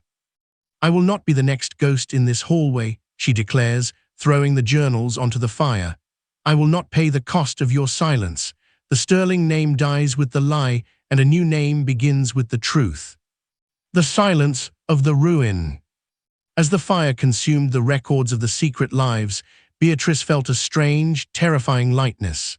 "I will not be the next ghost in this hallway," she declares, throwing the journals onto the fire. "I will not pay the cost of your silence. The Sterling name dies with the lie, and a new name begins with the truth." The silence of the ruin. As the fire consumed the records of the secret lives, Beatrice felt a strange, terrifying lightness.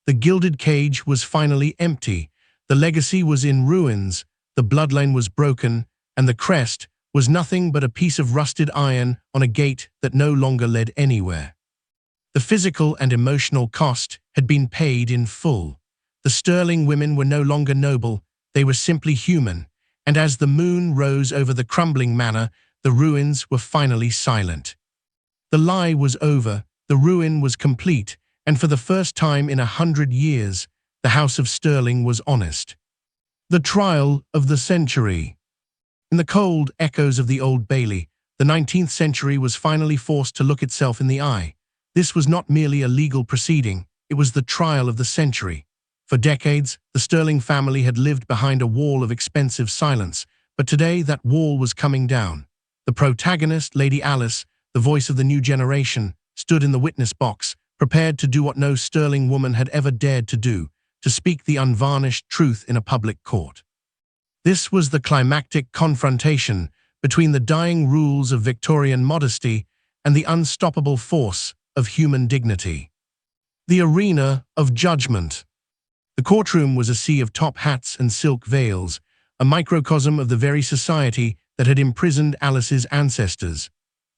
The gilded cage was finally empty, the legacy was in ruins, the bloodline was broken, and the crest was nothing but a piece of rusted iron on a gate that no longer led anywhere. The physical and emotional cost had been paid in full. The Sterling women were no longer noble, they were simply human, and as the moon rose over the crumbling manor, the ruins were finally silent. The lie was over, the ruin was complete, and for the first time in 100 years, the House of Sterling was honest. The trial of the century. In the cold echoes of the Old Bailey, the 19th century was finally forced to look itself in the eye. This was not merely a legal proceeding, it was the trial of the century. For decades, the Sterling family had lived behind a wall of expensive silence, but today that wall was coming down. The protagonist, Lady Alice, the voice of the new generation, stood in the witness box, prepared to do what no Sterling woman had ever dared to do, to speak the unvarnished truth in a public court. This was the climactic confrontation between the dying rules of Victorian modesty and the unstoppable force of human dignity. The arena of judgment. The courtroom was a sea of top hats and silk veils, a microcosm of the very society that had imprisoned Alice's ancestors.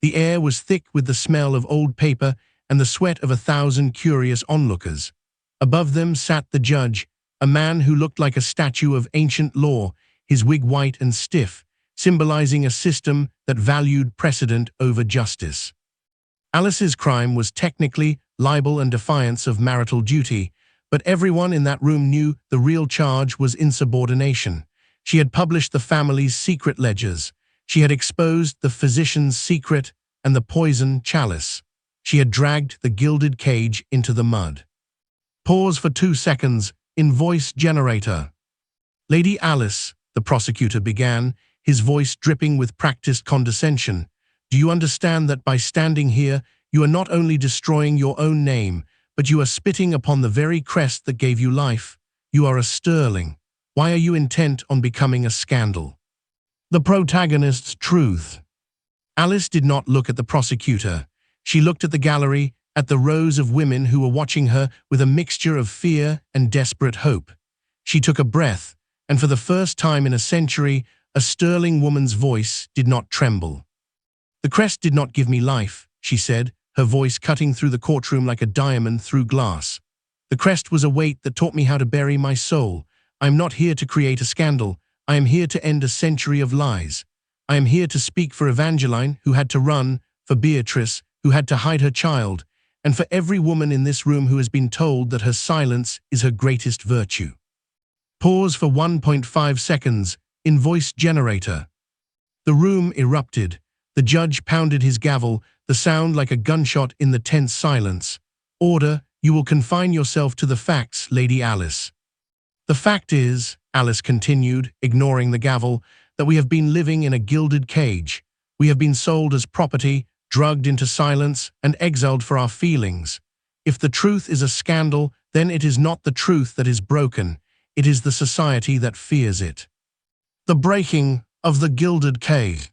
The air was thick with the smell of old paper and the sweat of 1,000 curious onlookers. Above them sat the judge, a man who looked like a statue of ancient law, his wig white and stiff, symbolizing a system that valued precedent over justice. Alice's crime was technically libel and defiance of marital duty, but everyone in that room knew the real charge was insubordination. She had published the family's secret ledgers. She had exposed the physician's secret and the poison chalice. She had dragged the gilded cage into the mud. Pause for 2 seconds. In voice generator. "Lady Alice," the prosecutor began, his voice dripping with practiced condescension, "do you understand that by standing here, you are not only destroying your own name, but you are spitting upon the very crest that gave you life? You are a Sterling. Why are you intent on becoming a scandal?" The protagonist's truth. Alice did not look at the prosecutor. She looked at the gallery, at the rows of women who were watching her with a mixture of fear and desperate hope. She took a breath, and for the first time in a century, a Sterling woman's voice did not tremble. "The crest did not give me life," she said, her voice cutting through the courtroom like a diamond through glass. "The crest was a weight that taught me how to bury my soul. I am not here to create a scandal. I am here to end a century of lies. I am here to speak for Evangeline, who had to run, for Beatrice, who had to hide her child, and for every woman in this room who has been told that her silence is her greatest virtue. Pause for 1.5 seconds in voice generator. The room erupted. The judge pounded his gavel, the sound like a gunshot in the tense silence. Order, you will confine yourself to the facts, Lady Alice. The fact is, Alice continued, ignoring the gavel, that we have been living in a gilded cage. We have been sold as property, drugged into silence, and exiled for our feelings. If the truth is a scandal, then it is not the truth that is broken. It is the society that fears it. The breaking of the gilded cage.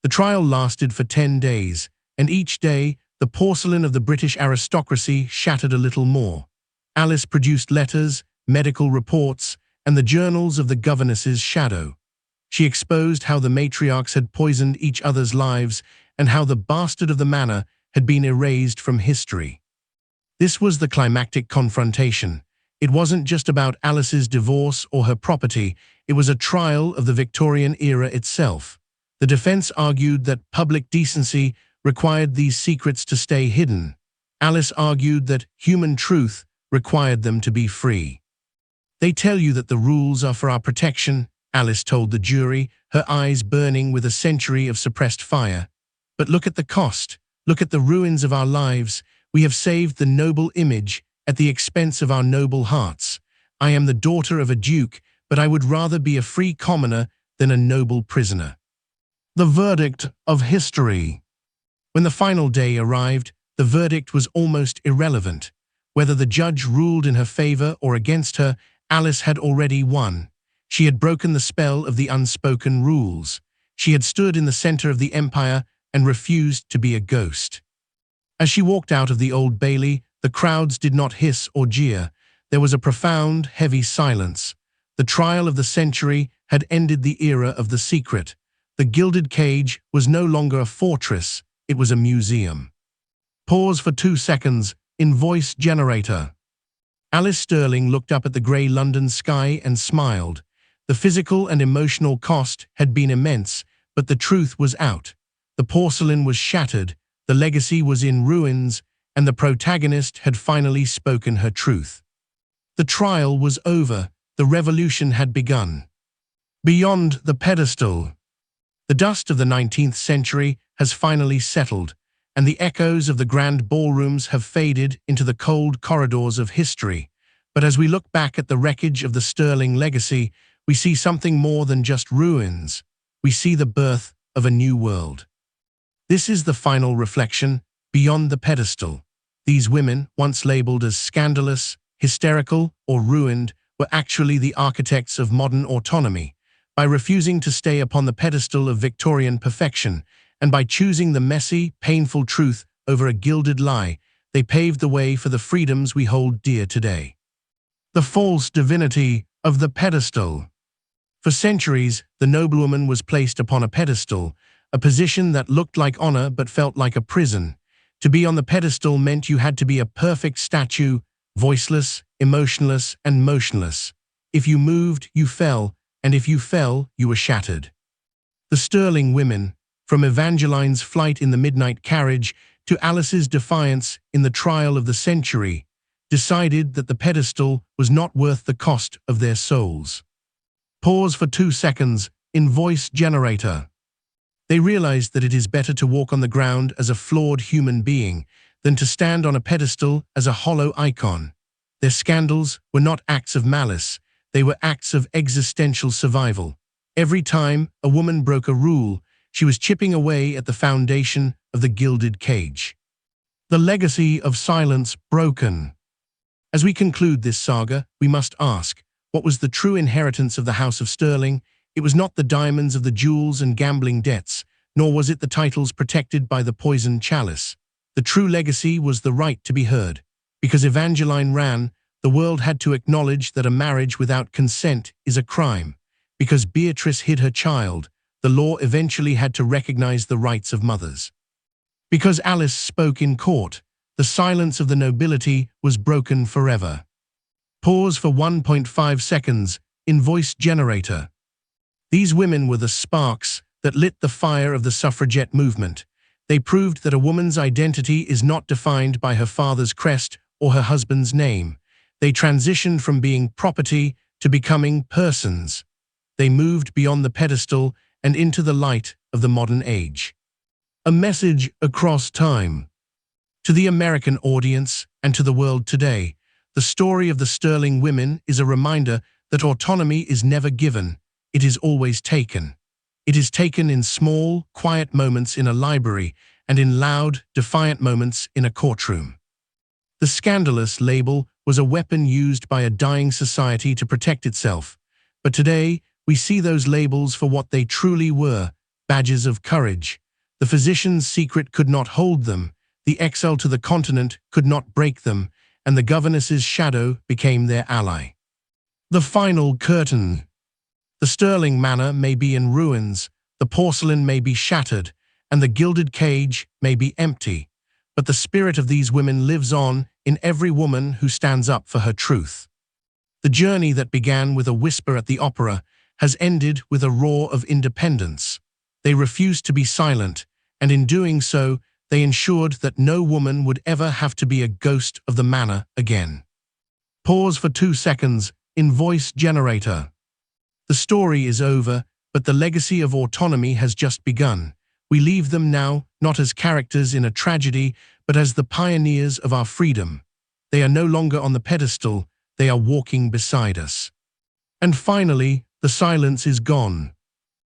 The trial lasted for 10 days, and each day, the porcelain of the British aristocracy shattered a little more. Alice produced letters, medical reports, and the journals of the governess's shadow. She exposed how the matriarchs had poisoned each other's lives and how the bastard of the manor had been erased from history. This was the climactic confrontation. It wasn't just about Alice's divorce or her property, it was a trial of the Victorian era itself. The defense argued that public decency required these secrets to stay hidden. Alice argued that human truth required them to be free. They tell you that the rules are for our protection, Alice told the jury, her eyes burning with a century of suppressed fire. But look at the cost. Look at the ruins of our lives. We have saved the noble image at the expense of our noble hearts. I am the daughter of a duke, but I would rather be a free commoner than a noble prisoner. The verdict of history. When the final day arrived, the verdict was almost irrelevant. Whether the judge ruled in her favor or against her, Alice had already won. She had broken the spell of the unspoken rules. She had stood in the center of the empire and refused to be a ghost. As she walked out of the Old Bailey, the crowds did not hiss or jeer. There was a profound, heavy silence. The trial of the century had ended the era of the secret. The gilded cage was no longer a fortress, it was a museum. Pause for 2 seconds in voice generator. Alice Sterling looked up at the grey London sky and smiled. The physical and emotional cost had been immense, but the truth was out. The porcelain was shattered, the legacy was in ruins, and the protagonist had finally spoken her truth. The trial was over, the revolution had begun. Beyond the pedestal. The dust of the 19th century has finally settled, and the echoes of the grand ballrooms have faded into the cold corridors of history. But as we look back at the wreckage of the Sterling legacy, we see something more than just ruins. We see the birth of a new world. This is the final reflection, beyond the pedestal. These women, once labeled as scandalous, hysterical, or ruined, were actually the architects of modern autonomy. By refusing to stay upon the pedestal of Victorian perfection, and by choosing the messy, painful truth over a gilded lie, they paved the way for the freedoms we hold dear today. The false divinity of the pedestal. For centuries, the noblewoman was placed upon a pedestal, a position that looked like honor but felt like a prison. To be on the pedestal meant you had to be a perfect statue, voiceless, emotionless, and motionless. If you moved, you fell, and if you fell, you were shattered. The Sterling women, from Evangeline's flight in the midnight carriage to Alice's defiance in the trial of the century, decided that the pedestal was not worth the cost of their souls. Pause for 2 seconds in voice generator. They realized that it is better to walk on the ground as a flawed human being than to stand on a pedestal as a hollow icon. Their scandals were not acts of malice, they were acts of existential survival. Every time a woman broke a rule, she was chipping away at the foundation of the gilded cage. The legacy of silence broken. As we conclude this saga, we must ask, what was the true inheritance of the House of Sterling? It was not the diamonds of the jewels and gambling debts, nor was it the titles protected by the poisoned chalice. The true legacy was the right to be heard. Because Evangeline ran, the world had to acknowledge that a marriage without consent is a crime. Because Beatrice hid her child, the law eventually had to recognize the rights of mothers. Because Alice spoke in court, the silence of the nobility was broken forever. Pause for 1.5 seconds in voice generator. These women were the sparks that lit the fire of the suffragette movement. They proved that a woman's identity is not defined by her father's crest or her husband's name. They transitioned from being property to becoming persons. They moved beyond the pedestal and into the light of the modern age. A message across time. To the American audience and to the world today, the story of the Sterling women is a reminder that autonomy is never given, it is always taken. It is taken in small, quiet moments in a library and in loud, defiant moments in a courtroom. The scandalous label was a weapon used by a dying society to protect itself, but today we see those labels for what they truly were, badges of courage. The physician's secret could not hold them, the exile to the continent could not break them, and the governess's shadow became their ally. The final curtain. The Sterling manor may be in ruins, the porcelain may be shattered, and the gilded cage may be empty, but the spirit of these women lives on in every woman who stands up for her truth. The journey that began with a whisper at the opera has ended with a roar of independence. They refused to be silent, and in doing so, they ensured that no woman would ever have to be a ghost of the manor again. Pause for 2 seconds in voice generator. The story is over, but the legacy of autonomy has just begun. We leave them now, not as characters in a tragedy, but as the pioneers of our freedom. They are no longer on the pedestal, they are walking beside us. And finally, the silence is gone.